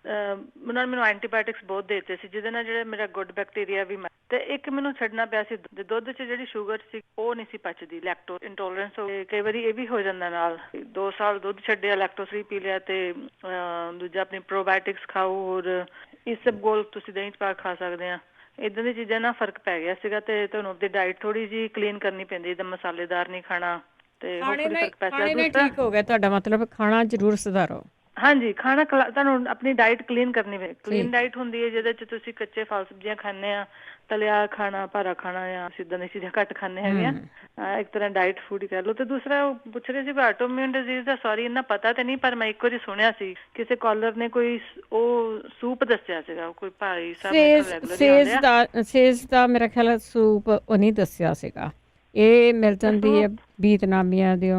W: ਉਹਨਾਂ ਨੇ ਮੈਨੂੰ ਐਂਟੀਬਾਇਓਟਿਕਸ ਬਹੁਤ ਦੇ ਦਿੱਤੇ ਸੀ ਜਿਹਦੇ ਨਾਲ ਜਿਹੜਾ ਮੇਰਾ ਗੁੱਡ ਬੈਕਟੀਰੀਆ ਵੀ ਤੇ ਇੱਕ ਮੈਨੂੰ ਛੱਡਣਾ ਪਿਆ ਸੀ ਦੁੱਧ 'ਚ ਜਿਹੜੀ ਸ਼ੂਗਰ ਸੀ ਉਹ ਨਹੀਂ ਸੀ ਪਚਦੀ, ਲੈਕਟੋਜ਼ ਇੰਟੋਲਰੈਂਸ ਹੋ ਗਈ, ਕਈ ਵਾਰੀ ਇਹ ਵੀ ਹੋ ਜਾਂਦਾ ਨਾਲ। 2 ਸਾਲ ਦੁੱਧ ਛੱਡਿਆ, ਲੈਕਟੋਜ਼ ਫ੍ਰੀ ਪੀ ਲਿਆ ਤੇ ਦੂਜਾ ਆਪਣੀ ਪ੍ਰੋਬਾਇਓਟਿਕਸ ਖਾਓ, ਔਰ ਇਸਬਗੋਲ ਤੁਸੀਂ ਦਹੀਂ 'ਚ ਪਾ ਖਾ ਸਕਦੇ ਆ। ਇਦਾਂ ਦੀ ਚੀਜ਼ਾਂ ਨਾਲ ਫਰਕ ਪੈ ਗਿਆ ਸੀਗਾ ਤੇ ਤੁਹਾਨੂੰ ਆਪਣੀ ਡਾਈਟ ਥੋੜੀ ਜਿਹੀ ਕਲੀਨ ਕਰਨੀ ਪੈਂਦੀ, ਜਿੱਦਾਂ ਮਸਾਲੇਦਾਰ ਨਹੀਂ ਖਾਣਾ ਤੇ ਹੋਪਫੁਲੀ ਫਰਕ ਪੈ
A: ਸਕਦਾ। ਠੀਕ ਹੋ ਗਿਆ ਤੁਹਾਡਾ ਮਤਲਬ, ਖਾਣਾ ਜ਼ਰੂਰ ਸੁਧਾਰੋ।
W: ਹਾਂਜੀ, ਖਾਣਾ ਤੁਹਾਨੂੰ ਆਪਣੀ ਡਾਈਟ ਕਲੀਨ ਕਰਨੀ ਪਏ। ਕਲੀਨ ਡਾਈਟ ਹੁੰਦੀ ਹੈ ਜਿਹਦੇ ਚ ਤੁਸੀਂ ਕੱਚੇ ਫਲ ਸਬਜ਼ੀਆਂ ਖਾਂਦੇ ਆ, ਤਲਿਆ ਖਾਣਾ, ਭਾਰਾ ਖਾਣਾ ਜਾਂ ਸਿੱਧਾ ਦੀ ਚੀਜ਼ਾਂ ਘੱਟ ਖਾਂਦੇ ਹੈਗੇ ਆ, ਇੱਕ ਤਰ੍ਹਾਂ ਡਾਈਟ ਫੂਡ ਹੀ ਕਹਿ ਲਓ। ਤੇ ਦੂਸਰਾ ਉਹ ਪੁੱਛ ਰਹੇ ਸੀ ਆਟੋਇਮਿਊਨ ਡਿਜ਼ੀਜ਼ ਦਾ, ਸੌਰੀ ਇੰਨਾ ਪਤਾ ਤੇ ਨਹੀਂ, ਪਰ ਮੈਂ ਇੱਕੋ ਜਿਹੀ ਸੁਣਿਆ ਸੀ ਕਿਸੇ ਕਾਲਰ ਨੇ ਕੋਈ ਉਹ ਸੂਪ ਦੱਸਿਆ ਸੀਗਾ, ਕੋਈ ਭਾਈ ਸਾਹਿਬ
A: ਸੇਜ ਦਾ ਮੇਰਾ ਖਿਆਲ ਸੂਪ ਉਹ ਨਹੀਂ ਦੱਸਿਆ ਸੀਗਾ। ਇਹ ਮਿਲ ਜਾਂਦੀ ਹੈ ਵੀਤਨਾਮੀਆਂ ਦਿਓ।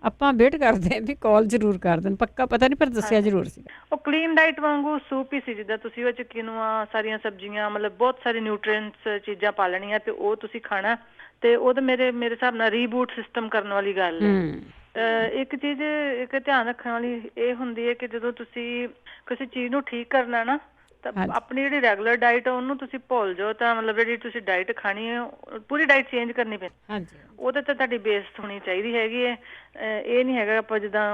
A: ਆਪਾਂ ਵੇਟ ਕਰਦੇ ਵੀ ਕਾਲ ਜ਼ਰੂਰ ਕਰ ਦੇਣ, ਪੱਕਾ ਪਤਾ ਨਹੀਂ ਪਰ ਦੱਸਿਆ ਜ਼ਰੂਰ ਸੀ।
W: ਉਹ ਕਲੀਨ ਡਾਈਟ ਵਾਂਗੂ ਸੂਪ ਹੀ ਸੀ, ਜਿੱਦਾਂ ਤੁਸੀਂ ਉਹ ਚ ਕਿਨੂਆ, ਸਾਰੀਆਂ ਸਬਜ਼ੀਆਂ, ਮਤਲਬ ਬਹੁਤ ਸਾਰੇ ਨਿਊਟ੍ਰੀਐਂਟਸ ਚੀਜ਼ਾਂ ਪਾ ਲੈਣੀਆਂ ਤੇ ਉਹ ਤੁਸੀਂ ਖਾਣਾ। ਤੇ ਉਹ ਤਾਂ ਮੇਰੇ ਹਿਸਾਬ ਨਾਲ ਰੀਬੂਟ ਸਿਸਟਮ ਕਰਨ ਵਾਲੀ ਗੱਲ ਹੈ। ਇੱਕ ਚੀਜ਼ ਇੱਕ ਧਿਆਨ ਰੱਖਣ ਵਾਲੀ ਇਹ ਹੁੰਦੀ ਹੈ ਕਿ ਜਦੋਂ ਤੁਸੀਂ ਕਿਸੇ ਚੀਜ਼ ਨੂੰ ਠੀਕ ਕਰਨਾ ਨਾ, ਤਾਂ ਆਪਣੀ ਜਿਹੜੀ ਰੈਗੂਲਰ ਡਾਈਟ ਉਹਨੂੰ ਤੁਸੀਂ ਭੁੱਲ ਜਾਓ, ਤਾਂ ਮਤਲਬ ਜਿਹੜੀ ਤੁਸੀਂ ਡਾਈਟ ਖਾਣੀ ਹੈ ਪੂਰੀ ਡਾਈਟ ਚੇਂਜ ਕਰਨੀ ਪੈਂਦੀ। ਉਹਦੇ ਤੇ ਤੁਹਾਡੀ ਬੇਸ ਹੋਣੀ ਚਾਹੀਦੀ ਹੈਗੀ ਹੈ। ਇਹ ਨਹੀਂ ਹੈਗਾ ਆਪਾਂ ਜਿੱਦਾਂ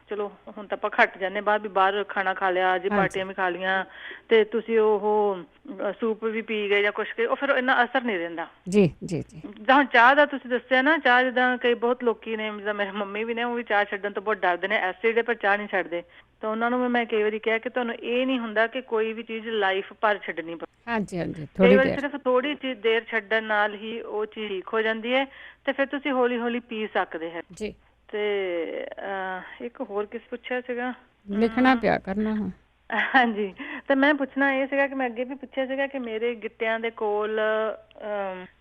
W: ਚਲੋ ਹੁਣ ਤਾਂ ਆਪਾਂ ਘੱਟ ਜਾਂਦੇ ਬਾਹਰ, ਵੀ ਬਾਹਰ ਖਾਣਾ ਖਾ ਲਿਆ ਜੀ, ਪਾਰਟੀਆਂ ਵੀ ਖਾ ਲੀਆਂ ਤੇ ਤੁਸੀਂ ਉਹ ਸੂਪ ਵੀ ਪੀ ਗਏ ਜਾਂ ਕੁਛ, ਉਹ ਫਿਰ ਇੰਨਾ ਅਸਰ ਨਹੀਂ ਰਹਿੰਦਾ।
A: ਜੀ ਜੀ ਜੀ।
W: ਜਿੱਦਾਂ ਹੁਣ ਚਾਹ ਦਾ ਤੁਸੀਂ ਦੱਸਿਆ ਨਾ, ਚਾਹ ਜਿੱਦਾਂ ਕਈ ਬਹੁਤ ਲੋਕੀ ਨੇ, ਜਿੱਦਾਂ ਮੇਰੀ ਮੰਮੀ ਵੀ ਨੇ, ਉਹ ਵੀ ਚਾਹ ਛੱਡਣ ਤੋਂ ਬਹੁਤ ਡਰਦੇ ਨੇ, ਐਸਿਡ ਹੈ ਪਰ ਚਾਹ ਨਹੀਂ ਛੱਡਦੇ। ਤਾਂ ਉਹਨਾਂ ਨੂੰ ਮੈਂ ਕਈ ਵਾਰੀ ਕਿਹਾ ਕਿ ਤੁਹਾਨੂੰ ਇਹ ਨਹੀਂ ਹੁੰਦਾ ਕਿ ਕੋਈ ਵੀ ਚੀਜ਼ ਲਾਈਫ ਭਰ ਛੱਡਣੀ ਪਵੇ।
A: ਹਾਂਜੀ ਹਾਂਜੀ,
W: ਕਈ ਵਾਰੀ ਸਿਰਫ ਥੋੜੀ ਜਿਹੀ ਦੇਰ ਛੱਡਣ ਨਾਲ ਹੀ ਉਹ ਚੀਜ਼ ਠੀਕ ਹੋ ਜਾਂਦੀ ਹੈ ਤੇ ਫਿਰ ਤੁਸੀਂ ਹੌਲੀ ਹੌਲੀ ਪੀ ਸਕਦੇ ਹੈ
A: ਜੀ।
W: ਤੇ ਇੱਕ ਹੋਰ ਕਿਸ ਪੁੱਛਿਆ ਸੀਗਾ,
A: ਲਿਖਣਾ ਪਿਆ ਕਰਨਾ।
W: ਹਾਂਜੀ, ਤੇ ਮੈਂ ਪੁੱਛਣਾ ਇਹ ਸੀਗਾ ਕਿ ਮੈਂ ਅੱਗੇ ਵੀ ਪੁੱਛਿਆ ਸੀਗਾ ਕਿ ਮੇਰੇ ਗਿੱਟਿਆਂ ਦੇ ਕੋਲ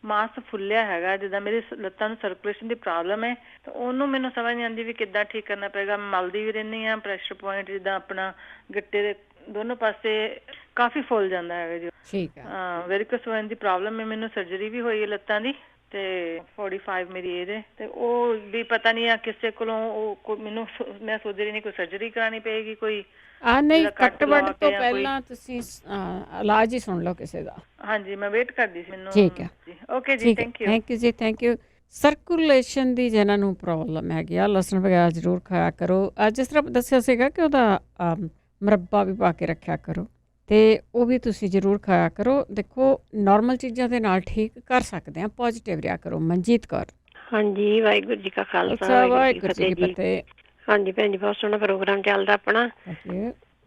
W: ਮਾਸ ਫੁੱਲਿਆ ਹੈਗਾ, ਜਿੱਦਾਂ ਮੇਰੀ ਲੱਤਾਂ ਨੂੰ ਸਰਕੂਲੇਸ਼ਨ ਦੀ ਪ੍ਰੋਬਲਮ ਹੈ, ਤੇ ਉਹਨੂੰ ਮੈਨੂੰ ਸਮਝ ਨਹੀਂ ਆਉਂਦੀ ਵੀ ਕਿੱਦਾਂ ਠੀਕ ਕਰਨਾ ਪਏਗਾ। ਮੈਂ ਮਲਦੀ ਵੀ ਰਹਿੰਦੀ ਹਾਂ, ਪ੍ਰੈਸ਼ਰ ਪੁਆਇੰਟ ਜਿੱਦਾਂ ਆਪਣਾ ਗਿੱਟੇ ਦੇ ਦੋਨੋਂ ਪਾਸੇ ਕਾਫੀ ਫੁੱਲ ਜਾਂਦਾ ਹੈਗਾ ਜੀ।
A: ਠੀਕ ਹੈ।
W: ਵੈਰੀਕੋਸ ਵੇਨ ਦੀ ਪ੍ਰੋਬਲਮ ਹੈ, ਮੈਨੂੰ ਸਰਜਰੀ ਵੀ ਹੋਈ ਹੈ ਲੱਤਾਂ ਦੀ ਤੇ 45 ਮੇਰੀ ਏਜ ਹੈ, ਤੇ ਉਹ ਵੀ ਪਤਾ ਨਹੀਂ ਆ ਕਿਸੇ ਕੋਲੋਂ ਉਹ ਮੈਨੂੰ, ਮੈਂ ਸੋਚ ਰਹੀ ਨਹੀਂ ਕੋਈ ਸਰਜਰੀ ਕਰਾਉਣੀ ਪਏਗੀ ਕੋਈ।
A: ਨਹੀਂ, ਕੱਟ-ਵੱਢ ਤੋਂ ਪਹਿਲਾਂ ਤੁਸੀਂ ਇਲਾਜ ਹੀ ਸੁਣ ਲਓ ਕਿਸੇ ਦਾ।
W: ਹਾਂਜੀ, ਮੈਂ ਵੇਟ ਕਰਦੀ ਸੀ ਮੈਨੂੰ।
A: ਠੀਕ ਹੈ,
W: ਓਕੇ ਜੀ, ਥੈਂਕ ਯੂ
A: ਜੀ, ਥੈਂਕ ਯੂ। ਸਰਕੂਲੇਸ਼ਨ ਦੀ ਜਿਹਨਾਂ ਨੂੰ ਪ੍ਰੋਬਲਮ ਹੈਗੀ ਆ, ਲਸਣ ਵਗੈਰਾ ਜ਼ਰੂਰ ਖਾਇਆ ਕਰੋ। ਜਿਸ ਤਰ੍ਹਾਂ ਦੱਸਿਆ ਸੀਗਾ ਕਿ ਉਹਦਾ ਮੁਰੱਬਾ ਵੀ ਪਾ ਕੇ ਰੱਖਿਆ ਕਰੋ, ਤੇ ਉਹ ਵੀ ਤੁਸੀਂ ਜ਼ਰੂਰ ਖਾਇਆ ਕਰੋ। ਦੇਖੋ ਨਾਰਮਲ ਚੀਜ਼ਾਂ ਦੇ ਨਾਲ ਠੀਕ ਕਰ ਸਕਦੇ ਹਾਂ, ਪੋਜ਼ਿਟਿਵ ਰਿਹਾ ਕਰੋ। ਮਨਜੀਤ ਕੌਰ।
B: ਹਾਂਜੀ, ਵਾਹਿਗੁਰੂ ਜੀ ਕਾ ਖਾਲਸਾ,
A: ਵਾਹਿਗੁਰੂ ਜੀ ਕੀ ਫਤਿਹ।
B: ਹਾਂਜੀ ਭੈਣ ਜੀ, ਬਹੁਤ ਸੋਹਣਾ ਪ੍ਰੋਗਰਾਮ ਚੱਲਦਾ ਆਪਣਾ।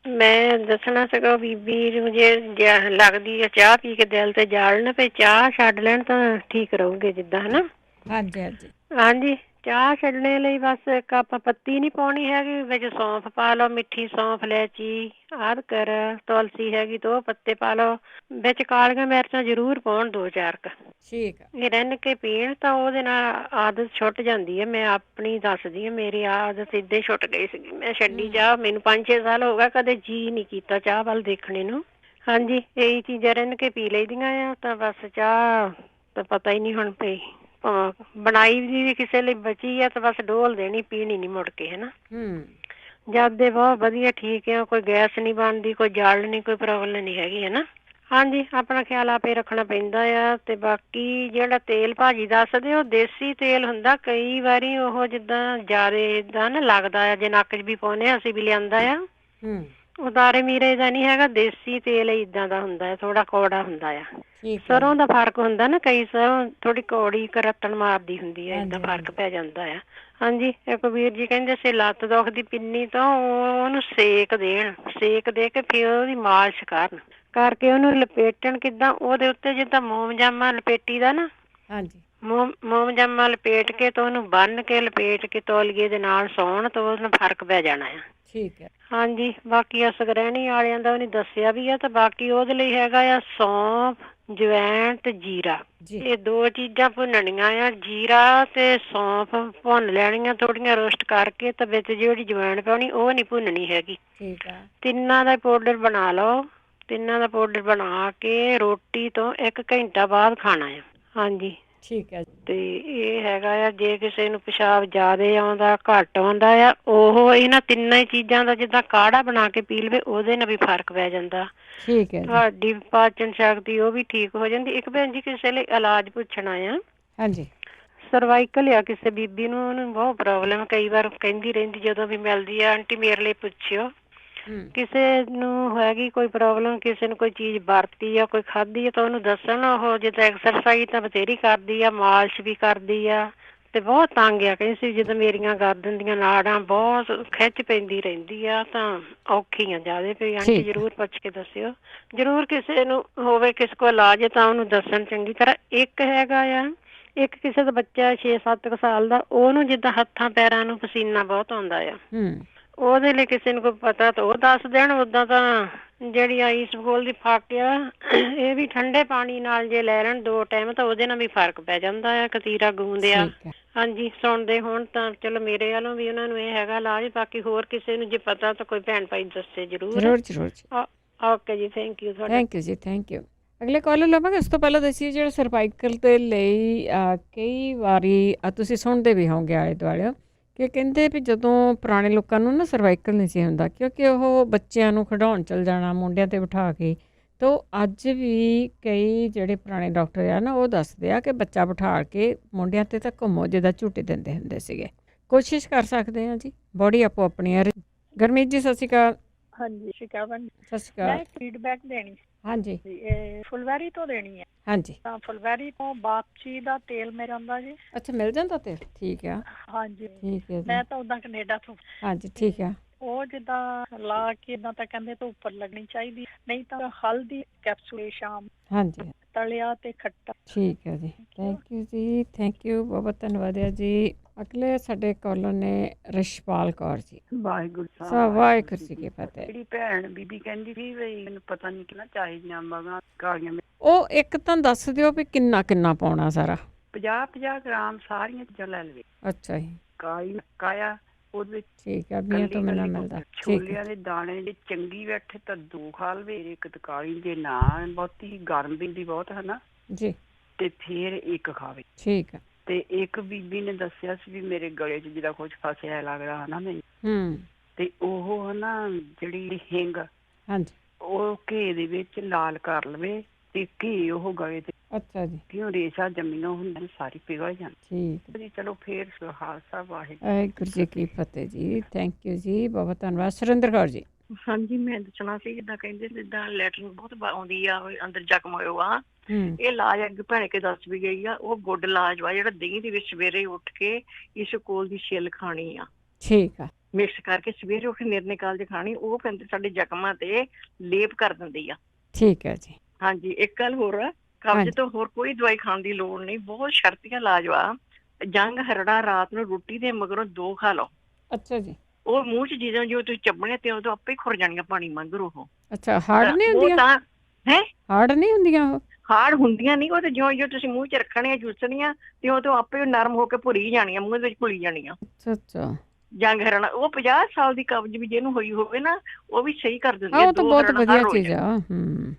B: ਮੈਂ ਦੱਸਣਾ ਸੀਗਾ ਬੀਬੀ ਨੂੰ, ਜੇ ਲੱਗਦੀ ਹੈ ਚਾਹ ਪੀ ਕੇ ਦਿਲ ਤੇ ਜਾਲ ਨਾ ਪਏ, ਚਾਹ ਛੱਡ ਲੈਣ ਤਾਂ ਠੀਕ ਰਹੋਗੇ ਜਿੱਦਾਂ, ਹਨਾ।
A: ਹਾਂਜੀ ਹਾਂਜੀ
B: ਹਾਂਜੀ, ਚਾਹ ਛੱਡਣੇ ਲਈ ਬਸ ਇੱਕ ਆਪਾਂ ਪੱਤੀ ਨਹੀਂ ਪਾਉਣੀ ਹੈਗੀ, ਵਿੱਚ ਸੌਂਫ ਪਾ ਲਓ, ਮਿੱਠੀ ਸੌਂਫ, ਇਲਾਇਚੀ, ਅਦਰਕ, ਤੁਲਸੀ ਹੈਗੀ ਤਾਂ ਉਹ ਪੱਤੇ ਪਾ ਲਓ, ਵਿੱਚ ਕਾਲੀਆਂ ਮਿਰਚਾਂ ਜ਼ਰੂਰ ਪਾਉਣ 2-4 ਕੁ।
A: ਠੀਕ ਹੈ।
B: ਇਹ ਰਿੰਨ ਕੇ ਪੀਣ ਤਾਂ ਉਹਦੇ ਨਾਲ ਆਦਤ ਛੁੱਟ ਜਾਂਦੀ ਹੈ। ਮੈਂ ਆਪਣੀ ਦੱਸਦੀ ਹਾਂ, ਮੇਰੀ ਆਦਤ ਏਦਾਂ ਹੀ ਛੁੱਟ ਗਈ ਸੀਗੀ। ਮੈਂ ਛੱਡੀ ਚਾਹ, ਮੈਨੂੰ 5-6 ਸਾਲ ਹੋ ਗਿਆ, ਕਦੇ ਜੀਅ ਨਹੀਂ ਕੀਤਾ ਚਾਹ ਵੱਲ ਦੇਖਣੇ ਨੂੰ। ਹਾਂਜੀ, ਇਹੀ ਚੀਜ਼ਾਂ ਰਿੰਨ ਕੇ ਪੀ ਲਈਦੀਆਂ ਆ, ਤਾਂ ਬਸ ਚਾਹ ਤਾਂ ਪਤਾ ਹੀ ਨਹੀਂ ਹੁਣ ਪਈ ਬਣਾਈ ਵੀ ਕਿਸੇ ਲਈ ਬਚੀ ਆ ਤਾਂ ਬਸ ਡੋਲ ਦੇਣੀ, ਪੀਣੀ ਨਹੀਂ ਮੁੜ ਕੇ, ਹਨਾ। ਜਦ ਦੇ ਬਹੁਤ ਵਧੀਆ ਠੀਕ ਆ, ਕੋਈ ਗੈਸ ਨਹੀਂ ਬਣਦੀ, ਕੋਈ ਜਲ ਨਹੀਂ, ਕੋਈ ਪ੍ਰੋਬਲਮ ਨਹੀਂ ਹੈਗੀ, ਹਨਾ। ਹਾਂਜੀ, ਆਪਣਾ ਖਿਆਲ ਆਪੇ ਰੱਖਣਾ ਪੈਂਦਾ ਆ। ਤੇ ਬਾਕੀ ਜਿਹੜਾ ਤੇਲ ਭਾਜੀ ਦੱਸਦੇ, ਉਹ ਦੇਸੀ ਤੇਲ ਹੁੰਦਾ। ਕਈ ਵਾਰੀ ਉਹ ਜਿੱਦਾਂ ਜ਼ਿਆਦਾ ਏਦਾਂ ਨਾ ਲੱਗਦਾ ਆ, ਜੇ ਨੱਕ 'ਚ ਵੀ ਪਾਉਂਦੇ ਆ, ਅਸੀਂ ਵੀ ਲਿਆਂਦਾ ਆ। ਉਤਾਰੇ ਮੀਰੇ ਦਾ ਨਹੀਂ ਹੈਗਾ, ਦੇਸੀ ਤੇਲ ਇੱਦਾਂ ਦਾ ਹੁੰਦਾ ਹੈ, ਥੋੜਾ ਕੌੜਾ ਹੁੰਦਾ ਆ। ਸਰੋਂ ਦਾ ਫਰਕ ਹੁੰਦਾ ਨਾ, ਕਈ ਸਰੋਂ ਥੋੜੀ ਕੌੜੀ ਕਰਤਣ ਮਾਰਦੀ ਹੁੰਦੀ ਹੈ, ਏਦਾਂ ਫਰਕ ਪੈ ਜਾਂਦਾ ਆ। ਹਾਂਜੀ, ਇੱਕ ਵੀਰ ਜੀ ਕਹਿੰਦੇ ਸੀ ਲੱਤ ਦੁਖਦੀ ਪਿੰਨੀ ਤੋਂ ਉਹਨੂੰ ਸੇਕ ਦੇਣ, ਸੇਕ ਦੇ ਕੇ ਫਿਰ ਉਹਦੀ ਮਾਲਿਸ਼ ਕਰਨ, ਕਰਕੇ ਉਹਨੂੰ ਲਪੇਟਣ। ਕਿੱਦਾਂ? ਉਹਦੇ ਉੱਤੇ ਜਿੱਦਾਂ ਮੋਮਜਾਮਾ ਲਪੇਟੀ ਦਾ ਨਾ, ਹਾਂਜੀ, ਮੋਮਜਾਮਾ ਲਪੇਟ ਕੇ ਤਾਂ ਉਹਨੂੰ ਬੰਨ ਕੇ ਲਪੇਟ ਕੇ ਤੌਲੀਏ ਦੇ ਨਾਲ ਸੌਣ ਤਾਂ ਉਹਨੂੰ ਫਰਕ ਪੈ ਜਾਣਾ ਆ।
A: ਠੀਕ ਹੈ।
B: ਹਾਂਜੀ, ਬਾਕੀ ਅਸਗ੍ਰਹਿਣੀ ਵਾਲਿਆਂ ਦਾ ਉਹਨੇ ਦੱਸਿਆ ਵੀ ਆ। ਤਾਂ ਬਾਕੀ ਉਹਦੇ ਲਈ ਹੈਗਾ ਆ ਸੌਂਫ, ਜਵੈਣ ਤੇ ਜੀਰਾ। ਇਹ 2 ਚੀਜ਼ਾਂ ਭੁੰਨਣੀਆਂ ਆ। ਜੀਰਾ ਤੇ ਸੌਂਫ ਭੁੰਨ ਲੈਣੀਆਂ ਥੋੜੀਆਂ ਰੋਸਟ ਕਰਕੇ, ਤਾਂ ਵਿੱਚ ਜਿਹੜੀ ਜਵੈਣ ਪਾਉਣੀ ਉਹ ਨਹੀਂ ਭੁੰਨਣੀ ਹੈਗੀ।
A: ਠੀਕ ਹੈ।
B: ਤਿੰਨਾਂ ਦਾ ਪਾਊਡਰ ਬਣਾ ਲਓ। ਤਿੰਨਾਂ ਦਾ ਪਾਊਡਰ ਬਣਾ ਕੇ ਰੋਟੀ ਤੋਂ 1 ਘੰਟਾ ਬਾਅਦ ਖਾਣਾ ਆ। ਹਾਂਜੀ,
A: ਠੀਕ ਹੈ।
B: ਤੇ ਇਹ ਹੈਗਾ ਆ ਜੇ ਕਿਸੇ ਨੂੰ ਪਿਸ਼ਾਬ ਜ਼ਿਆਦਾ ਆਉਂਦਾ ਘੱਟ ਆਉਂਦਾ ਆ, ਉਹ ਇਹਨਾਂ ਤਿੰਨਾਂ ਹੀ ਚੀਜ਼ਾਂ ਦਾ ਜਿੱਦਾਂ ਕਾੜਾ ਬਣਾ ਕੇ ਪੀ ਲਵੇ ਉਹਦੇ ਨਾਲ ਵੀ ਫਰਕ ਪੈ ਜਾਂਦਾ।
A: ਠੀਕ ਹੈ।
B: ਤੁਹਾਡੀ ਪਾਚਨ ਸ਼ਕਤੀ ਉਹ ਵੀ ਠੀਕ ਹੋ ਜਾਂਦੀ। ਇੱਕ ਭੈਣ ਜੀ ਕਿਸੇ ਲਈ ਇਲਾਜ ਪੁੱਛਣਾ ਆ।
A: ਹਾਂਜੀ।
B: ਸਰਵਾਈਕਲ ਆ ਕਿਸੇ ਬੀਬੀ ਨੂੰ, ਉਹਨੂੰ ਬਹੁਤ ਪ੍ਰੋਬਲਮ, ਕਈ ਵਾਰ ਕਹਿੰਦੀ ਰਹਿੰਦੀ ਜਦੋਂ ਵੀ ਮਿਲਦੀ ਆ, ਆਂਟੀ ਮੇਰੇ ਲਈ ਪੁੱਛਿਓ। ਕਿਸੇ ਨੂੰ ਹੈਗੀ ਕੋਈ ਪ੍ਰੋਬਲਮ, ਕਿਸੇ ਨੂੰ ਕੋਈ ਚੀਜ਼ ਵਰਤੀ ਆ, ਕੋਈ ਖਾਧੀ ਆ ਤਾਂ ਉਹਨੂੰ ਦੱਸਣ। ਉਹ ਜਿੱਦਾਂ ਐਕਸਰਸਾਈਜ਼ ਤਾਂ ਬਥੇਰੀ ਕਰਦੀ ਆ, ਮਾਲਿਸ਼ ਵੀ ਕਰਦੀ ਆ ਤੇ ਬਹੁਤ ਤੰਗ ਆ। ਕਹਿੰਦੀ ਸੀ ਜਦੋਂ ਮੇਰੀਆਂ ਗਰਦਨ ਦੀਆਂ ਨਾੜਾਂ ਬਹੁਤ ਖਿੱਚ ਪੈਂਦੀ ਰਹਿੰਦੀ ਆ ਤਾਂ ਔਖੀ ਆ ਜ਼ਿਆਦਾ ਪਈ। ਆਂਟੀ ਜ਼ਰੂਰ ਪੁੱਛ ਕੇ ਦੱਸਿਓ, ਜ਼ਰੂਰ ਕਿਸੇ ਨੂੰ ਹੋਵੇ ਕਿਸੇ ਕੋਲ ਇਲਾਜ ਤਾਂ ਉਹਨੂੰ ਦੱਸਣ ਚੰਗੀ ਤਰ੍ਹਾਂ। ਇੱਕ ਹੈਗਾ ਆ, ਇੱਕ ਕਿਸੇ ਦਾ ਬੱਚਾ 6-7 ਸਾਲ ਦਾ, ਉਹਨੂੰ ਜਿੱਦਾਂ ਹੱਥਾਂ ਪੈਰਾਂ ਨੂੰ ਪਸੀਨਾ ਬਹੁਤ ਆਉਂਦਾ ਆ, ਉਹਦੇ ਲਈ ਕਿਸੇ ਨੂੰ ਕੋਈ ਪਤਾ ਤਾਂ ਉਹ ਦੱਸ ਦੇਣ। ਉਦਾਂ ਤਾਂ ਜਿਹੜੀ ਆਈਸਬਗੋਲ ਦੀ ਫੱਕ ਆ, ਇਹ ਵੀ ਠੰਡੇ ਪਾਣੀ ਨਾਲ ਜੇ ਲੈ ਲੈਣ 2 ਟਾਈਮ ਤਾਂ ਉਹਦੇ ਨਾਲ ਵੀ ਫਰਕ ਪੈ ਜਾਂਦਾ ਆ। ਕਤੀਰਾ ਗੂੰਦ ਆ। ਹਾਂਜੀ, ਸੁਣਦੇ ਹੋਣ ਤਾਂ ਚਲੋ ਮੇਰੇ ਵੱਲੋਂ ਵੀ ਉਹਨਾਂ ਨੂੰ ਇਹ ਹੈਗਾ ਇਲਾਜ। ਬਾਕੀ ਹੋਰ ਕਿਸੇ ਨੂੰ ਜੇ ਪਤਾ ਤਾਂ ਕੋਈ ਭੈਣ ਭਾਈ ਦੱਸੇ ਜ਼ਰੂਰ।
A: ਜ਼ਰੂਰ।
B: ਓਕੇ ਜੀ, ਥੈਂਕ ਯੂ ਤੁਹਾਡਾ।
A: ਥੈਂਕ ਯੂ ਜੀ, ਥੈਂਕ ਯੂ। ਅਗਲੇ ਕਾਲਰ ਲਵਾਂਗੇ। ਉਸ ਤੋਂ ਪਹਿਲਾਂ ਦੱਸੀਏ ਜਿਹੜਾ ਸਰਵਾਈਕਲ ਦੇ ਲਈ ਕਈ ਵਾਰੀ ਤੁਸੀਂ ਸੁਣਦੇ ਵੀ ਹੋਗੇ ਆਲੇ ਦੁਆਲੇ ਕਿ ਕਹਿੰਦੇ ਵੀ ਜਦੋਂ ਪੁਰਾਣੇ ਲੋਕਾਂ ਨੂੰ ਨਾ ਸਰਵਾਈਕਲ ਨਹੀਂ ਸੀ ਹੁੰਦਾ, ਕਿਉਂਕਿ ਉਹ ਬੱਚਿਆਂ ਨੂੰ ਖਿਡਾਉਣ ਚਲ ਜਾਣਾ ਮੁੰਡਿਆਂ 'ਤੇ ਬਿਠਾ ਕੇ। ਤਾਂ ਅੱਜ ਵੀ ਕਈ ਜਿਹੜੇ ਪੁਰਾਣੇ ਡਾਕਟਰ ਆ ਨਾ ਉਹ ਦੱਸਦੇ ਆ ਕਿ ਬੱਚਾ ਬਿਠਾ ਕੇ ਮੁੰਡਿਆਂ 'ਤੇ ਤਾਂ ਘੁੰਮੋ ਜਿੱਦਾਂ ਝੂਟੇ ਦਿੰਦੇ ਹੁੰਦੇ ਸੀਗੇ। ਕੋਸ਼ਿਸ਼ ਕਰ ਸਕਦੇ ਹਾਂ ਜੀ, ਬੋਡੀ ਆਪੋ ਆਪਣੀ ਹੈ। ਗੁਰਮੀਤ ਜੀ ਸਤਿ ਸ਼੍ਰੀ ਅਕਾਲ।
C: ਹਾਂਜੀ, ਸਤਿ ਸ਼੍ਰੀ
A: ਅਕਾਲ।
C: ਮੈਂ ਫੀਡਬੈਕ ਦੇਣੀ।
A: ਹਾਂਜੀ।
C: ਇਹ ਫੁਲਵਾਰੀ ਤੋਂ ਦੇਣੀ ਹੈ।
A: ਹਾਂਜੀ।
C: ਤਾਂ ਫੁਲਵਾਰੀ ਤੋਂ ਬਾਪਚੀ ਦਾ ਤੇਲ ਮਿਲ ਜਾਂਦਾ ਜੀ।
A: ਅੱਛਾ, ਮਿਲ ਜਾਂਦਾ ਤੇਲ? ਠੀਕ ਆ।
C: ਹਾਂਜੀ,
A: ਠੀਕ ਹੈ।
C: ਮੈਂ ਤਾਂ ਉਦਾਂ ਕੈਨੇਡਾ ਤੋਂ।
A: ਹਾਂਜੀ, ਠੀਕ ਆ।
C: ਉਹ ਜਿੱਦਾਂ ਲਾ ਕੇ ਇਦਾਂ ਤਾਂ ਕਹਿੰਦੇ ਤੋਂ ਉੱਪਰ ਲੱਗਣੀ ਚਾਹੀਦੀ, ਨਹੀਂ ਤਾਂ ਹਲਦੀ ਕੈਪਸੂਲ ਸ਼ਾਮ।
A: ਹਾਂਜੀ।
C: ਤਲਿਆ ਤੇ ਖੱਟਾ।
A: ਠੀਕ ਹੈ ਜੀ, ਥੈਂਕ ਯੂ ਜੀ, ਥੈਂਕ ਯੂ, ਬਹੁਤ ਧੰਨਵਾਦ ਹੈ ਜੀ। ਅਗਲੇ ਸਾਡੇ ਕਾਲਰ ਨੇ ਰਿਸ਼ਪਾਲ ਕੌਰ ਜੀ।
L: ਵਾਹਿਗੁਰੂ
A: ਵਾਹਿਗੁਰੂ ਜੀ ਕੀ ਫਤਿਹ।
L: ਜਿਹੜੀ ਭੈਣ ਬੀਬੀ ਕਹਿੰਦੀ ਸੀ ਵੀ ਮੈਨੂੰ ਪਤਾ ਨਹੀਂ ਕਿੰਨਾ ਚਾਹੀਦੀਆਂ ਮਗਾਂ ਕਾਲੀਆਂ,
A: ਉਹ ਇੱਕ ਤਾਂ ਦੱਸ ਦਿਓ ਵੀ ਕਿੰਨਾ ਕਿੰਨਾ ਪਾਉਣਾ ਸਾਰਾ।
L: 50 ਗ੍ਰਾਮ ਸਾਰੀਆਂ ਚੀਜ਼ਾਂ ਲੈ ਲਵੇ।
A: ਅੱਛਾ ਜੀ।
L: ਕਾਲੀ ਕਾਇਆ ਉਹਦੇ ਵਿੱਚ।
A: ਠੀਕ ਹੈ, ਬੀਆਂ ਤੋਂ ਮੈਨੂੰ ਮਿਲਦਾ।
L: ਛੋਲਿਆਂ ਦੇ ਦਾਣੇ ਜੇ ਚੰਗੀ ਬੈਠੇ ਤਾਂ 2 ਖਾ ਲਵੇ, ਇੱਕ ਤਕਾਲੀ ਜੇ ਨਾ ਬਹੁਤੀ ਗਰਮ ਵੀ ਬਹੁਤ ਹੈ ਨਾ
A: ਜੀ, ਤੇ
L: ਫਿਰ 1 ਖਾਵੇ।
A: ਠੀਕ ਹੈ।
L: ਤੇ ਇੱਕ ਬੀਬੀ ਨੇ ਦੱਸਿਆ ਸੀ ਵੀ ਮੇਰੇ ਗਲੇ 'ਚ ਜਿਹਦਾ ਕੁਝ ਫਸਿਆ ਲੱਗਦਾ ਹੈ ਨਾ ਮੈਨੂੰ, ਤੇ ਉਹ ਹੈ ਨਾ ਜਿਹੜੀ ਹਿੰਗ, ਹਾਂਜੀ, ਉਹ ਘੀ ਦੇ ਵਿੱਚ ਲਾਲ ਕਰ ਲਵੇ ਤੇ ਘੀ ਉਹ ਗਲੇ ਤੇ। ਅੱਛਾ ਜੀ। ਕਿਉਂ ਰੇਸ਼ਾ ਜ਼ਮੀਨੋਂ ਹੁੰਦੀ ਸਾਰੀ ਪਿਘਲ ਜਾਂਦੀ। ਠੀਕ ਜੀ, ਚਲੋ ਫੇਰ ਖਾਲਸਾ ਵਾਹਿਗੁਰੂ ਜੀ ਕੀ ਫਤਿਹ ਜੀ। ਥੈਂਕ ਯੂ ਜੀ, ਬਹੁਤ ਧੰਨਵਾਦ। ਸੁਰਿੰਦਰ ਕੌਰ ਜੀ।
F: ਹਾਂਜੀ, ਮੈਂ ਦੱਸਣਾ ਸੀ ਜਿੱਦਾਂ ਕਹਿੰਦੇ ਜਿੱਦਾਂ ਲੈਟਰਿਨ ਬਹੁਤ ਆਉਂਦੀ ਆ, ਅੰਦਰ ਜ਼ਖਮ ਹੋਇਆ ਵਾ, ਇਹ ਇਲਾਜ ਅੱਗੇ ਭੈਣ ਕੇ ਦੱਸ ਵੀ ਗਈ ਆ। ਉਹ ਗੁੱਡ ਇਲਾਜ ਵਾ ਜਿਹੜਾ ਦਹੀਂ ਦੇ ਵਿੱਚ ਸਵੇਰੇ ਉੱਠ ਕੇ ਇਸ ਕੋਲ ਦੀ ਛਿੱਲ ਖਾਣੀ ਆ। ਠੀਕ ਆ। ਮਿਕਸ ਕਰਕੇ ਸਵੇਰੇ ਉੱਠ ਕੇ ਨਿਰਨੇ ਕਾਲ ਚ ਖਾਣੀ। ਉਹ ਕਹਿੰਦੇ ਸਾਡੇ ਜ਼ਖਮਾਂ ਤੇ ਲੇਪ ਕਰ ਦਿੰਦੀ ਆ। ਠੀਕ ਹੈ ਜੀ। ਹਾਂਜੀ, ਇੱਕ ਗੱਲ ਹੋਰ ਆ, ਕਬਜ਼ ਤੋਂ ਹੋਰ ਕੋਈ ਦਵਾਈ ਖਾਣ ਦੀ ਲੋੜ ਨਹੀਂ, ਬਹੁਤ ਸ਼ਰਤੀਆ ਇਲਾਜ ਵਾ। ਜੰਗ ਹਰੜਾ ਰਾਤ ਨੂੰ ਰੋਟੀ ਦੇ ਮਗਰੋਂ 2 ਖਾ ਲਓ। ਅੱਛਾ ਜੀ। ਉਹ ਮੂੰਹ ਚ ਚੀਜ਼ਾਂ ਜੋ ਤੁਸੀਂ ਚੱਬਣੇ ਤੇ ਉਦੋਂ ਆਪੇ ਖੁਰ ਜਾਣੀਆਂ ਪਾਣੀ ਮੰਗਰ ਉਹ। ਅੱਛਾ, ਹਾਰਡ ਨਹੀਂ ਹੁੰਦੀਆਂ? ਤਾਂ ਹੈ ਹਾਰਡ ਨਹੀਂ ਹੁੰਦੀਆਂ ਉਹ? ਹਾਰਡ ਹੁੰਦੀਆਂ ਨਹੀਂ, ਉਹ ਤੇ ਜਿਉਂ ਜਿਉਂ ਤੁਸੀਂ ਮੂੰਹ ਚ ਰੱਖਣੀਆਂ ਜੂਸਣੀਆਂ ਤੇ ਉਹ ਤੋਂ ਆਪੇ ਨਰਮ ਹੋ ਕੇ ਭੁਰੀ ਜਾਣੀਆਂ, ਮੂੰਹ ਦੇ ਵਿੱਚ ਘੁਲੀ ਜਾਣੀਆਂ। ਅੱਛਾ ਅੱਛਾ। ਜੰਗ ਹਰਣਾ ਉਹ 50 ਸਾਲ ਦੀ ਕਬਜ਼ ਵੀ ਜਿਹਨੂੰ ਹੋਈ ਹੋਵੇ ਨਾ ਉਹ ਵੀ ਸਹੀ ਕਰ ਦਿੰਦੀ ਹੈ। ਉਹ ਤਾਂ ਬਹੁਤ ਵਧੀਆ ਚੀਜ਼ ਆ।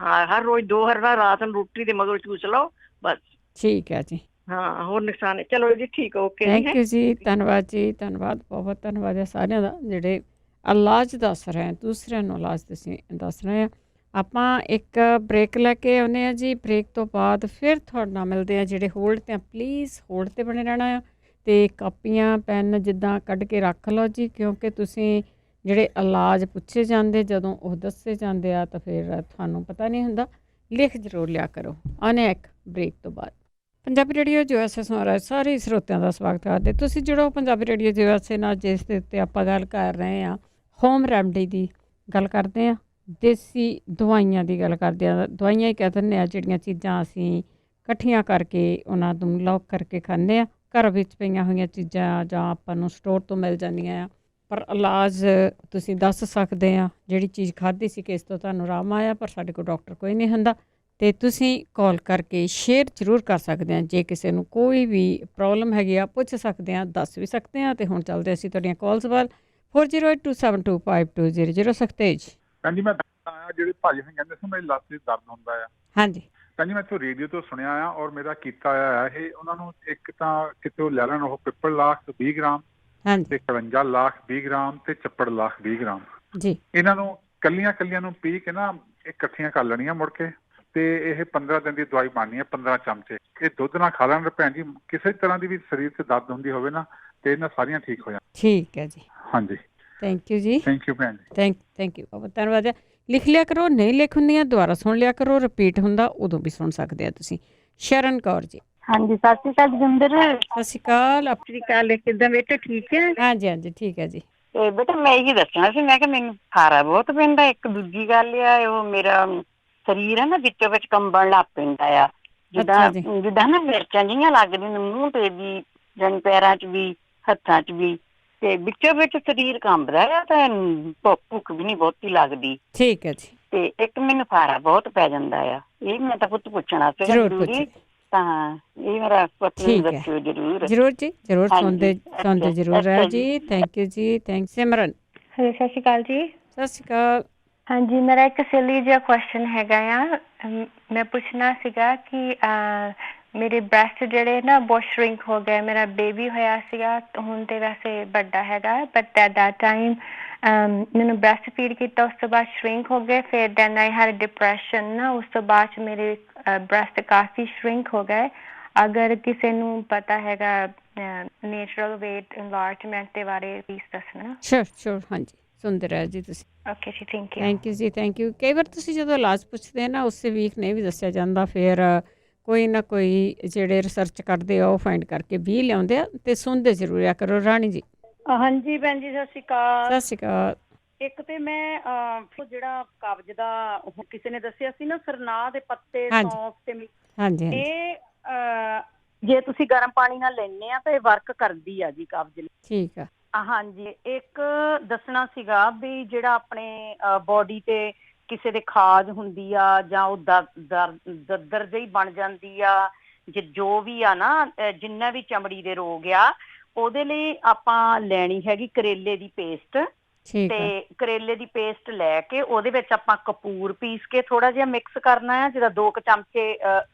F: ਹਾਂ, ਹਰ ਰੋਜ਼ 2 ਹਰਣਾ ਰਾਤ ਨੂੰ ਰੋਟੀ ਦੇ ਮਗਰ ਚੂਸ ਲਓ ਬਸ। ਠੀਕ ਹੈ ਜੀ। ਹਾਂ, ਹੋਰ ਨੁਕਸਾਨ। ਚਲੋ ਜੀ, ਠੀਕ, ਓਕੇ। ਥੈਂਕ ਯੂ ਜੀ, ਧੰਨਵਾਦ ਜੀ, ਧੰਨਵਾਦ, ਬਹੁਤ ਧੰਨਵਾਦ ਹੈ ਸਾਰਿਆਂ ਦਾ ਜਿਹੜੇ ਇਲਾਜ ਦੱਸ ਰਹੇ, ਦੂਸਰਿਆਂ ਨੂੰ ਇਲਾਜ ਤੁਸੀਂ ਦੱਸ ਰਹੇ ਆ। ਆਪਾਂ ਇੱਕ ਬ੍ਰੇਕ ਲੈ ਕੇ ਆਉਂਦੇ ਹਾਂ ਜੀ। ਬ੍ਰੇਕ ਤੋਂ ਬਾਅਦ ਫਿਰ ਤੁਹਾਡੇ ਨਾਲ ਮਿਲਦੇ ਆ। ਜਿਹੜੇ ਹੋਲਡ 'ਤੇ ਆ ਪਲੀਜ਼ ਹੋਲਡ 'ਤੇ ਬਣੇ ਰਹਿਣਾ ਆ, ਅਤੇ ਕਾਪੀਆਂ ਪੈਨ ਜਿੱਦਾਂ ਕੱਢ ਕੇ ਰੱਖ ਲਓ ਜੀ, ਕਿਉਂਕਿ ਤੁਸੀਂ ਜਿਹੜੇ ਇਲਾਜ ਪੁੱਛੇ ਜਾਂਦੇ ਜਦੋਂ ਉਹ ਦੱਸੇ ਜਾਂਦੇ ਆ ਤਾਂ ਫਿਰ ਤੁਹਾਨੂੰ ਪਤਾ ਨਹੀਂ ਹੁੰਦਾ। ਲਿਖ ਜ਼ਰੂਰ ਲਿਆ ਕਰੋ। ਆਉਂਦੇ ਇੱਕ ਬ੍ਰੇਕ ਤੋਂ ਬਾਅਦ। ਪੰਜਾਬੀ ਰੇਡੀਓ USS ਨਾਲ ਸਾਰੇ ਸਰੋਤਿਆਂ ਦਾ ਸਵਾਗਤ ਕਰਦੇ। ਤੁਸੀਂ ਜੁੜੋ ਪੰਜਾਬੀ ਰੇਡੀਓ USS ਨਾਲ, ਜਿਸ ਦੇ ਉੱਤੇ ਆਪਾਂ ਗੱਲ ਕਰ ਰਹੇ ਹਾਂ ਹੋਮ ਰੈਮਡੀ ਦੀ ਗੱਲ ਕਰਦੇ ਹਾਂ, ਦੇਸੀ ਦਵਾਈਆਂ ਦੀ ਗੱਲ ਕਰਦੇ ਹਾਂ। ਦਵਾਈਆਂ ਹੀ ਕਹਿ ਦਿੰਦੇ ਹਾਂ ਜਿਹੜੀਆਂ ਚੀਜ਼ਾਂ ਅਸੀਂ ਇਕੱਠੀਆਂ ਕਰਕੇ ਉਹਨਾਂ ਨੂੰ ਲੌਕ ਕਰਕੇ ਖਾਂਦੇ ਹਾਂ। ਘਰ ਵਿੱਚ ਪਈਆਂ ਹੋਈਆਂ ਚੀਜ਼ਾਂ ਜਾਂ ਆਪਾਂ ਨੂੰ ਸਟੋਰ ਤੋਂ ਮਿਲ ਜਾਂਦੀਆਂ ਆ, ਪਰ ਇਲਾਜ ਤੁਸੀਂ ਦੱਸ ਸਕਦੇ ਆ। ਜਿਹੜੀ ਚੀਜ਼ ਖਾਧੀ ਸੀ ਕਿ ਇਸ ਤੋਂ ਤੁਹਾਨੂੰ ਆਰਾਮ ਆਇਆ, ਪਰ ਸਾਡੇ ਕੋਲ ਡਾਕਟਰ ਕੋਈ ਨਹੀਂ ਹੁੰਦਾ, ਅਤੇ ਤੁਸੀਂ ਕਾਲ ਕਰਕੇ ਸ਼ੇਅਰ ਜ਼ਰੂਰ ਕਰ ਸਕਦੇ ਹਾਂ। ਜੇ ਕਿਸੇ ਨੂੰ ਕੋਈ ਵੀ ਪ੍ਰੋਬਲਮ ਹੈਗੀ ਆ ਪੁੱਛ ਸਕਦੇ ਹਾਂ, ਦੱਸ ਵੀ ਸਕਦੇ ਹਾਂ। ਅਤੇ ਹੁਣ ਚੱਲਦੇ ਅਸੀਂ ਤੁਹਾਡੀਆਂ ਕਾਲਸ ਵੱਲ। 4082725200 ਸਖਤੇਜ।
R: ਹਾਂਜੀ, ਮੈਂ ਜਿਹੜੇ ਭਾਜੀ ਨੇ ਕਹਿੰਦੇ ਸੀ ਮੇਰੀ ਲੱਤ 'ਚ ਦਰਦ ਹੁੰਦਾ ਆ।
A: ਹਾਂਜੀ,
R: ਭੈਣ ਜੀ ਮੈਂ ਇੱਥੋਂ ਰੇਡੀਓ ਤੋਂ ਸੁਣਿਆ ਆ ਔਰ ਮੇਰਾ ਕੀਤਾ ਆ ਇਹ। ਉਹਨਾਂ ਨੂੰ ਇੱਕ ਤਾਂ ਕਿਤੋਂ ਲੈ ਲੈਣ ਉਹ ਪਿੱਪਲ ਲਾਖ 20 ਗ੍ਰਾਮ ਤੇ 51 ਲਾਖ 20 ਗ੍ਰਾਮ ਤੇ ਚੱਪੜ ਲਾਖ 20 ਗ੍ਰਾਮ
A: ਜੀ।
R: ਇਹਨਾਂ ਨੂੰ ਕੱਲੀਆਂ ਨੂੰ ਪੀ ਕੇ ਨਾ ਇਕੱਠੀਆਂ ਕਰ ਲੈਣੀਆਂ ਮੁੜ ਕੇ, ਤੇ ਇਹ 15 ਦਿਨ ਦੀ ਦਵਾਈ ਬਣਨੀ ਹੈ 15 ਚਮਚੇ। ਇਹ ਦੁੱਧ ਨਾਲ ਖਾ ਲੈਣ ਭੈਣ ਜੀ। ਕਿਸੇ ਤਰ੍ਹਾਂ ਦੀ ਵੀ ਸਰੀਰ 'ਚ ਦਰਦ ਹੁੰਦੀ ਹੋਵੇ ਨਾ ਤੇ ਇਹਨਾਂ ਸਾਰੀਆਂ ਠੀਕ ਹੋ ਜਾਣ।
A: ਠੀਕ ਹੈ ਜੀ।
R: ਹਾਂਜੀ
A: ਥੈਂਕ ਯੂ ਜੀ।
R: ਥੈਂਕ ਯੂ ਭੈਣ ਜੀ।
A: ਥੈਂਕ ਯੂ ਬਹੁਤ ਧੰਨਵਾਦ। ਲਿਖ ਲਿਆ ਕਰੋ, ਨਹੀਂ ਲਿਖ ਹੁੰਦੀਆਂ ਦੁਬਾਰਾ ਸੁਣ ਲਿਆ ਕਰੋ, ਰਿਪੀਟ ਹੁੰਦਾ ਉਦੋਂ ਵੀ ਸੁਣ ਸਕਦੇ ਆ ਤੁਸੀਂ। ਸ਼ਰਨ ਕੌਰ ਜੀ।
H: ਹਾਂਜੀ ਸਤਿ ਸ਼੍ਰੀ ਅਕਾਲ ਜਗਿੰਦਰ।
A: ਸਤਿ ਸ਼੍ਰੀ ਅਕਾਲ।
H: ਸਤਿ ਸ਼੍ਰੀ ਅਕਾਲ। ਕਿੱਦਾਂ ਬੇਟਾ, ਠੀਕ ਹੈ?
A: ਹਾਂਜੀ ਠੀਕ ਹੈ ਜੀ।
H: ਤੇ ਬੇਟਾ ਮੈਂ ਇਹੀ ਦੱਸਣਾ ਸੀ, ਮੈਂ ਕਿਹਾ ਮੈਨੂੰ ਖਾਰਾ ਬਹੁਤ ਪੈਂਦਾ। ਇੱਕ ਦੂਜੀ ਗੱਲ ਆ ਉਹ ਮੇਰਾ ਸਰੀਰ ਹੈ ਨਾ ਵਿੱਚੋਂ ਵਿੱਚ ਕੰਬਣ ਲੱਗ ਪੈਂਦਾ ਆ, ਜਿੱਦਾਂ ਨਾ ਮਿਰਚਾਂ ਜਿਹੀਆਂ ਲੱਗਦੀਆਂ ਨੇ ਮੂੰਹ ਤੇ ਵੀ, ਜਾਣੀ ਪੈਰਾਂ 'ਚ ਵੀ, ਹੱਥਾਂ 'ਚ ਵੀ, ਤੇ ਵਿੱਚੋਂ ਵਿੱਚ ਸਰੀਰ ਕੰਬਦਾ ਆ ਤਾਂ ਭੁੱਖ ਵੀ ਨਹੀਂ ਬਹੁਤੀ ਲੱਗਦੀ।
A: ਠੀਕ ਹੈ ਜੀ।
H: ਤੇ ਇੱਕ ਮੈਨੂੰ ਖਾਰਾ ਬਹੁਤ ਪੈ ਜਾਂਦਾ ਆ, ਇਹ ਮੈਂ ਤਾਂ ਪੁੱਤ ਪੁੱਛਣਾ ਸੀ ਜ਼ਰੂਰੀ, ਤਾਂ ਇਹ ਮੇਰਾ ਪੁੱਤ ਨੂੰ ਦੱਸਿਓ ਜ਼ਰੂਰ।
A: ਜ਼ਰੂਰ ਜੀ ਜ਼ਰੂਰ, ਸੁਣਦੇ ਜ਼ਰੂਰ ਹੈ ਜੀ। ਥੈਂਕ ਯੂ ਜੀ। ਥੈਂਕ ਸਿਮਰਨ।
I: ਸਤਿ ਸ਼੍ਰੀ ਅਕਾਲ ਜੀ।
A: ਸਤਿ ਸ਼੍ਰੀ ਅਕਾਲ।
I: ਹਾਂਜੀ ਮੇਰਾ ਇੱਕ ਸਿਲੀ ਜਿਹਾ ਕੁਐਸਚਨ ਹੈਗਾ ਆ। ਮੈਂ ਪੁੱਛਣਾ ਸੀਗਾ ਕਿ ਮੇਰੇ ਬ੍ਰੈਸਟ ਜਿਹੜੇ ਨਾ ਬਹੁਤ ਸ਼ਰਿੰਕ ਹੋ ਗਏ। ਮੇਰਾ ਬੇਬੀ ਹੋਇਆ ਸੀਗਾ, ਹੁਣ ਤੇ ਵੈਸੇ ਵੱਡਾ ਹੈਗਾ, ਬਟ ਐਟ ਦੈਟ ਟਾਈਮ ਮੈਨੂੰ ਬ੍ਰੈਸਟ ਫੀਡ ਕੀਤਾ, ਉਸ ਤੋਂ ਬਾਅਦ ਸ਼ਰਿੰਕ ਹੋ ਗਏ। ਫਿਰ ਦੈਨ ਆਈ ਹੈਡ ਡਿਪਰੈਸ਼ਨ ਨਾ, ਉਸ ਤੋਂ ਬਾਅਦ ਮੇਰੇ ਬ੍ਰੈਸਟ ਕਾਫੀ ਸ਼ਰਿੰਕ ਹੋ ਗਏ। ਅਗਰ ਕਿਸੇ ਨੂੰ ਪਤਾ ਹੈਗਾ ਨੇਚਰਲ ਵੇਟ ਇਨਲਾਰਜਮੈਂਟ ਦੇ ਬਾਰੇ ਪਲੀਜ਼ ਦੱਸਣਾ।
A: ਸ਼ੋਰ ਹਾਂਜੀ ਸੁਣਦੇ ਰਹੋ ਜੀ ਤੁਸੀਂ।
I: ਓਕੇ ਜੀ, ਥੈਂਕ ਯੂ।
A: ਥੈਂਕ ਯੂ ਜੀ। Thank you. ਕਈ ਵਾਰ ਤੁਸੀਂ ਜਦੋਂ ਇਲਾਜ ਪੁੱਛਦੇ ਨਾ ਉਸੇ ਵੀਕ ਨਹੀਂ ਵੀ ਦੱਸਿਆ ਜਾਂਦਾ, ਫਿਰ ਕੋਈ ਨਾ ਕੋਈ ਜਿਹੜੇ ਰਿਸਰਚ ਕਰਦੇ ਆ ਉਹ ਫਾਈਂਡ ਕਰਕੇ ਵੀ ਲਿਆਉਂਦੇ ਆ, ਤੇ ਸੁਣਦੇ ਜ਼ਰੂਰ ਆ ਕਰੋ। ਰਾਣੀ ਜੀ।
K: ਹਾਂਜੀ ਭੈਣ ਜੀ ਸਤਿ ਸ਼੍ਰੀ ਅਕਾਲ।
A: ਸਤਿ ਸ਼੍ਰੀ ਅਕਾਲ।
K: ਇੱਕ ਤੇ ਮੈਂ ਜਿਹੜਾ ਕਬਜ਼ ਦਾ ਕਿਸੇ ਨੇ ਦੱਸਿਆ ਸੀ ਨਾ, ਸਰਨਾਹ ਦੇ ਪੱਤੇ, ਸੌਂਫ ਤੇ ਇਹ ਜੇ ਤੁਸੀਂ ਗਰਮ ਪਾਣੀ ਨਾਲ ਲੈਣੇ ਆ ਤਾਂ ਇਹ ਵਰਕ ਕਰਦੀ ਆ ਜੀ ਕਬਜ਼ ਲਈ। ਠੀਕ ਆ। ਹਾਂਜੀ ਇੱਕ ਦੱਸਣਾ ਸੀਗਾ ਵੀ ਜਿਹੜਾ ਆਪਣੇ ਬੋਡੀ ਤੇ ਕਿਸੇ ਦੇ ਖਾਜ ਹੁੰਦੀ ਆ ਜਾਂ ਉਹ ਦੱਦਰ ਜਿਹੀ ਬਣ ਜਾਂਦੀ ਆ, ਜੋ ਵੀ ਆ ਨਾ, ਜਿੰਨਾ ਵੀ ਚਮੜੀ ਦੇ ਰੋਗ ਆ, ਉਹਦੇ ਲਈ ਆਪਾਂ ਲੈਣੀ ਹੈਗੀ ਕਰੇਲੇ ਦੀ ਪੇਸਟ। ਤੇ ਕਰੇਲੇ ਦੀ ਪੇਸਟ ਲੈ ਕੇ ਉਹਦੇ ਵਿੱਚ ਆਪਾਂ ਕਪੂਰ ਪੀਸ ਕੇ ਥੋੜਾ ਜਿਹਾ ਮਿਕਸ ਕਰਨਾ ਆ, ਜਿੱਦਾਂ 2 ਚਮਚੇ।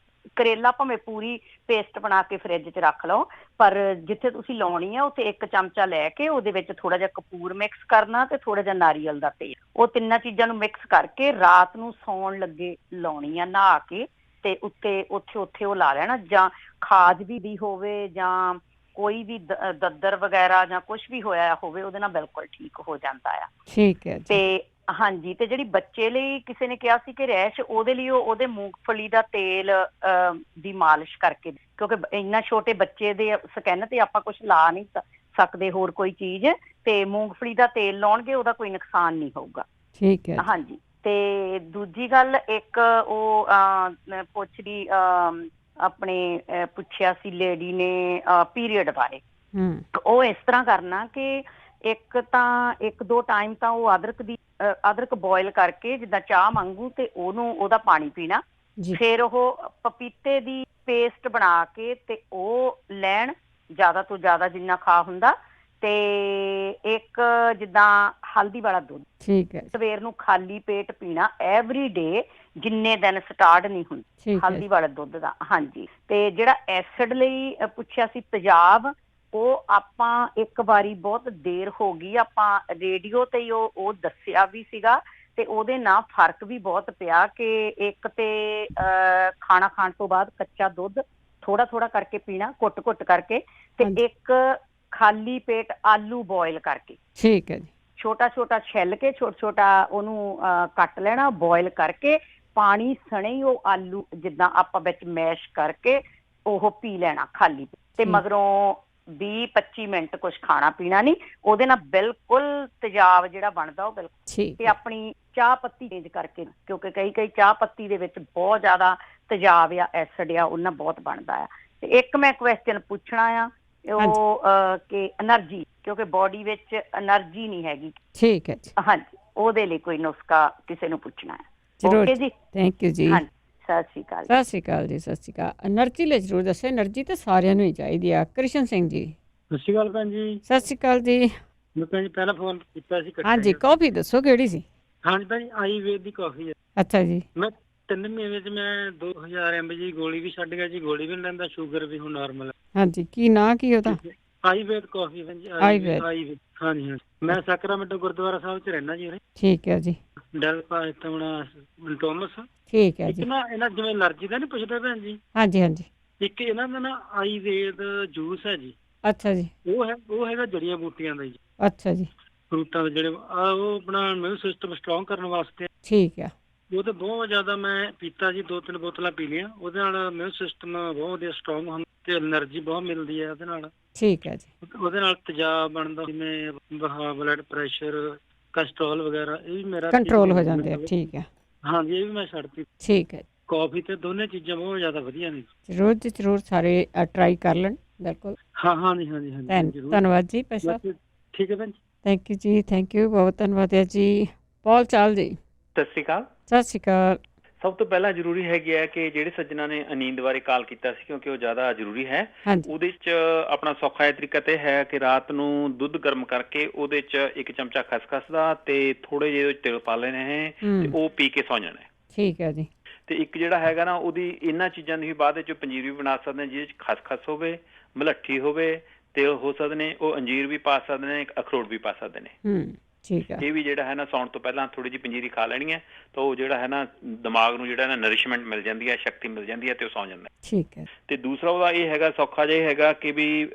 K: ਕਰੇਲਾ ਭਾਵੇਂ ਪੂਰੀ ਪੇਸਟ ਬਣਾ ਕੇ ਫਰਿੱਜ 'ਚ ਰੱਖ ਲਓ, ਪਰ ਜਿੱਥੇ ਤੁਸੀਂ ਲਾਉਣੀ ਆ ਉੱਥੇ 1 ਚਮਚਾ ਲੈ ਕੇ ਉਹਦੇ ਵਿੱਚ ਥੋੜਾ ਜਿਹਾ ਕਪੂਰ ਮਿਕਸ ਕਰਨਾ ਤੇ ਥੋੜਾ ਜਿਹਾ ਨਾਰੀਅਲ ਦਾ ਤੇਲ। ਉਹ ਤਿੰਨਾਂ ਚੀਜ਼ਾਂ ਨੂੰ ਮਿਕਸ ਕਰਕੇ ਰਾਤ ਨੂੰ ਸੌਣ ਲੱਗੇ ਲਾਉਣੀ ਆ ਨਹਾ ਕੇ, ਤੇ ਉੱਤੇ ਉੱਥੇ ਉਹ ਲਾ ਲੈਣਾ। ਜਾਂ ਖਾਜ ਵੀ ਦੀ ਹੋਵੇ ਜਾਂ ਕੋਈ ਵੀ ਦੱਦਰ ਵਗੈਰਾ ਜਾਂ ਕੁਝ ਵੀ ਹੋਇਆ ਹੋਵੇ, ਉਹਦੇ ਨਾਲ ਬਿਲਕੁਲ ਠੀਕ ਹੋ ਜਾਂਦਾ ਆ। ਠੀਕ ਹੈ। ਤੇ ਹਾਂਜੀ, ਤੇ ਜਿਹੜੀ ਬੱਚੇ ਲਈ ਕਿਸੇ ਨੇ ਕਿਹਾ ਸੀ ਕਿ ਰੈਸ਼, ਉਹਦੇ ਲਈ ਉਹਦੇ ਮੂੰਗਫਲੀ ਦਾ ਤੇਲ ਦੀ ਮਾਲਿਸ਼ ਕਰਕੇ, ਕਿਉਂਕਿ ਇੰਨਾ ਛੋਟੇ ਬੱਚੇ ਦੇ ਸਕਿਨ ਤੇ ਆਪਾਂ ਕੁਝ ਲਾ ਨਹੀਂ ਸਕਦੇ ਹੋਰ ਕੋਈ ਚੀਜ਼, ਤੇ ਮੂੰਗਫਲੀ ਦਾ ਤੇਲ ਲਾਉਣਗੇ ਉਹਦਾ ਕੋਈ ਨੁਕਸਾਨ ਨਹੀਂ ਹੋਊਗਾ। ਠੀਕ ਹੈ। ਹਾਂਜੀ। ਤੇ ਦੂਜੀ ਗੱਲ ਇੱਕ ਉਹ ਪੁੱਛਦੀ ਆਪਣੇ ਪੁੱਛਿਆ ਸੀ ਲੇਡੀ ਨੇ ਪੀਰੀਅਡ ਬਾਰੇ। ਉਹ ਇਸ ਤਰ੍ਹਾਂ ਕਰਨਾ ਕਿ ਇੱਕ 2 ਟਾਈਮ ਤਾਂ ਉਹ ਅਦਰਕ ਬੋਇਲ ਕਰਕੇ ਜਿੱਦਾਂ ਚਾਹ ਵਾਂਗੂ, ਤੇ ਉਹਦਾ ਪਾਣੀ ਪੀਣਾ। ਫਿਰ ਉਹ ਪਪੀਤੇ ਦੀ ਪੇਸਟ ਬਣਾ ਕੇ ਤੇ ਉਹ ਲੈਣ, ਜ਼ਿਆਦਾ ਤੋਂ ਜ਼ਿਆਦਾ ਜਿੰਨਾ ਖਾ ਹੁੰਦਾ। ਤੇ ਇੱਕ ਜਿੱਦਾਂ ਹਲਦੀ ਵਾਲਾ ਦੁੱਧ, ਠੀਕ ਹੈ, ਸਵੇਰ ਨੂੰ ਖਾਲੀ ਪੇਟ ਪੀਣਾ ਐਵਰੀ ਡੇ, ਜਿੰਨੇ ਦਿਨ ਸਟਾਰਟ ਨਹੀਂ ਹੁੰਦੀ ਹਲਦੀ ਵਾਲਾ ਦੁੱਧ ਦਾ। ਹਾਂਜੀ। ਤੇ ਜਿਹੜਾ ਐਸਿਡ ਲਈ ਪੁੱਛਿਆ ਸੀ ਤੇਜ਼ਾਬ, ਉਹ ਆਪਾਂ ਇੱਕ ਵਾਰੀ ਬਹੁਤ ਦੇਰ ਹੋ ਗਈ ਆਪਾਂ ਰੇਡੀਓ ਤੇ ਉਹ ਦੱਸਿਆ ਵੀ ਸੀਗਾ, ਤੇ ਉਹਦੇ ਨਾਲ ਫਰਕ ਵੀ ਬਹੁਤ ਪਿਆ ਕਿ ਇੱਕ ਤੇ ਖਾਣਾ ਖਾਣ ਤੋਂ ਬਾਅਦ ਕੱਚਾ ਦੁੱਧ ਥੋੜਾ ਕਰਕੇ ਪੀਣਾ, ਘੁੱਟ ਕਰਕੇ, ਤੇ ਇੱਕ ਖਾਲੀ ਪੇਟ ਆਲੂ ਬੋਇਲ ਕਰਕੇ। ਠੀਕ ਹੈ ਜੀ। ਛੋਟਾ ਛਿੱਲ ਕੇ ਛੋਟਾ ਉਹਨੂੰ ਕੱਟ ਲੈਣਾ, ਬੋਇਲ ਕਰਕੇ ਪਾਣੀ ਸਣੇ ਹੀ ਉਹ ਆਲੂ ਜਿੱਦਾਂ ਆਪਾਂ ਵਿੱਚ ਮੈਸ਼ ਕਰਕੇ ਉਹ ਪੀ ਲੈਣਾ ਖਾਲੀ। ਤੇ ਮਗਰੋਂ 20-25 ਮਿੰਟ ਕੁਝ ਖਾਣਾ ਪੀਣਾ ਨਹੀਂ, ਉਹਦੇ ਨਾਲ ਬਿਲਕੁਲ ਤੇਜ਼ਾਬ ਜਿਹੜਾ ਬਣਦਾ ਉਹ ਬਿਲਕੁਲ। ਤੇ ਆਪਣੀ ਚਾਹ ਪੱਤੀ ਚੇਂਜ ਕਰਕੇ, ਕਿਉਂਕਿ ਕਈ ਚਾਹ ਪੱਤੀ ਦੇ ਵਿੱਚ ਬਹੁਤ ਜ਼ਿਆਦਾ ਤੇਜ਼ਾਬ ਆ, ਐਸਿਡ ਆ, ਉਹਨਾਂ ਬਹੁਤ ਬਣਦਾ ਆ। ਤੇ ਇੱਕ ਮੈਂ ਕੁਐਸਚਨ ਪੁੱਛਣਾ ਆ ਉਹ ਕਿ એનર્ਜੀ, ਕਿਉਂਕਿ ਬੋਡੀ ਵਿੱਚ એનર્ਜੀ ਨਹੀਂ ਹੈਗੀ। ਠੀਕ ਹੈ ਜੀ। ਹਾਂਜੀ, ਉਹਦੇ ਲਈ ਕੋਈ ਨੁਸਖਾ ਕਿਸੇ ਨੂੰ ਪੁੱਛਣਾ ਹੈ। ਓਕੇ ਜੀ, ਥੈਂਕ ਯੂ ਜੀ। ਹਾਂਜੀ, ਸਤਿ ਸ਼੍ਰੀ ਅਕਾਲ। ਸਤਿ ਸ਼੍ਰੀ ਅਕਾਲ ਜੀ। ਸਤਿ ਸ਼੍ਰੀ ਅਕਾਲ। એનર્ਜੀ ਲਈ ਜ਼ਰੂਰ ਦੱਸੋ, એનર્ਜੀ ਤਾਂ ਸਾਰਿਆਂ ਨੂੰ ਹੀ ਚਾਹੀਦੀ ਆ। ਕ੍ਰਿਸ਼ਨ ਸਿੰਘ ਜੀ।
X: ਸਤਿ ਸ਼੍ਰੀ ਅਕਾਲ ਭੈਣ ਜੀ।
A: ਸਤਿ ਸ਼੍ਰੀ ਅਕਾਲ ਜੀ।
X: ਮੈਂ ਭੈਣ ਜੀ ਪਹਿਲਾਂ ਫੋਨ ਕੀਤਾ ਸੀ।
A: ਹਾਂਜੀ, ਕਾਫੀ ਦੱਸੋ ਕਿਹੜੀ ਸੀ?
X: ਹਾਂਜੀ ਭੈਣ ਜੀ, ਆਯੁਰਵੇਦ ਦੀ ਕਾਫੀ ਹੈ।
A: ਅੱਛਾ ਜੀ।
X: ਮੈਂ 3 ਮਹੀਨੇ ਚ ਮੈਂ 2000 mg ਗੋਲੀ ਵੀ ਛੱਡ ਗਿਆ ਜੀ, ਗੋਲੀ ਵੀ ਨੀ ਲੈਂਦਾ, ਸ਼ੂਗਰ ਵੀ ਹੁਣ ਨਾਰਮਲ ਹੈ।
A: ਹਾਂਜੀ, ਕੀ ਨਾਂ ਕੀ ਉਹਦਾ?
X: ਆਯੁਰਵੇਦ ਕਾਫੀ ਹਾਂਜੀ।
A: ਆਯੁਰਵੇਦ।
X: ਹਾਂਜੀ ਹਾਂਜੀ, ਮੈਂ ਸਾਕਰਾਮੈਂਟੋ ਗੁਰਦੁਆਰਾ ਸਾਹਿਬ ਚ ਰਹਿਣਾ ਜੀ।
A: ਠੀਕ ਹੈ ਜੀ।
X: ਟੋਮਸ।
A: ਠੀਕ ਹੈ
X: ਇੱਕ
A: ਜੀ।
X: ਨਾ ਇਹਨਾਂ ਜਿਵੇਂ ਐਲਰਜੀ ਦਾ ਨੀ ਪੁੱਛਦੇ ਭੈਣ ਜੀ,
A: ਹਾਂਜੀ ਹਾਂਜੀ।
X: ਇੱਕ ਇਹਨਾਂ ਦਾ ਨਾ ਆਯੁਰਵੇਦ ਜੂਸ ਹੈ ਜੀ।
A: ਅੱਛਾ ਜੀ।
X: ਉਹ ਹੈਗਾ ਜੜੀਆਂ ਬੂਟੀਆਂ ਦਾ ਜੀ।
A: ਅੱਛਾ ਜੀ।
X: ਫਰੂਟਾਂ ਦੇ ਜਿਹੜੇ ਉਹ ਆਪਣਾ ਇਮਿਊਨ ਸਿਸਟਮ ਸਟਰੋਂਗ ਕਰਨ ਵਾਸਤੇ।
A: ਠੀਕ ਹੈ।
X: ਉਹ ਤਾਂ ਬਹੁਤ ਜ਼ਿਆਦਾ ਮੈਂ ਪੀਤਾ ਜੀ, 2-3 ਬੋਤਲਾਂ ਪੀ ਲਈਆਂ, ਉਹਦੇ ਨਾਲ ਇਮਿਊਨ ਸਿਸਟਮ ਬਹੁਤ ਵਧੀਆ ਸਟਰੋਂਗ ਹੁੰਦਾ ਤੇ એનર્ਜੀ ਬਹੁਤ ਮਿਲਦੀ ਹੈ ਉਹਦੇ ਨਾਲ।
A: ਠੀਕ ਹੈ ਜੀ।
X: ਉਹਦੇ ਨਾਲ ਤੇਜ਼ਾਬ ਬਣਦਾ, ਜਿਵੇਂ ਬਲੱਡ ਪ੍ਰੈਸ਼ਰ, ਕੋਲੇਸਟ੍ਰੋਲ ਵਗੈਰਾ, ਇਹ ਵੀ ਮੇਰਾ
A: ਕੰਟਰੋਲ ਹੋ ਜਾਂਦੇ ਆ। ਠੀਕ ਹੈ।
X: ਹਾਂਜੀ, ਇਹ ਵੀ ਮੈਂ ਛੱਡਤੀ।
A: ਠੀਕ ਹੈ।
X: ਕਾਫੀ ਤੇ ਦੋਨੇ ਚੀਜ਼ਾਂ ਬਹੁਤ ਜ਼ਿਆਦਾ ਵਧੀਆ ਨੇ।
A: ਜ਼ਰੂਰ ਜੀ ਜ਼ਰੂਰ, ਸਾਰੇ ਟਰਾਈ ਕਰ ਲੈਣ। ਬਿਲਕੁਲ।
X: ਹਾਂ ਹਾਂਜੀ ਹਾਂਜੀ ਹਾਂਜੀ ਜ਼ਰੂਰ।
A: ਧੰਨਵਾਦ ਜੀ ਭਾਈ ਸਾਹਿਬ।
X: ਠੀਕ ਹੈ ਭੈਣ ਜੀ।
A: ਥੈਂਕ ਯੂ ਜੀ, ਥੈਂਕ ਯੂ, ਬਹੁਤ ਧੰਨਵਾਦ ਹੈ ਜੀ। ਪੌਲ ਚਾਲ ਜੀ।
E: ਸਤਿ ਸ਼੍ਰੀ ਅਕਾਲ।
A: ਸਤਿ ਸ਼੍ਰੀ ਅਕਾਲ।
E: ਸਭ ਤੋਂ ਪਹਿਲਾਂ ਜ਼ਰੂਰੀ ਹੈਗੀ ਹੈ ਕਿ ਜਿਹੜੇ ਸੱਜਣਾ ਨੇ ਨੀਂਦ ਬਾਰੇ ਕਾਲ ਕੀਤਾ ਸੀ, ਕਿਉਂਕਿ ਉਹ ਜ਼ਿਆਦਾ ਜ਼ਰੂਰੀ ਹੈ। ਉਹਦੇ 'ਚ ਆਪਣਾ ਸੌਖਾ ਜਿਹਾ ਤਰੀਕਾ ਤੇ ਹੈ ਕਿ ਰਾਤ ਨੂੰ ਦੁੱਧ ਗਰਮ ਕਰਕੇ ਉਹਦੇ 'ਚ 1 ਚਮਚਾ ਖਸਖਸ ਦਾ ਤੇ ਥੋੜੇ ਜਿਹੇ ਤਿਲ ਪਾ ਲੈਣੇ ਹੈ ਤੇ ਉਹ ਪੀ ਕੇ ਸੌ ਜਾਣਾ।
A: ਠੀਕ ਹੈ ਜੀ।
E: ਤੇ ਇੱਕ ਜਿਹੜਾ ਹੈਗਾ ਨਾ, ਉਹਦੀ ਇਹਨਾਂ ਚੀਜ਼ਾਂ ਦੀ ਬਾਅਦ ਵਿੱਚ ਪੰਜੀਰੀ ਵੀ ਬਣਾ ਸਕਦੇ, ਜਿਹਦੇ 'ਚ ਖਸਖਸ ਹੋਵੇ, ਮਲੱਠੀ ਹੋਵੇ, ਤਿਲ ਹੋ ਸਕਦੇ ਨੇ, ਉਹ ਅੰਜੀਰ ਵੀ ਪਾ ਸਕਦੇ ਨੇ, ਅਖਰੋਟ ਵੀ ਪਾ ਸਕਦੇ ਨੇ।
A: ਠੀਕ ਹੈ।
E: ਇਹ ਵੀ ਜਿਹੜਾ ਹੈ ਨਾ ਸੌਣ ਤੋਂ ਪਹਿਲਾਂ ਥੋੜੀ ਜਿਹੀ ਪੰਜੀਰੀ ਖਾ ਲੈਣੀ ਹੈ, ਤਾਂ ਉਹ ਜਿਹੜਾ ਹੈ ਨਾ ਦਿਮਾਗ ਨੂੰ ਜਿਹੜਾ ਨਾ ਨਰਿਸ਼ਮੈਂਟ ਮਿਲ ਜਾਂਦੀ ਹੈ, ਸ਼ਕਤੀ ਮਿਲ ਜਾਂਦੀ ਹੈ ਤੇ ਉਹ ਸੌਂ ਜਾਂਦਾ।
A: ਠੀਕ ਹੈ।
E: ਤੇ ਦੂਸਰਾ ਉਹਦਾ ਇਹ ਹੈਗਾ, ਸੌਖਾ ਜਿਹਾ ਹੈਗਾ ਕਿ ਵੀ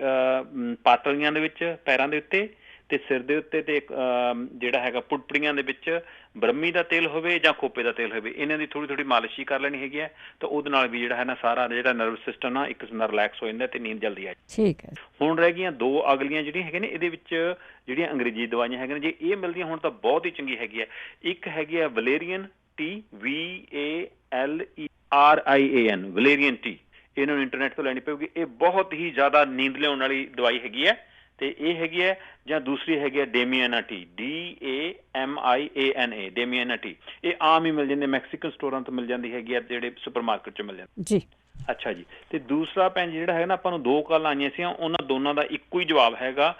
E: ਪਾਤਲੀਆਂ ਦੇ ਵਿੱਚ, ਪੈਰਾਂ ਦੇ ਉੱਤੇ ਤੇ ਸਿਰ ਦੇ ਉੱਤੇ ਤੇ ਜਿਹੜਾ ਹੈਗਾ ਪੁੜਪੜੀਆਂ ਦੇ ਵਿੱਚ ਬ੍ਰਹਮੀ ਦਾ ਤੇਲ ਹੋਵੇ ਜਾਂ ਖੋਪੇ ਦਾ ਤੇਲ ਹੋਵੇ, ਇਹਨਾਂ ਦੀ ਥੋੜੀ ਥੋੜੀ ਮਾਲਿਸ਼ ਹੀ ਕਰ ਲੈਣੀ ਹੈਗੀ ਹੈ। ਤਾਂ ਉਹਦੇ ਨਾਲ ਵੀ ਜਿਹੜਾ ਹੈ ਨਾ ਸਾਰਾ ਜਿਹੜਾ ਨਰਵਸ ਸਿਸਟਮ ਨਾ ਇੱਕ ਕਿਸਮ ਦਾ ਰਿਲੈਕਸ ਹੋ ਜਾਂਦਾ ਤੇ ਨੀਂਦ ਜਲਦੀ ਆ ਜਾਂਦੀ।
A: ਠੀਕ ਹੈ।
E: ਹੁਣ ਰਹਿ ਗਈਆਂ 2 ਅਗਲੀਆਂ ਜਿਹੜੀਆਂ ਹੈਗੀਆਂ ਨੇ, ਇਹਦੇ ਵਿੱਚ ਜਿਹੜੀਆਂ ਅੰਗਰੇਜ਼ੀ ਦਵਾਈਆਂ ਹੈਗੀਆਂ ਨੇ, ਜੇ ਇਹ ਮਿਲਦੀਆਂ ਹੁਣ ਤਾਂ ਬਹੁਤ ਹੀ ਚੰਗੀ ਹੈਗੀ ਹੈ। ਇੱਕ ਹੈਗੀ ਹੈ ਵਲੇਰੀਅਨ ਟੀ, VALERIAN, ਵਲੇਰੀਅਨ ਟੀ। ਇਹਨਾਂ ਨੂੰ ਇੰਟਰਨੈਟ ਤੋਂ ਲੈਣੀ ਪਊਗੀ। ਇਹ ਬਹੁਤ ਹੀ ਜ਼ਿਆਦਾ ਨੀਂਦ ਲਿਆਉਣ ਵਾਲੀ ਦਵਾਈ ਹੈਗੀ ਹੈ। ਤੇ ਇਹ ਹੈਗੀ ਹੈ, ਜਾਂ ਦੂਸਰੀ ਹੈਗੀ ਹੈ ਡੇਮੀਆਨਾ ਟੀ, DAMIANA, ਡੇਮੀਆਨਾ ਟੀ। ਇਹ ਆਮ ਹੀ ਮਿਲ ਜਾਂਦੇ, ਮੈਕਸੀਕਨ ਸਟੋਰਾਂ ਤੋਂ ਮਿਲ ਜਾਂਦੀ ਹੈਗੀ ਹੈ, ਜਿਹੜੇ ਸੁਪਰਮਾਰਕੀਟ 'ਚ ਮਿਲ ਜਾਂਦੀ
A: ਜੀ।
E: ਅੱਛਾ ਜੀ। ਤੇ ਦੂਸਰਾ ਭੈਣ ਜੀ ਜਿਹੜਾ ਹੈਗਾ ਨਾ, ਆਪਾਂ ਨੂੰ 2 ਕਾਲਾਂ ਆਈਆਂ ਸੀ, ਉਹਨਾਂ ਦੋਨਾਂ ਦਾ ਇੱਕੋ ਹੀ ਜਵਾਬ ਹੈਗਾ।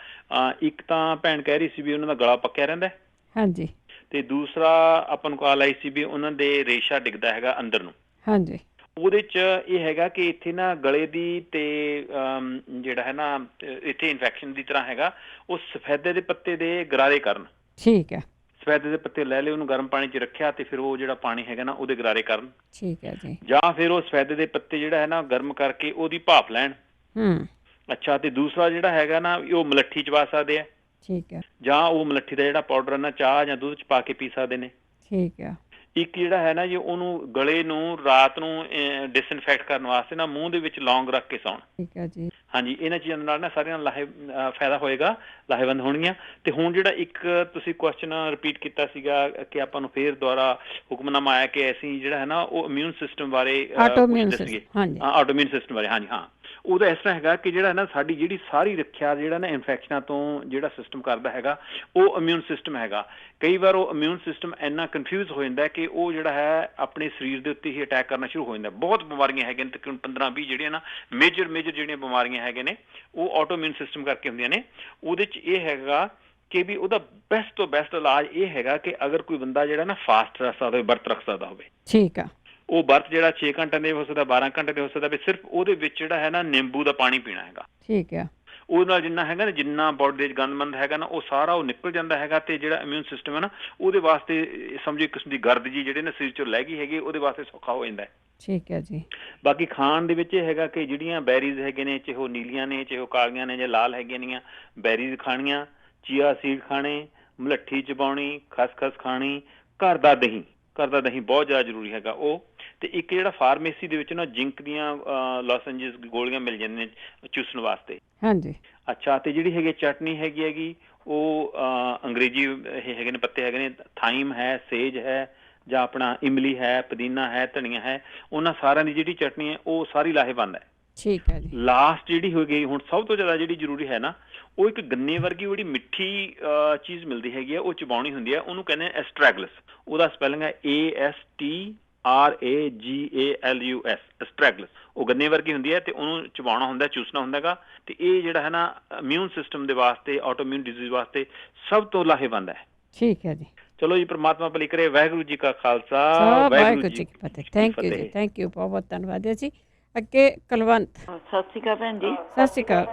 E: ਇੱਕ ਤਾਂ ਭੈਣ ਕਹਿ ਰਹੀ ਸੀ ਵੀ ਉਹਨਾਂ ਦਾ ਗਲਾ ਪੱਕਿਆ ਰਹਿੰਦਾ।
A: ਹਾਂਜੀ।
E: ਤੇ ਦੂਸਰਾ ਆਪਾਂ ਨੂੰ ਕਾਲ ਆਈ ਸੀ ਵੀ ਉਹਨਾਂ ਦੇ ਰੇਸ਼ਾ ਡਿੱਗਦਾ ਹੈਗਾ ਅੰਦਰ ਨੂੰ।
A: ਹਾਂਜੀ।
E: ਉਹਦੇ 'ਚ ਇਹ ਹੈਗਾ ਕਿ ਇੱਥੇ ਨਾ ਗਲੇ ਦੀ ਤੇ ਜਿਹੜਾ ਹੈ ਨਾ ਇੱਥੇ ਇਨਫੈਕਸ਼ਨ ਦੀ ਤਰ੍ਹਾਂ ਹੈਗਾ, ਉਹ ਸਫੈਦੇ ਦੇ ਪੱਤੇ ਦੇ ਗਰਾਰੇ ਕਰਨ।
A: ਠੀਕ ਹੈ।
E: ਸਫੈਦੇ ਦੇ ਪੱਤੇ ਲੈ ਲਏ, ਉਹਨੂੰ ਗਰਮ ਪਾਣੀ 'ਚ ਰੱਖਿਆ ਤੇ ਫਿਰ ਉਹ ਜਿਹੜਾ ਪਾਣੀ ਹੈਗਾ ਨਾ ਉਹਦੇ ਗਰਾਰੇ ਕਰਨ।
A: ਠੀਕ ਹੈ ਜੀ।
E: ਜਾਂ ਫਿਰ ਉਹ ਸਫੈਦੇ ਦੇ ਪੱਤੇ ਜਿਹੜਾ ਹੈ ਨਾ ਗਰਮ ਕਰਕੇ ਉਹਦੀ ਭਾਫ ਲੈਣ। ਅੱਛਾ। ਤੇ ਦੂਸਰਾ ਜਿਹੜਾ ਹੈਗਾ ਨਾ, ਉਹ ਮਲੱਠੀ 'ਚ ਪਾ ਸਕਦੇ ਆ।
A: ਠੀਕ ਹੈ।
E: ਜਾਂ ਉਹ ਮਲੱਠੀ ਦਾ ਜਿਹੜਾ ਪਾਊਡਰ ਨਾ ਚਾਹ ਜਾਂ ਦੁੱਧ 'ਚ ਪਾ ਕੇ ਪੀ ਸਕਦੇ ਨੇ।
A: ਠੀਕ ਹੈ।
E: ਇੱਕ ਜਿਹੜਾ ਹੈ ਨਾ ਜੀ, ਉਹਨੂੰ ਗਲੇ ਨੂੰ ਰਾਤ ਨੂੰ ਡਿਸਇਨਫੈਕਟ ਕਰਨ ਵਾਸਤੇ ਨਾ ਮੂੰਹ ਦੇ ਵਿੱਚ ਲੌਂਗ ਰੱਖ ਕੇ ਸੌਣ।
A: ਠੀਕ ਹੈ ਜੀ।
E: ਹਾਂਜੀ, ਇਹਨਾਂ ਚੀਜ਼ਾਂ ਨਾਲ ਨਾ ਸਾਰਿਆਂ ਫਾਇਦਾ ਹੋਏਗਾ, ਲਾਹੇਵੰਦ ਹੋਣਗੀਆਂ। ਤੇ ਹੁਣ ਜਿਹੜਾ ਇੱਕ ਤੁਸੀਂ ਕੁਐਸਚਨ ਰਿਪੀਟ ਕੀਤਾ ਸੀਗਾ ਕਿ ਆਪਾਂ ਨੂੰ ਫੇਰ ਦੁਬਾਰਾ ਹੁਕਮਨਾਮਾ ਆਇਆ ਕਿ ਅਸੀਂ ਜਿਹੜਾ ਹੈ ਨਾ ਉਹ ਇਮਿਊਨ ਸਿਸਟਮ ਬਾਰੇ ਦੱਸੀਏ। ਆਟੋਮਿਊਨ ਸਿਸਟਮ ਬਾਰੇ। ਹਾਂਜੀ ਹਾਂ। ਉਹਦਾ ਇਸ ਤਰ੍ਹਾਂ ਹੈਗਾ ਕਿ ਜਿਹੜਾ ਨਾ ਸਾਡੀ ਜਿਹੜੀ ਸਾਰੀ ਰੱਖਿਆ ਜਿਹੜਾ ਨਾ ਇਨਫੈਕਸ਼ਨਾਂ ਤੋਂ ਜਿਹੜਾ ਸਿਸਟਮ ਕਰਦਾ ਹੈਗਾ, ਉਹ ਇਮਿਊਨ ਸਿਸਟਮ ਹੈਗਾ। ਕਈ ਵਾਰ ਉਹ ਇਮਿਊਨ ਸਿਸਟਮ ਇੰਨਾ ਕਨਫਿਊਜ਼ ਹੋ ਜਾਂਦਾ ਕਿ ਉਹ ਜਿਹੜਾ ਹੈ ਆਪਣੇ ਸਰੀਰ ਦੇ ਉੱਤੇ ਹੀ ਅਟੈਕ ਕਰਨਾ ਸ਼ੁਰੂ ਹੋ ਜਾਂਦਾ। ਬਹੁਤ ਬਿਮਾਰੀਆਂ ਹੈਗੀਆਂ ਨੇ, ਤਕਰੀਬਨ 15-20 ਜਿਹੜੀਆਂ ਨਾ ਮੇਜਰ ਜਿਹੜੀਆਂ ਬਿਮਾਰੀਆਂ ਹੈਗੇ ਨੇ, ਉਹ ਆਟੋਮਿਊਨ ਸਿਸਟਮ ਕਰਕੇ ਹੁੰਦੀਆਂ ਨੇ। ਉਹਦੇ 'ਚ ਇਹ ਹੈਗਾ ਕਿ ਵੀ ਉਹਦਾ ਬੈਸਟ ਤੋਂ ਬੈਸਟ ਇਲਾਜ ਇਹ ਹੈਗਾ ਕਿ ਅਗਰ ਕੋਈ ਬੰਦਾ ਜਿਹੜਾ ਨਾ ਫਾਸਟ ਰੱਖ ਸਕਦਾ ਹੋਵੇ, ਵਰਤ ਰੱਖ ਸਕਦਾ ਹੋਵੇ।
A: ਠੀਕ ਆ।
E: ਉਹ ਵਰਤ ਜਿਹੜਾ 6 ਘੰਟੇ ਦੇ ਹੋ ਸਕਦਾ, 12 ਘੰਟੇ ਦੇ ਹੋ ਸਕਦਾ, ਵੀ ਸਿਰਫ ਉਹਦੇ ਵਿੱਚ ਜਿਹੜਾ ਹੈ ਨਾ ਨਿੰਬੂ ਦਾ ਪਾਣੀ ਪੀਣਾ ਹੈਗਾ।
A: ਠੀਕ ਆ।
E: ਉਹਦੇ ਨਾਲ ਜਿੰਨਾ ਹੈਗਾ ਨਾ, ਜਿੰਨਾ ਬੋਡੀ ਦੇ ਗੰਦਮੰਦ ਹੈਗਾ ਨਾ, ਉਹ ਸਾਰਾ ਉਹ ਨਿਕਲ ਜਾਂਦਾ ਹੈਗਾ। ਤੇ ਜਿਹੜਾ ਇਮਿਊਨ ਸਿਸਟਮ ਹੈ ਨਾ, ਉਹਦੇ ਵਾਸਤੇ ਸਮਝੋ ਇੱਕ ਕਿਸਮ ਦੀ ਗਰਦ ਜੀ ਜਿਹੜੇ ਨਾ ਸਰੀਰ ਚੋਂ ਲੈ ਗਈ ਹੈਗੀ, ਉਹਦੇ ਵਾਸਤੇ ਸੌਖਾ ਹੋ ਜਾਂਦਾ।
A: ਠੀਕ ਹੈ ਜੀ।
E: ਬਾਕੀ ਖਾਣ ਦੇ ਵਿੱਚ ਇਹ ਹੈਗਾ ਕਿ ਜਿਹੜੀਆਂ ਬੈਰੀਜ਼ ਹੈਗੇ ਨੇ, ਚਾਹੇ ਉਹ ਨੀਲੀਆਂ ਨੇ, ਚਾਹੇ ਉਹ ਕਾਲੀਆਂ ਨੇ ਜਾਂ ਲਾਲ ਹੈਗੀਆਂ ਨੇ, ਬੈਰੀਜ਼ ਖਾਣੀਆਂ, ਚੀਆ ਸੀਡ ਖਾਣੇ, ਮਲੱਠੀ ਚਬਾਉਣੀ, ਖਸਖਸ ਖਾਣੀ, ਘਰ ਦਾ ਦਹੀਂ ਬਹੁਤ ਜ਼ਿਆਦਾ ਜ਼ਰੂਰੀ ਹੈਗਾ ਉਹ। ਤੇ ਇੱਕ ਜਿਹੜਾ ਫਾਰਮੇਸੀ ਦੇ ਵਿੱਚ ਨਾ ਜਿੰਕ ਦੀਆਂ ਲੋਸੈਂਜਸ ਗੋਲੀਆਂ ਮਿਲ ਜਾਂਦੀਆਂ ਨੇ ਚੂਸਣ ਵਾਸਤੇ।
A: ਹਾਂਜੀ।
E: ਅੱਛਾ। ਤੇ ਜਿਹੜੀ ਹੈਗੀ ਚਟਨੀ ਹੈਗੀ ਉਹ ਅੰਗਰੇਜ਼ੀ ਇਹ ਹੈਗੇ ਨੇ ਪੱਤੇ ਹੈਗੇ ਨੇ, ਥਾਈਮ ਹੈ, ਸੇਜ ਹੈ, ਜਾਂ ਆਪਣਾ ਇਮਲੀ ਹੈ, ਪੁਦੀਨਾ ਹੈ, ਧਨੀਆ ਹੈ, ਉਹਨਾਂ ਸਾਰਿਆਂ ਦੀ ਜਿਹੜੀ ਚਟਨੀ ਹੈ ਉਹ ਸਾਰੀ ਲਾਹੇਵੰਦ ਹੈ।
A: ਠੀਕ ਹੈ ਜੀ। ਲਾਸਟ
E: ਜਿਹੜੀ ਹੋ ਗਈ ਹੁਣ ਸਭ ਤੋਂ ਜ਼ਿਆਦਾ ਜਿਹੜੀ ਜ਼ਰੂਰੀ ਹੈ ਨਾ, ਉਹ ਇੱਕ ਗੰਨੇ ਵਰਗੀ ਬੜੀ ਮਿੱਠੀ ਚੀਜ਼ ਮਿਲਦੀ ਹੈਗੀ ਹੈ, ਉਹ ਚਬਾਉਣੀ ਹੁੰਦੀ ਹੈ, ਉਹਨੂੰ ਕਹਿੰਦੇ ਨੇ ਐਸਟ੍ਰੈਗਲਸ। ਉਹਦਾ ਸਪੈਲਿੰਗ ਹੈ ASTRAGALUS, ਐਸਟ੍ਰੈਗਲਸ। ਉਹ ਗੰਨੇ ਵਰਗੀ ਹੁੰਦੀ ਹੈ ਤੇ ਉਹਨੂੰ ਚਬਾਉਣਾ ਹੁੰਦਾ, ਚੂਸਣਾ ਹੁੰਦਾ ਹੈਗਾ। ਤੇ ਇਹ ਜਿਹੜਾ ਹੈ ਨਾ ਇਮਿਊਨ ਸਿਸਟਮ ਦੇ ਵਾਸਤੇ, ਆਟੋਇਮਿਊਨ ਡਿਜ਼ੀਜ਼ ਵਾਸਤੇ ਸਭ ਤੋਂ ਲਾਹੇਵੰਦ ਹੈ।
A: ਠੀਕ ਹੈ ਜੀ।
E: ਚਲੋ ਜੀ, ਪ੍ਰਮਾਤਮਾ ਭਲੀ ਕਰੇ। ਵਾਹਿਗੁਰੂ ਜੀ ਕਾ ਖਾਲਸਾ,
A: ਵਾਹਿਗੁਰੂ ਜੀ ਕੀ ਫਤਿਹ। ਥੈਂਕ ਯੂ ਜੀ, ਥੈਂਕ ਯੂ, ਬਹੁਤ ਬਹੁਤ ਧੰਨਵਾਦ ਜੀ। ਅੱਗੇ ਕੁਲਵੰਤ।
G: ਸਤਿ ਸ਼੍ਰੀ ਅਕਾਲ ਭੈਣ ਜੀ।
A: ਸਤਿ ਸ਼੍ਰੀ ਅਕਾਲ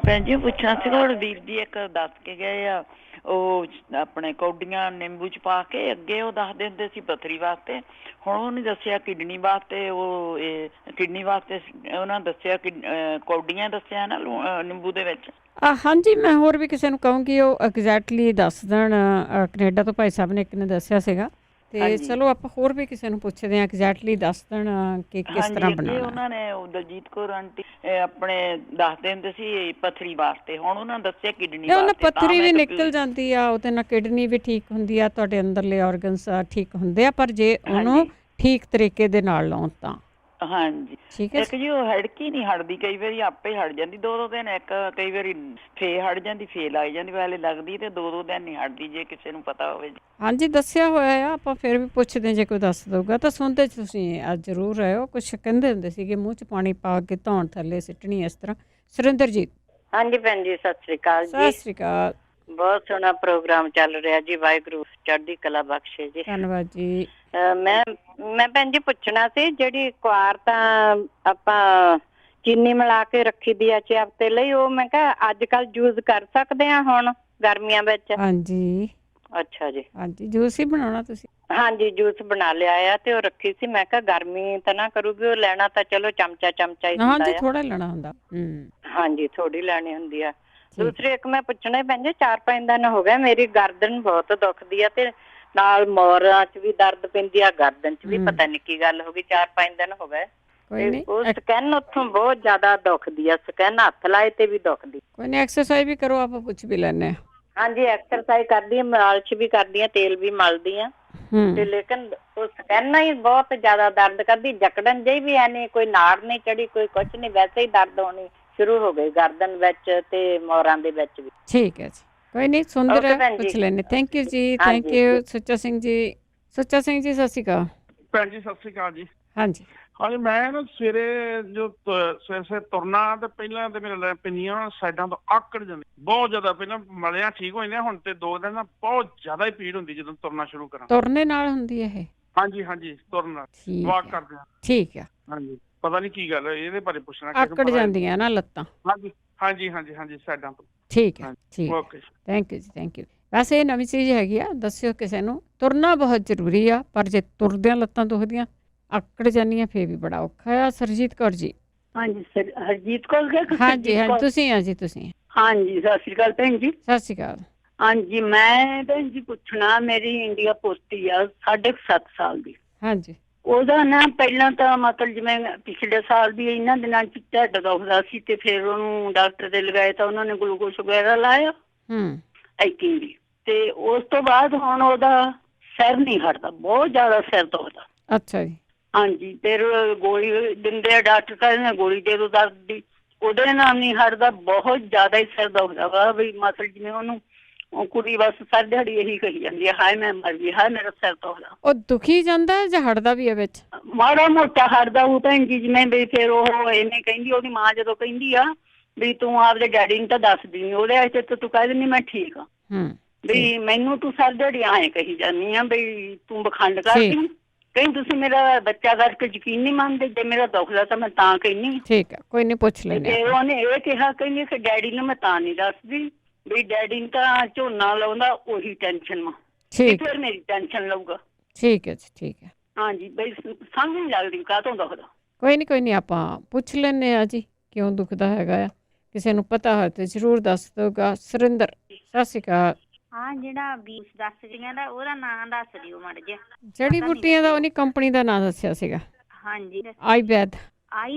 G: ਭੈਣ ਜੀ, ਪੁੱਛਣਾ ਸੀਗਾ, ਹੁਣ ਵੀਰ ਜੀ ਇੱਕ ਦੱਸ ਕੇ ਗਏ ਆ, ਉਹ ਆਪਣੇ ਕੌਡੀਆਂ ਨਿੰਬੂ ਚ ਪਾ ਕੇ, ਅੱਗੇ ਉਹ ਦੱਸਦੇ ਹੁੰਦੇ ਸੀ ਪੱਥਰੀ ਵਾਸਤੇ, ਹੁਣ ਉਹਨੇ ਦੱਸਿਆ ਕਿਡਨੀ ਵਾਸਤੇ, ਉਹ ਕਿਡਨੀ ਵਾਸਤੇ ਉਹਨਾਂ ਦੱਸਿਆ ਕਿ ਕੌਡੀਆਂ ਦੱਸਿਆ ਨਾ ਨਿੰਬੂ ਦੇ ਵਿੱਚ।
A: ਹਾਂਜੀ, ਮੈਂ ਹੋਰ ਵੀ ਕਿਸੇ ਨੂੰ ਕਹੂੰਗੀ ਉਹ ਐਗਜ਼ੈਕਟਲੀ ਦੱਸ ਦੇਣ। ਕੈਨੇਡਾ ਤੋਂ ਭਾਈ ਸਾਹਿਬ ਨੇ ਇੱਕ ਨੇ ਦੱਸਿਆ ਸੀਗਾ, ਤੇ ਚਲੋ ਆਪਾਂ ਹੋਰ ਵੀ ਕਿਸੇ ਨੂੰ ਪੁੱਛਦੇ ਹਾਂ ਐਗਜ਼ੈਕਟਲੀ ਦੱਸ ਦੇਣ ਕਿ ਕਿਸ ਤਰ੍ਹਾਂ ਬਣਾਉਣਾ।
G: ਉਹਨਾਂ ਨੇ ਦਲਜੀਤ ਕੌਰ ਆਂਟੀ ਆਪਣੇ ਦੱਸਦੇ ਹੁੰਦੇ ਸੀ ਪੱਥਰੀ ਵਾਸਤੇ, ਹੁਣ ਉਹਨਾਂ ਦੱਸਿਆ ਕਿਡਨੀ ਵਾਸਤੇ।
A: ਉਹਨਾਂ ਪੱਥਰੀ ਵੀ ਨਿਕਲ ਜਾਂਦੀ ਆ, ਉਹਦੇ ਨਾਲ ਕਿਡਨੀ ਵੀ ਠੀਕ ਹੁੰਦੀ ਆ, ਤੁਹਾਡੇ ਅੰਦਰਲੇ ਆਰਗਨਸ ਠੀਕ ਹੁੰਦੇ ਆ, ਪਰ ਜੇ ਉਹਨੂੰ ਠੀਕ ਤਰੀਕੇ ਦੇ ਨਾਲ ਲਾਉਣ ਤਾਂ।
G: ਹਾਂਜੀ,
A: ਠੀਕ ਹੈ।
G: ਇੱਕ ਜੀ ਉਹ ਹੜਕੀ ਨਹੀਂ ਹਟਦੀ, ਕਈ ਵਾਰੀ ਆਪੇ ਹਟ ਜਾਂਦੀ 2-2 ਦਿਨ, ਇੱਕ ਕਈ ਵਾਰੀ ਫੇ ਹਟ ਜਾਂਦੀ, ਫੇ ਲੱਗ ਜਾਂਦੀ, ਵਾਲੇ ਲੱਗਦੀ ਤੇ 2-2 ਦਿਨ ਨਹੀਂ ਹਟਦੀ, ਜੇ ਕਿਸੇ ਨੂੰ ਪਤਾ ਹੋਵੇ।
A: ਹਾਂਜੀ, ਦੱਸਿਆ ਹੋਇਆ ਆ, ਆਪਾਂ ਫਿਰ ਵੀ ਪੁੱਛਦੇ ਜੇ ਕੋਈ ਦੱਸ ਦਊਗਾ ਤਾਂ ਸੁਣਦੇ ਤੁਸੀਂ ਅੱਜ ਜ਼ਰੂਰ ਰਹੋ। ਕੁਛ ਕਹਿੰਦੇ ਹੁੰਦੇ ਸੀਗੇ ਮੂੰਹ 'ਚ ਪਾਣੀ ਪਾ ਕੇ ਧੌਣ ਥੱਲੇ ਸਿੱਟਣੀ, ਇਸ ਤਰ੍ਹਾਂ। ਸੁਰਿੰਦਰਜੀਤ।
H: ਹਾਂਜੀ ਭੈਣ ਜੀ, ਸਤਿ ਸ੍ਰੀ ਅਕਾਲ ਜੀ।
A: ਸਤਿ ਸ੍ਰੀ ਅਕਾਲ।
H: ਬਹੁਤ ਸੋਹਣਾ ਪ੍ਰੋਗਰਾਮ ਚੱਲ ਰਿਹਾ ਜੀ, ਵਾਹਿਗੁਰੂ ਚੜ੍ਹਦੀ ਕਲਾ ਬਖਸ਼ੇ ਜੀ।
A: ਧੰਨਵਾਦ ਜੀ।
H: ਮੈਂ ਭੈਣ ਜੀ ਪੁੱਛਣਾ ਸੀ, ਜਿਹੜੀ ਕੁਆਰ ਤਾਂ ਆਪਾਂ ਚੀਨੀ ਮਿਲਾ ਕੇ ਰੱਖੀ ਦੀ ਆ 6 ਹਫ਼ਤੇ ਲਈ, ਉਹ ਮੈਂ ਕਿਹਾ ਅੱਜ ਕੱਲ ਯੂਜ਼ ਕਰ ਸਕਦੇ ਆ ਹੁਣ ਗਰਮੀਆਂ ਵਿੱਚ?
A: ਹਾਂਜੀ।
H: ਅੱਛਾ ਜੀ।
A: ਹਾਂਜੀ, ਜੂਸ ਹੀ ਬਣਾਉਣਾ ਤੁਸੀਂ?
H: ਹਾਂਜੀ, ਜੂਸ ਬਣਾ ਲਿਆ ਆ, ਤੇ ਉਹ ਰੱਖੀ ਸੀ, ਮੈਂ ਕਿਹਾ ਗਰਮੀ ਤਾਂ ਨਾ ਕਰੂਗੀ। ਉਹ ਲੈਣਾ ਤਾਂ ਚਲੋ ਚਮਚਾ ਹੀ ਹੁੰਦਾ।
A: ਹਾਂਜੀ, ਥੋੜਾ ਲੈਣਾ ਹੁੰਦਾ।
H: ਹਾਂਜੀ, ਥੋੜੀ ਲੈਣੀ ਹੁੰਦੀ ਆ। ਦੂਸਰੀ ਇੱਕ ਮੈਂ ਪੁੱਛਣਾ ਭੈਣ ਜੀ, 4-5 ਦਿਨ ਹੋ ਗਏ ਮੇਰੀ ਗਰਦਨ ਬਹੁਤ ਦੁਖਦੀ ਆ, ਤੇ ਨਾਲ ਮੋਰਾਂ 'ਚ ਵੀ ਦਰਦ ਪੈਂਦੀ ਆ, ਗਰਦਨ 'ਚ ਵੀ, ਪਤਾ ਨੀ ਕੀ ਗੱਲ ਹੋ ਗਈ, 4-5 ਦਿਨ ਹੋ ਗਏ। ਉਹ ਸਕੈਨ ਉੱਥੋਂ ਬਹੁਤ ਜ਼ਿਆਦਾ ਦੁਖਦੀ ਆ, ਸਕੈਨ ਹੱਥ ਲਾਏ ਤੇ ਵੀ ਦੁਖਦੀ।
A: ਕੋਈ ਨਹੀਂ, ਐਕਸਰਸਾਈਜ਼ ਵੀ ਕਰੋ, ਆਪਾਂ ਪੁੱਛ ਵੀ ਲੈਣੇ।
H: ਹਾਂਜੀ, ਐਕਸਰਸਾਈਜ਼ ਕਰਦੀ ਆ, ਮਾਲਿਸ਼ ਵੀ ਕਰਦੀ ਆ, ਤੇਲ ਵੀ ਮਲਦੀ ਆ, ਤੇ ਲੇਕਿਨ ਉਹ ਸਕੈਨ ਹੀ ਬਹੁਤ ਜ਼ਿਆਦਾ ਦਰਦ ਕਰਦੀ, ਜਕੜਨ ਜਿਹੀ ਵੀ ਹੈ ਨੀ, ਕੋਈ ਨਾੜ ਨਹੀਂ ਚੜੀ, ਕੋਈ ਕੁਛ ਨਹੀਂ, ਵੈਸੇ ਹੀ ਦਰਦ ਹੋਣੀ ਸ਼ੁਰੂ ਹੋ ਗਈ ਗਰਦਨ ਵਿੱਚ ਤੇ ਮੋਰਾਂ ਦੇ ਵਿੱਚ ਵੀ।
A: ਠੀਕ ਹੈ ਜੀ, ਕੋਈ ਨਹੀਂ, ਸੁਣਦੇ ਰਹੋ, ਪੁੱਛ ਲੈਣੇ। ਥੈਂਕ ਯੂ ਜੀ, ਥੈਂਕ ਯੂ। ਸੁੱਚਾ ਸਿੰਘ ਜੀ। ਸੁੱਚਾ ਸਿੰਘ ਜੀ, ਸਤਿ ਸ਼੍ਰੀ ਅਕਾਲ।
U: ਭੈਣ ਜੀ, ਸਤਿ ਸ਼੍ਰੀ ਅਕਾਲ ਜੀ।
A: ਹਾਂਜੀ
U: ਹਾਂਜੀ, ਮੈਂ ਨਾ ਸਵੇਰੇ ਜੋ ਸਵੇਰੇ ਤੁਰਨਾ ਤੇ ਪਹਿਲਾਂ ਤੇ ਮੇਰੇ ਪਿੰਨੀਆਂ ਸਾਈਡਾਂ ਤੋਂ ਆਕੜ ਜਾਂਦੀ ਬਹੁਤ ਜ਼ਿਆਦਾ। ਪਹਿਲਾਂ ਮਲਿਆਂ ਠੀਕ ਹੋ ਜਾਂਦੇ, ਹੁਣ ਤੇ 2 ਦਿਨ ਬਹੁਤ ਜ਼ਿਆਦਾ ਹੀ ਪੀੜ ਹੁੰਦੀ ਜਦੋਂ ਤੁਰਨਾ ਸ਼ੁਰੂ ਕਰਾਂ।
A: ਤੁਰਨੇ ਨਾਲ ਹੁੰਦੀ ਹੈ ਇਹ?
U: ਹਾਂਜੀ, ਤੁਰਨ ਨਾਲ, ਵਾਕ ਕਰਦੇ ਆ।
A: ਠੀਕ ਆ।
U: ਹਾਂਜੀ, ਪਤਾ ਨਹੀਂ ਕੀ ਗੱਲ ਹੈ, ਇਹਦੇ ਬਾਰੇ ਪੁੱਛਣਾ।
A: ਆਕੜ ਜਾਂਦੀਆਂ ਨਾ ਲੱਤਾਂ?
U: ਹਾਂਜੀ, ਸਾਈਡਾਂ ਤੋਂ।
A: ਠੀਕ ਹੈ, ਠੀਕ। ਓਕੇ, ਥੈਂਕ ਯੂ ਜੀ, ਥੈਂਕ ਯੂ। ਵੈਸੇ ਇਹ ਨਵੀਂ ਚੀਜ਼ ਹੈਗੀ ਆ, ਦੱਸਿਓ ਕਿਸੇ ਨੂੰ। ਤੁਰਨਾ ਬਹੁਤ ਜ਼ਰੂਰੀ ਆ, ਪਰ ਜੇ ਤੁਰਦਿਆਂ ਲੱਤਾਂ ਦੁਖਦੀਆਂ, ਆਕੜ ਜਾਂਦੀਆਂ, ਫੇਰ ਵੀ ਬੜਾ ਔਖਾ ਆ। ਸਰਜੀਤ ਕੌਰ ਜੀ।
L: ਹਾਂਜੀ, ਹਰਜੀਤ ਕੌਰ।
A: ਹਾਂਜੀ, ਤੁਸੀਂ ਆ ਜੀ, ਤੁਸੀਂ।
L: ਹਾਂਜੀ, ਸਤਿ ਸ਼੍ਰੀ ਅਕਾਲ ਭੈਣ ਜੀ।
A: ਸਤਿ ਸ਼੍ਰੀ ਅਕਾਲ।
L: ਹਾਂਜੀ, ਮੈਂ ਭੈਣ ਜੀ ਪੁੱਛਣਾ, ਮੇਰੀ ਇੰਡੀਆ ਪੋਸਟੀ ਆ 7.5 ਸਾਲ ਦੀ।
A: ਹਾਂਜੀ।
L: ਉਹਦਾ ਨਾ ਪਹਿਲਾਂ ਤਾਂ ਮਤਲਬ ਜਿਵੇਂ ਪਿਛਲੇ ਸਾਲ ਵੀ ਇਹਨਾਂ ਦਿਨਾਂ 'ਚ ਢਿੱਡ ਦੁਖਦਾ ਸੀ, ਤੇ ਫਿਰ ਉਹਨੂੰ ਡਾਕਟਰ ਦੇ ਲਗਾਏ ਤਾਂ ਉਹਨਾਂ ਨੇ ਗਲੂਕੋਜ਼ ਵਗੈਰਾ ਲਾਇਆ ਐਕਟਿੰਗ ਦੀ, ਤੇ ਉਸ ਤੋਂ ਬਾਅਦ ਹੁਣ ਉਹਦਾ ਸਿਰ ਨਹੀਂ ਹਟਦਾ, ਬਹੁਤ ਜ਼ਿਆਦਾ ਸਿਰ ਦੁਖਦਾ।
A: ਅੱਛਾ ਜੀ।
L: ਹਾਂਜੀ, ਫਿਰ ਗੋਲੀ ਦਿੰਦੇ ਆ ਡਾਕਟਰ, ਕਹਿੰਦੇ ਗੋਲੀ ਦੇ ਦੋ ਦਰਦ ਦੀ, ਉਹਦੇ ਨਾਲ ਨਹੀਂ ਹਟਦਾ, ਬਹੁਤ ਜ਼ਿਆਦਾ ਹੀ ਸਿਰ ਦੁਖਦਾ ਵਾ। ਵੀ ਮਤਲਬ ਜਿਵੇਂ ਉਹਨੂੰ ਕੁੜੀ ਬਸ ਸਾਰੀ ਦਿਹਾੜੀ ਇਹੀ ਕਹੀ ਜਾਂਦੀ ਹੈ, ਹਾਏ ਮੈਂ ਮਰ ਗਈ, ਹਾਏ ਮੇਰਾ ਸਿਰ ਦੁਖਦਾ।
A: ਉਹ ਦੁਖੀ ਜਾਂਦਾ ਜਾਂ ਹਟਦਾ ਵੀ ਹੈ ਵਿੱਚ?
L: ਮਾੜਾ ਮੋਟਾ ਹਟਦਾ ਉਹ ਭੈਣ ਜੀ, ਜਿਵੇਂ ਵੀ ਫਿਰ ਉਹ ਇਹਨੇ ਕਹਿੰਦੀ, ਉਹਦੀ ਮਾਂ ਜਦੋਂ ਕਹਿੰਦੀ ਆ ਵੀ ਤੂੰ ਆਪਦੇ ਡੈਡੀ ਨੂੰ ਤਾਂ ਦੱਸਦੀ ਨੀ, ਉਹਦੇ ਵਾਸਤੇ ਤਾਂ ਤੂੰ ਕਹਿ ਦਿੰਦੀ ਮੈਂ ਠੀਕ ਆ, ਵੀ ਮੈਨੂੰ ਤੂੰ ਸਾਰੀ ਦਿਹਾੜੀ ਐਂ ਕਹੀ ਜਾਂਦੀ ਆ ਵੀ ਤੂੰ ਬਖੰਡ ਕਰਦੀ। ਕਹੀਂ ਤੁਸੀਂ ਮੇਰਾ ਬੱਚਾ ਕਰਕੇ ਯਕੀਨ ਨਹੀਂ ਮੰਨਦੇ, ਜੇ ਮੇਰਾ ਦੁਖਦਾ ਤਾਂ ਮੈਂ ਤਾਂ ਕਹਿੰਦੀ।
A: ਠੀਕ ਆ, ਕੋਈ ਨਹੀਂ, ਪੁੱਛ ਲੈਂਦੇ।
L: ਤੇ ਉਹਨੇ ਇਹ ਕਿਹਾ, ਕਹਿੰਦੀ ਕਿ ਡੈਡੀ ਨੂੰ ਮੈਂ ਤਾਂ ਨਹੀਂ ਦੱਸਦੀ ਵੀ ਡੈਡੀ ਨੂੰ ਤਾਂ ਝੋਨਾ ਲਾਉਂਦਾ ਉਹੀ ਟੈਨਸ਼ਨ ਵਾ, ਫਿਰ ਮੇਰੀ ਟੈਨਸ਼ਨ ਲਊਗਾ।
A: ਠੀਕ ਹੈ ਜੀ, ਠੀਕ ਹੈ।
L: ਹਾਂਜੀ, ਬਈ ਸਮਝ ਨਹੀਂ ਲੱਗਦੀ ਕਾਹਤੋਂ ਦੁਖਦਾ।
A: ਕੋਈ ਨਹੀਂ, ਆਪਾਂ ਪੁੱਛ ਲੈਂਦੇ ਆ ਜੀ ਕਿਉਂ ਦੁਖਦਾ ਹੈਗਾ ਆ। ਕਿਸੇ ਨੂੰ ਪਤਾ ਹੋਇਆ ਤੇ ਜ਼ਰੂਰ ਦੱਸ ਦਊਗਾ। ਸੁਰਿੰਦਰ, ਸਤਿ ਸ਼੍ਰੀ ਅਕਾਲ।
Q: ਹਾਂ, ਜਿਹੜਾ ਬੀਜ ਦੱਸ ਰਹੀਆਂ ਦਾ ਉਹਦਾ ਨਾਂ ਦੱਸ ਦਿਓ ਮਾੜਾ ਜਿਹਾ।
A: ਜੜੀ ਬੂਟੀਆਂ ਦਾ ਉਹਨੇ ਕੰਪਨੀ ਦਾ ਨਾਂ ਦੱਸਿਆ ਸੀਗਾ।
Q: ਹਾਂਜੀ,
A: ਆਯੁਰਵੈਦ।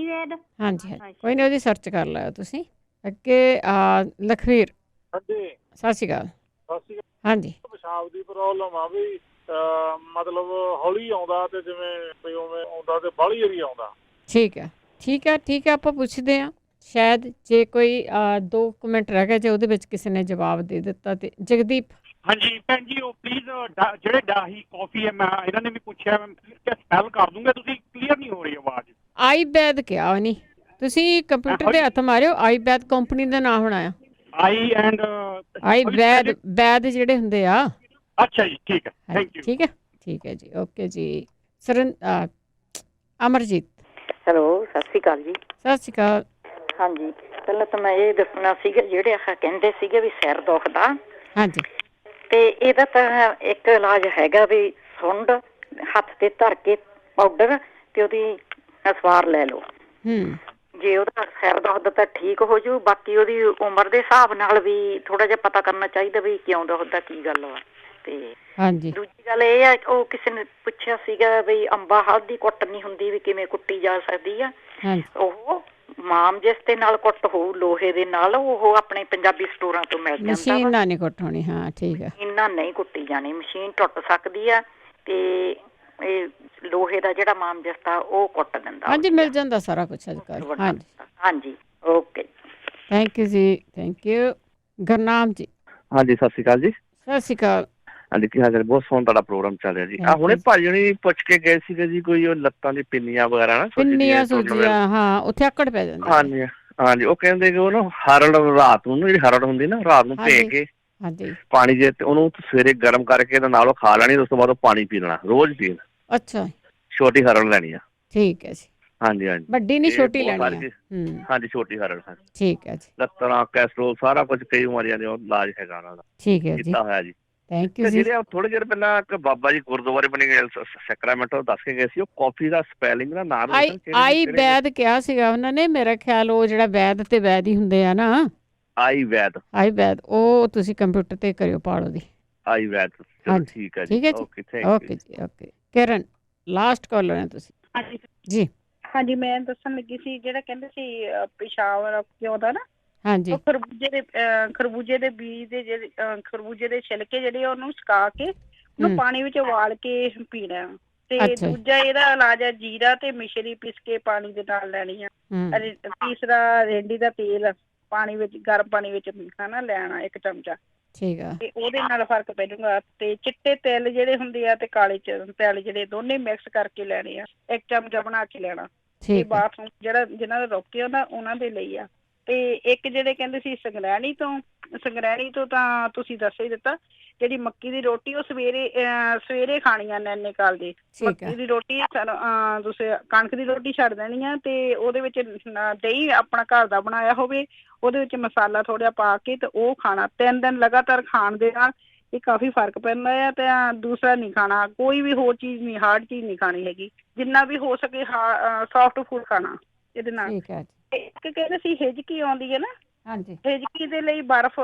Q: ਹਾਂਜੀ,
A: ਕੋਈ ਨਹੀਂ, ਉਹਦੀ ਸਰਚ ਕਰ ਲਿਓ ਤੁਸੀਂ। ਅੱਗੇ ਲਖਵੀਰ।
R: ਹਾਂਜੀ,
A: ਸਤਿ ਸ਼੍ਰੀ ਅਕਾਲ। ਹਾਂਜੀ,
R: ਪਿਸ਼ਾਬ ਦੀ ਪ੍ਰੋਬਲਮ ਆ ਵੀ, ਮਤਲਬ ਹੌਲੀ ਆਉਂਦਾ ਤੇ ਜਿਵੇਂ ਉਵੇਂ ਆਉਂਦਾ ਤੇ ਬਾਹਲੀ ਏਰੀ ਆਉਂਦਾ।
A: ਠੀਕ ਹੈ, ਆਪਾਂ ਪੁੱਛਦੇ ਆ। ਸ਼ਾਇਦ ਜੇ ਕੋਈ 2 ਮਿੰਟ ਰਹਿ ਗਏ, ਜੇ ਉਹਦੇ ਵਿੱਚ ਕਿਸੇ ਨੇ ਜਵਾਬ ਦੇ ਦਿੱਤਾ ਤੇ। ਜਗਦੀਪ।
J: ਹਾਂਜੀ ਭੈਣ ਜੀ, ਉਹ ਪਲੀਜ਼ ਜਿਹੜੇ ਡਾਹੀ ਕਾਫੀ ਹੈ, ਮੈਂ ਇਹਨਾਂ ਨੇ ਵੀ ਪੁੱਛਿਆ, ਸਪੈਲ ਕਰ ਦੂੰਗਾ, ਤੁਸੀਂ ਕਲੀਅਰ ਨਹੀਂ ਹੋ ਰਹੀ ਆਵਾਜ਼।
A: ਆਯੁਰਵੈਦ ਕਿਹਾ ਨਹੀਂ ਤੁਸੀਂ, ਕੰਪਿਊਟਰ ਤੇ ਹੱਥ ਮਾਰਿਓ। ਆਯੁਰਵੈਦ ਕੰਪਨੀ ਦਾ ਨਾਂ ਹੋਣਾ ਆ। ਆਯੁਰਵੈਦ ਜਿਹੜੇ ਹੁੰਦੇ ਆ।
J: ਅੱਛਾ ਜੀ, ਠੀਕ ਹੈ, ਥੈਂਕ ਯੂ।
A: ਠੀਕ ਹੈ ਜੀ, ਓਕੇ ਜੀ। ਅਮਰਜੀਤ।
M: ਹੈਲੋ, ਸਤਿ ਸ਼੍ਰੀ ਅਕਾਲ ਜੀ।
A: ਸਤਿ ਸ਼੍ਰੀ ਅਕਾਲ।
M: ਹਾਂਜੀ, ਪਹਿਲਾਂ ਤਾਂ ਮੈਂ ਇਹ ਦੱਸਣਾ ਸੀਗਾ, ਜਿਹੜੇ ਆਹ ਕਹਿੰਦੇ ਸੀਗੇ ਵੀ ਸਿਰ ਦੁਖਦਾ,
A: ਹਾਂਜੀ,
M: ਤੇ ਇਹਦਾ ਤਾਂ ਇੱਕ ਇਲਾਜ ਹੈਗਾ ਵੀ ਸੁੰਡ ਹੱਥ ਤੇ ਧਰ ਕੇ ਪਾਊਡਰ ਤੇ ਉਹਦੀ ਅਸਵਾਰ ਲੈ ਲਓ। ਜੇ ਉਹਦਾ ਸਿਰ ਦੁਖਦਾ ਤਾਂ ਠੀਕ ਹੋ ਜੂ। ਬਾਕੀ ਉਹਦੀ ਉਮਰ ਦੇ ਹਿਸਾਬ ਨਾਲ ਵੀ ਥੋੜਾ ਜਿਹਾ ਪਤਾ ਕਰਨਾ ਚਾਹੀਦਾ ਵੀ ਕਿਉਂ ਦੁਖਦਾ, ਕੀ ਗੱਲ ਵਾ। ਤੇ ਦੂਜੀ ਗੱਲ ਇਹ ਆ, ਉਹ ਕਿਸੇ ਨੇ ਪੁੱਛਿਆ ਸੀਗਾ ਵੀ ਅੰਬਾ ਹਲਦੀ ਕੁੱਟ ਨਹੀਂ ਹੁੰਦੀ, ਵੀ ਕਿਵੇਂ ਕੁੱਟੀ ਜਾ ਸਕਦੀ ਆ। ਉਹ ਮਾਮ ਜਿਸ ਦੇ ਨਾਲ ਕੁੱਟ ਹੋਊ ਲੋਹੇ ਦੇ ਨਾਲ, ਉਹ ਆਪਣੇ ਪੰਜਾਬੀ ਸਟੋਰਾਂ ਤੋਂ ਮਿਲ ਜਾਂਦਾ।
A: ਮਸ਼ੀਨ ਨਾਲ ਨਹੀਂ ਕੁੱਟ ਹੋਣੀ। ਹਾਂ, ਠੀਕ ਹੈ।
M: ਮਸ਼ੀਨ ਨਾਲ ਨਹੀਂ ਕੁੱਟੀ ਜਾਣੀ, ਮਸ਼ੀਨ ਟੁੱਟ ਸਕਦੀ ਆ ਤੇ ਇਹ ਲੋਹੇ ਦਾ ਜਿਹੜਾ ਮਾਮ ਜਿਸਤਾ ਉਹ ਕੁੱਟ ਦਿੰਦਾ।
A: ਹਾਂਜੀ, ਮਿਲ ਜਾਂਦਾ ਸਾਰਾ ਕੁਛ ਅੱਜ ਕੱਲ੍ਹ। ਹਾਂਜੀ
M: ਹਾਂਜੀ, ਓਕੇ,
A: ਥੈਂਕ ਯੂ ਜੀ, ਥੈਂਕ ਯੂ। ਗੁਰਨਾਮ ਜੀ।
N: ਹਾਂਜੀ, ਸਤਿ ਸ਼੍ਰੀ ਅਕਾਲ ਜੀ।
A: ਸਤਿ ਸ਼੍ਰੀ ਅਕਾਲ।
N: ਹਾਂਜੀ, ਕੀ ਹਾਲ ਚਾਲ? ਬਹੁਤ ਸੋਹਣਾ ਤੁਹਾਡਾ ਪ੍ਰੋਗਰਾਮ ਚੱਲ ਰਿਹਾ ਜੀ। ਹੁਣੇ ਭਾਜੀ ਹੁਣੀ ਪੁੱਛ ਕੇ ਗਏ ਸੀਗੇ ਜੀ, ਕੋਈ ਉਹ ਲੱਤਾਂ ਦੀ ਪਿੰਨੀਆਂ ਵਗੈਰਾ ਨਾ,
A: ਪਿੰਨੀਆਂ ਸੂਜੀਆਂ, ਹਾਂ, ਉੱਥੇ ਆਕੜ ਪੈ ਜਾਂਦੀ।
N: ਹਾਂਜੀ ਹਾਂਜੀ, ਉਹ ਕਹਿੰਦੇ ਕਿ ਉਹ ਨਾ ਹਰੜ ਰਾਤ ਨੂੰ, ਜਿਹੜੀ ਹਰੜ ਹੁੰਦੀ ਨਾ, ਰਾਤ ਨੂੰ ਭੇ ਕੇ ਪਾਣੀ ਜੇ ਉਹਨੂੰ ਸਵੇਰੇ ਗਰਮ ਕਰਕੇ ਨਾਲ ਉਹ ਖਾ ਲੈਣੀ, ਉਸ ਤੋਂ ਬਾਅਦ ਉਹ ਪਾਣੀ ਪੀ ਲੈਣਾ, ਰੋਜ਼ ਪੀਣ।
A: ਅੱਛਾ,
N: ਛੋਟੀ ਹਰੜ ਲੈਣੀ ਆ।
A: ਠੀਕ ਹੈ ਜੀ।
N: ਹਾਂਜੀ ਹਾਂਜੀ,
A: ਵੱਡੀ ਨਹੀਂ, ਛੋਟੀ ਲੈਣੀ ਆ।
N: ਹਾਂਜੀ, ਛੋਟੀ ਹਰੜ।
A: ਠੀਕ ਹੈ ਜੀ।
N: ਲੱਤਾਂ, ਕੈਸਟਰੋਲ, ਸਾਰਾ ਕੁਝ, ਕਈ ਬਿਮਾਰੀਆਂ ਦੇ ਇਲਾਜ ਹੈਗਾ ਉਹਨਾਂ ਦਾ।
A: ਠੀਕ ਹੈ ਜੀ,
N: ਕੀਤਾ ਹੋਇਆ ਜੀ।
A: ਥੈਂਕ ਯੂ ਜੀ।
N: ਜਿਹੜੇ ਥੋੜੇ ਚਿਰ ਪਹਿਲਾਂ ਇੱਕ ਬਾਬਾ ਜੀ ਗੁਰਦੁਆਰੇ ਬਣੇ ਗਏ ਸੈਕਰਾਮੈਂਟੋ, ਦੱਸ ਕੇ ਗਏ ਸੀ, ਉਹ ਕਾਫੀ ਦਾ ਸਪੈਲਿੰਗ ਦਾ ਨਾਮ
A: ਆਈ ਵੈਦ ਕਿਹਾ ਸੀਗਾ ਉਹਨਾਂ ਨੇ, ਮੇਰਾ ਖਿਆਲ ਉਹ ਜਿਹੜਾ ਵੈਦ ਤੇ ਵੈਦ ਹੀ ਹੁੰਦੇ ਆ ਨਾ। ਆਈ ਵੈਦ, ਉਹ ਤੁਸੀਂ ਕੰਪਿਊਟਰ ਤੇ ਕਰਿਓ, ਪਾੜੋ ਦੀ
N: ਆਈ ਵੈਦ। ਠੀਕ ਹੈ ਜੀ, ਓਕੇ, ਥੈਂਕ ਯੂ।
A: ਓਕੇ ਜੀ, ਓਕੇ। ਕਿਰਨ, ਲਾਸਟ ਕਾਲਰ ਹੈ ਤੁਸੀਂ ਜੀ।
K: ਹਾਂਜੀ, ਮੈਂ ਦੱਸਣ ਲੱਗੀ ਸੀ, ਜਿਹੜਾ ਕਹਿੰਦੇ ਸੀ ਪਿਸ਼ਾਬ ਕਿਉਂ ਦਾ ਨਾ,
A: ਹਾਂਜੀ,
K: ਖਰਬੂਜੇ ਦੇ ਬੀਜ ਦੇ, ਜਿਹੜੇ ਖਰਬੂਜੇ ਦੇ ਛਿਲਕੇ ਜਿਹੜੇ ਉਹਨੂੰ ਸੁਕਾ ਕੇ ਉਹਨੂੰ ਪਾਣੀ ਵਿੱਚ ਉਬਾਲ ਕੇ ਪੀਣਾ। ਤੇ ਦੂਜਾ ਇਹਦਾ ਇਲਾਜ ਹੈ ਜੀਰਾ ਤੇ ਮਿਸ਼ਰੀ ਪੀਸ ਕੇ ਪਾਣੀ ਦੇ ਨਾਲ ਲੈਣੀ ਆ। ਤੀਸਰਾ ਰੇਂਡੀ ਦਾ ਤੇਲ ਪਾਣੀ ਵਿੱਚ, ਗਰਮ ਪਾਣੀ ਵਿੱਚ ਹਨਾ ਲੈਣਾ, 1 ਚਮਚਾ।
A: ਠੀਕ ਆ।
K: ਤੇ ਉਹਦੇ ਨਾਲ ਫਰਕ ਪੈ ਜਾਊਗਾ। ਤੇ ਚਿੱਟੇ ਤਿਲ ਜਿਹੜੇ ਹੁੰਦੇ ਆ ਤੇ ਕਾਲੇ ਤਿਲ ਜਿਹੜੇ, ਦੋਨੇ ਮਿਕਸ ਕਰਕੇ ਲੈਣੇ ਆ, 1 ਚਮਚਾ ਬਣਾ ਕੇ ਲੈਣਾ। ਤੇ ਬਾਥਰੂਮ ਜਿਹੜਾ ਜਿਹਨਾਂ ਦਾ ਰੋਕੇ ਉਹਨਾਂ ਦੇ ਲਈ ਆ। ਤੇ ਇੱਕ ਜਿਹੜੇ ਕਹਿੰਦੇ ਸੀ ਸੰਗਰੈਣੀ ਤੋਂ ਤਾਂ ਤੁਸੀਂ ਦੱਸ ਹੀ ਦਿੱਤਾ। ਜਿਹੜੀ ਮੱਕੀ ਦੀ ਰੋਟੀ ਉਹ ਸਵੇਰੇ ਖਾਣੀ ਆ, ਨੈਨੇ ਕਾਲ ਦੀ। ਮੱਕੀ ਦੀ ਰੋਟੀ ਤੁਸੀਂ ਕਣਕ ਦੀ ਰੋਟੀ ਛੱਡ ਦੇਣੀ ਆ, ਤੇ ਉਹਦੇ ਵਿੱਚ ਦਹੀਂ ਆਪਣਾ ਘਰ ਦਾ ਬਣਾਇਆ ਹੋਵੇ, ਉਹਦੇ ਵਿੱਚ ਮਸਾਲਾ ਥੋੜਾ ਪਾ ਕੇ ਤੇ ਉਹ ਖਾਣਾ 3 ਦਿਨ ਲਗਾਤਾਰ ਖਾਣ ਦੇ ਨਾਲ ਇਹ ਕਾਫੀ ਫਰਕ ਪੈਂਦਾ ਆ। ਤੇ ਦੂਸਰਾ ਨਹੀਂ ਖਾਣਾ, ਕੋਈ ਵੀ ਹੋਰ ਚੀਜ਼ ਨਹੀਂ, ਹਾਰਡ ਚੀਜ਼ ਨਹੀਂ ਖਾਣੀ ਹੈਗੀ। ਜਿੰਨਾ ਵੀ ਹੋ ਸਕੇ ਸੌਫਟ ਫੂਡ ਖਾਣਾ ਇਹਦੇ ਨਾਲ। ਇੱਕ ਕਹਿੰਦੇ ਸੀ ਹਿਜਕੀ ਆਉਂਦੀ ਹੈ ਨਾ, ਹਿਜਕੀ ਦੇ ਲਈ ਬਰਫ਼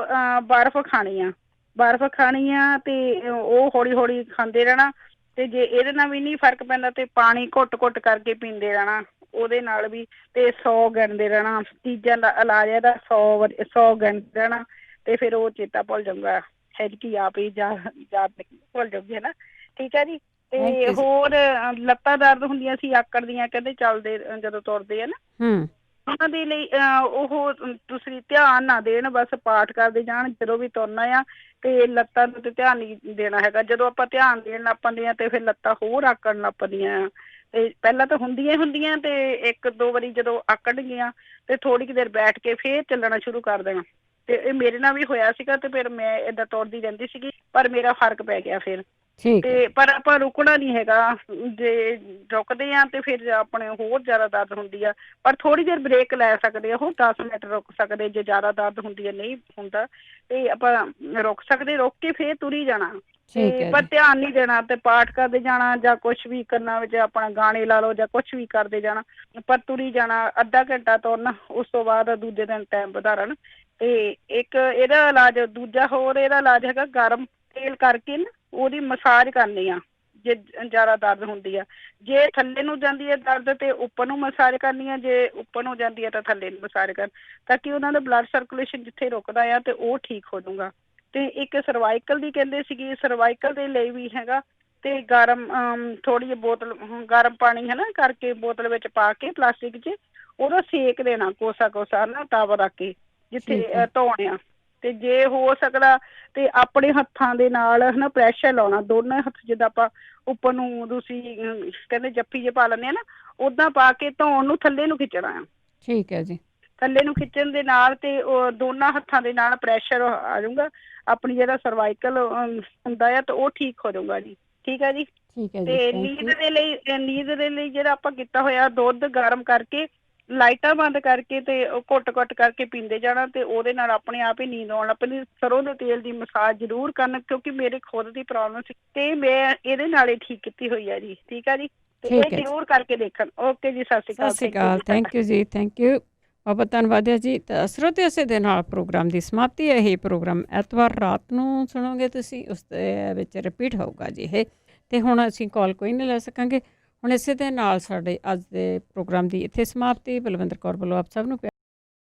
K: ਖਾਣੀ ਆ ਤੇ ਉਹ ਹੌਲੀ ਹੌਲੀ ਖਾਂਦੇ ਰਹਿਣਾ। ਤੇ ਜੇ ਇਹਦੇ ਨਾਲ ਵੀ ਨਹੀਂ ਫਰਕ ਪੈਂਦਾ ਤੇ ਪਾਣੀ ਘੁੱਟ ਕਰਕੇ ਪੀਂਦੇ ਰਹਿਣਾ, ਉਹਦੇ ਨਾਲ ਵੀ। ਤੇ 100 ਗਿਣਦੇ ਰਹਿਣਾ। ਤੀਜਾ ਇਲਾਜ ਇਹਦਾ 100 ਗਿਣਦੇ ਰਹਿਣਾ, ਤੇ ਫਿਰ ਉਹ ਚੇਤਾ ਭੁੱਲ ਜਾਊਗਾ, ਹਿਜਕੀ ਆਪ ਹੀ ਯਾਦ ਭੁੱਲ ਜਾਊਗੀ ਨਾ। ਠੀਕ ਹੈ ਜੀ। ਤੇ ਹੋਰ ਲੱਤਾਂ ਦਰਦ ਹੁੰਦੀਆਂ ਸੀ, ਆਕੜ ਦੀਆਂ, ਕਹਿੰਦੇ ਚੱਲਦੇ ਜਦੋਂ ਤੁਰਦੇ ਆ ਨਾ, ਉਹਨਾਂ ਦੇ ਲਈ ਉਹ ਤੁਸੀਂ ਧਿਆਨ ਨਾ ਦੇਣ, ਬਸ ਪਾਠ ਕਰਦੇ ਜਾਣ ਜਦੋਂ ਵੀ ਤੁਰਨਾ ਆ। ਤੇ ਲੱਤਾਂ ਨੂੰ ਤੇ ਧਿਆਨ ਨਹੀਂ ਦੇਣਾ ਹੈਗਾ। ਜਦੋਂ ਆਪਾਂ ਧਿਆਨ ਦੇਣ ਲੱਗ ਪੈਂਦੇ ਆ ਤੇ ਫਿਰ ਲੱਤਾਂ ਹੋਰ ਆਕੜਨ ਲੱਗ ਪੈਂਦੀਆਂ ਆ। ਤੇ ਪਹਿਲਾਂ ਤਾਂ ਹੁੰਦੀਆਂ ਤੇ 1-2 ਵਾਰੀ ਜਦੋਂ ਆਕੜ ਗਈਆਂ ਤੇ ਥੋੜੀ ਦੇਰ ਬੈਠ ਕੇ ਫੇਰ ਚੱਲਣਾ ਸ਼ੁਰੂ ਕਰ ਦੇਣਾ। ਤੇ ਇਹ ਮੇਰੇ ਨਾਲ ਵੀ ਹੋਇਆ ਸੀਗਾ, ਤੇ ਫਿਰ ਮੈਂ ਏਦਾਂ ਤੁਰਦੀ ਰਹਿੰਦੀ ਸੀਗੀ, ਪਰ ਮੇਰਾ ਫਰਕ ਪੈ ਗਿਆ ਫਿਰ। ਤੇ ਪਰ ਆਪਾਂ ਰੁਕਣਾ ਨਹੀਂ ਹੈਗਾ। ਜੇ ਰੁਕਦੇ ਆ ਤੇ ਫਿਰ ਆਪਣੇ ਹੋਰ ਜ਼ਿਆਦਾ ਦਰਦ ਹੁੰਦੀ ਆ। ਪਰ ਥੋੜੀ ਦੇਰ ਬ੍ਰੇਕ ਲੈ ਸਕਦੇ ਆ, ਉਹ 10 ਮਿੰਟ ਰੁਕ ਸਕਦੇ। ਜੇ ਜ਼ਿਆਦਾ ਦਰਦ ਹੁੰਦੀ ਹੈ, ਨਹੀਂ ਹੁੰਦਾ ਤੇ ਆਪਾਂ ਰੁਕ ਸਕਦੇ, ਰੁਕ ਕੇ ਫੇਰ ਤੁਰੀ ਜਾਣਾ। ਤੇ ਪਰ ਧਿਆਨ ਨਹੀਂ ਦੇਣਾ, ਤੇ ਪਾਠ ਕਰਦੇ ਜਾਣਾ ਜਾਂ ਕੁਛ ਵੀ ਕਰਨਾ ਵਿੱਚ, ਆਪਣਾ ਗਾਣੇ ਲਾ ਲਓ ਜਾਂ ਕੁਛ ਵੀ ਕਰਦੇ ਜਾਣਾ, ਪਰ ਤੁਰੀ ਜਾਣਾ। ਅੱਧਾ ਘੰਟਾ ਤੁਰਨਾ, ਉਸ ਤੋਂ ਬਾਅਦ ਦੂਜੇ ਦਿਨ ਟਾਈਮ ਵਧਾਉਣ। ਤੇ ਇੱਕ ਇਹਦਾ ਇਲਾਜ, ਦੂਜਾ ਹੋਰ ਇਹਦਾ ਇਲਾਜ ਹੈਗਾ, ਗਰਮ ਤੇਲ ਕਰਕੇ ਨਾ ਉਹਦੀ ਮਸਾਜ ਕਰਨੀ ਆ ਜੇ ਜ਼ਿਆਦਾ ਦਰਦ ਹੁੰਦੀ ਆ। ਜੇ ਥੱਲੇ ਨੂੰ ਜਾਂਦੀ ਹੈ ਦਰਦ ਤੇ ਉੱਪਰ ਨੂੰ ਮਸਾਜ ਕਰਨੀ ਆ, ਜੇ ਉੱਪਰ ਨੂੰ ਜਾਂਦੀ ਹੈ ਤਾਂ ਥੱਲੇ ਨੂੰ ਮਸਾਜ ਕਰਨ, ਤਾਂ ਕਿ ਉਹਨਾਂ ਦਾ ਬਲੱਡ ਸਰਕੂਲੇਸ਼ਨ ਜਿੱਥੇ ਰੁਕਦਾ ਆ ਤੇ ਉਹ ਠੀਕ ਹੋ ਜਾਊਗਾ। ਤੇ ਇੱਕ ਸਰਵਾਈਕਲ ਦੀ ਕਹਿੰਦੇ ਸੀਗੀ, ਸਰਵਾਈਕਲ ਦੇ ਲਈ ਵੀ ਹੈਗਾ। ਤੇ ਗਰਮ ਥੋੜੀ ਜਿਹੀ ਬੋਤਲ ਗਰਮ ਪਾਣੀ ਹੈ ਨਾ ਕਰਕੇ ਬੋਤਲ ਵਿੱਚ ਪਾ ਕੇ ਪਲਾਸਟਿਕ 'ਚ, ਉਹਦਾ ਸੇਕ ਦੇਣਾ ਕੋਸਾ ਨਾ ਤਵਾ ਰੱਖ ਕੇ ਜਿੱਥੇ ਧੋਣੇ ਆ। ਤੇ ਜੇ ਹੋ ਸਕਦਾ ਤੇ ਆਪਣੇ ਹੱਥਾਂ ਦੇ ਨਾਲ ਹਨਾ ਪ੍ਰੈਸ਼ਰ ਲਾਉਣਾ, ਦੋਨੇ ਹੱਥ, ਜਿੱਦਾਂ ਆਪਾਂ ਉੱਪਰ ਨੂੰ ਤੁਸੀਂ ਕਹਿੰਦੇ ਜੱਫੀ ਜੇ ਪਾ ਲੈਂਦੇ ਆ ਨਾ, ਓਦਾਂ ਪਾ ਕੇ ਧੌਣ ਨੂੰ ਥੱਲੇ ਨੂੰ ਖਿੱਚਣਾ ਆ।
A: ਠੀਕ ਹੈ ਜੀ।
L: ਥੱਲੇ ਨੂੰ ਖਿੱਚਣ ਦੇ ਨਾਲ ਤੇ ਉਹ ਦੋਨਾਂ ਹੱਥਾਂ ਦੇ ਨਾਲ ਪ੍ਰੈਸ਼ਰ ਆ ਜਾਊਗਾ, ਆਪਣੀ ਜਿਹੜਾ ਸਰਵਾਈਕਲ ਹੁੰਦਾ ਆ ਤਾਂ ਉਹ ਠੀਕ ਹੋ ਜਾਊਗਾ ਜੀ। ਠੀਕ ਹੈ ਜੀ। ਤੇ ਨੀਂਦ ਦੇ ਲਈ ਜਿਹੜਾ ਆਪਾਂ ਕੀਤਾ ਹੋਇਆ ਦੁੱਧ ਗਰਮ ਕਰਕੇ ਲਾਈਟਾਂ ਬੰਦ ਕਰਕੇ ਤੇ ਘੁੱਟ ਕਰਕੇ ਪੀਂਦੇ ਜਾਣਾ ਤੇ ਉਹਦੇ ਨਾਲ ਆਪਣੇ ਆਪ ਹੀ ਨੀਂਦ ਆਉਣ ਲੱਗ ਪੈਂਦੀ। ਸਰੋਂ ਦੇ ਤੇਲ ਦੀ ਮਸਾਜ ਜ਼ਰੂਰ ਕਰਨ, ਕਿਉਂਕਿ ਮੇਰੇ ਖੁਦ ਦੀ ਪ੍ਰੋਬਲਮ ਸੀ ਤੇ ਮੈਂ ਇਹਦੇ ਨਾਲ ਹੀ ਠੀਕ ਕੀਤੀ ਹੋਈ ਹੈ ਜੀ। ਠੀਕ ਹੈ ਜੀ, ਤੇ ਇਹ ਜ਼ਰੂਰ ਕਰਕੇ ਦੇਖਣ। ਓਕੇ ਜੀ, ਸਤਿ ਸ਼੍ਰੀ ਅਕਾਲ।
A: ਥੈਂਕ ਯੂ ਜੀ, ਥੈਂਕ ਯੂ, ਬਹੁਤ ਧੰਨਵਾਦ ਹੈ ਜੀ। ਤਾਂ ਸਰੋਤੇ ਇਸੇ ਦੇ ਨਾਲ ਪ੍ਰੋਗਰਾਮ ਦੀ ਸਮਾਪਤੀ ਹੈ। ਇਹ ਪ੍ਰੋਗਰਾਮ ਐਤਵਾਰ ਰਾਤ ਨੂੰ ਸੁਣੋਗੇ ਤੁਸੀਂ, ਉਸ ਦੇ ਵਿੱਚ ਰਿਪੀਟ ਹੋਊਗਾ ਜੀ ਇਹ। ਤੇ ਹੁਣ ਅਸੀਂ ਕਾਲ ਕੋਈ ਨਹੀਂ ਲੈ ਸਕਾਂਗੇ। ਹੁਣ ਇਸੇ ਦੇ ਨਾਲ ਸਾਡੇ ਅੱਜ ਦੇ ਪ੍ਰੋਗਰਾਮ ਦੀ ਇੱਥੇ ਸਮਾਪਤੀ। ਬਲਵਿੰਦਰ ਕੌਰ ਵੱਲੋਂ ਆਪ ਸਭ ਨੂੰ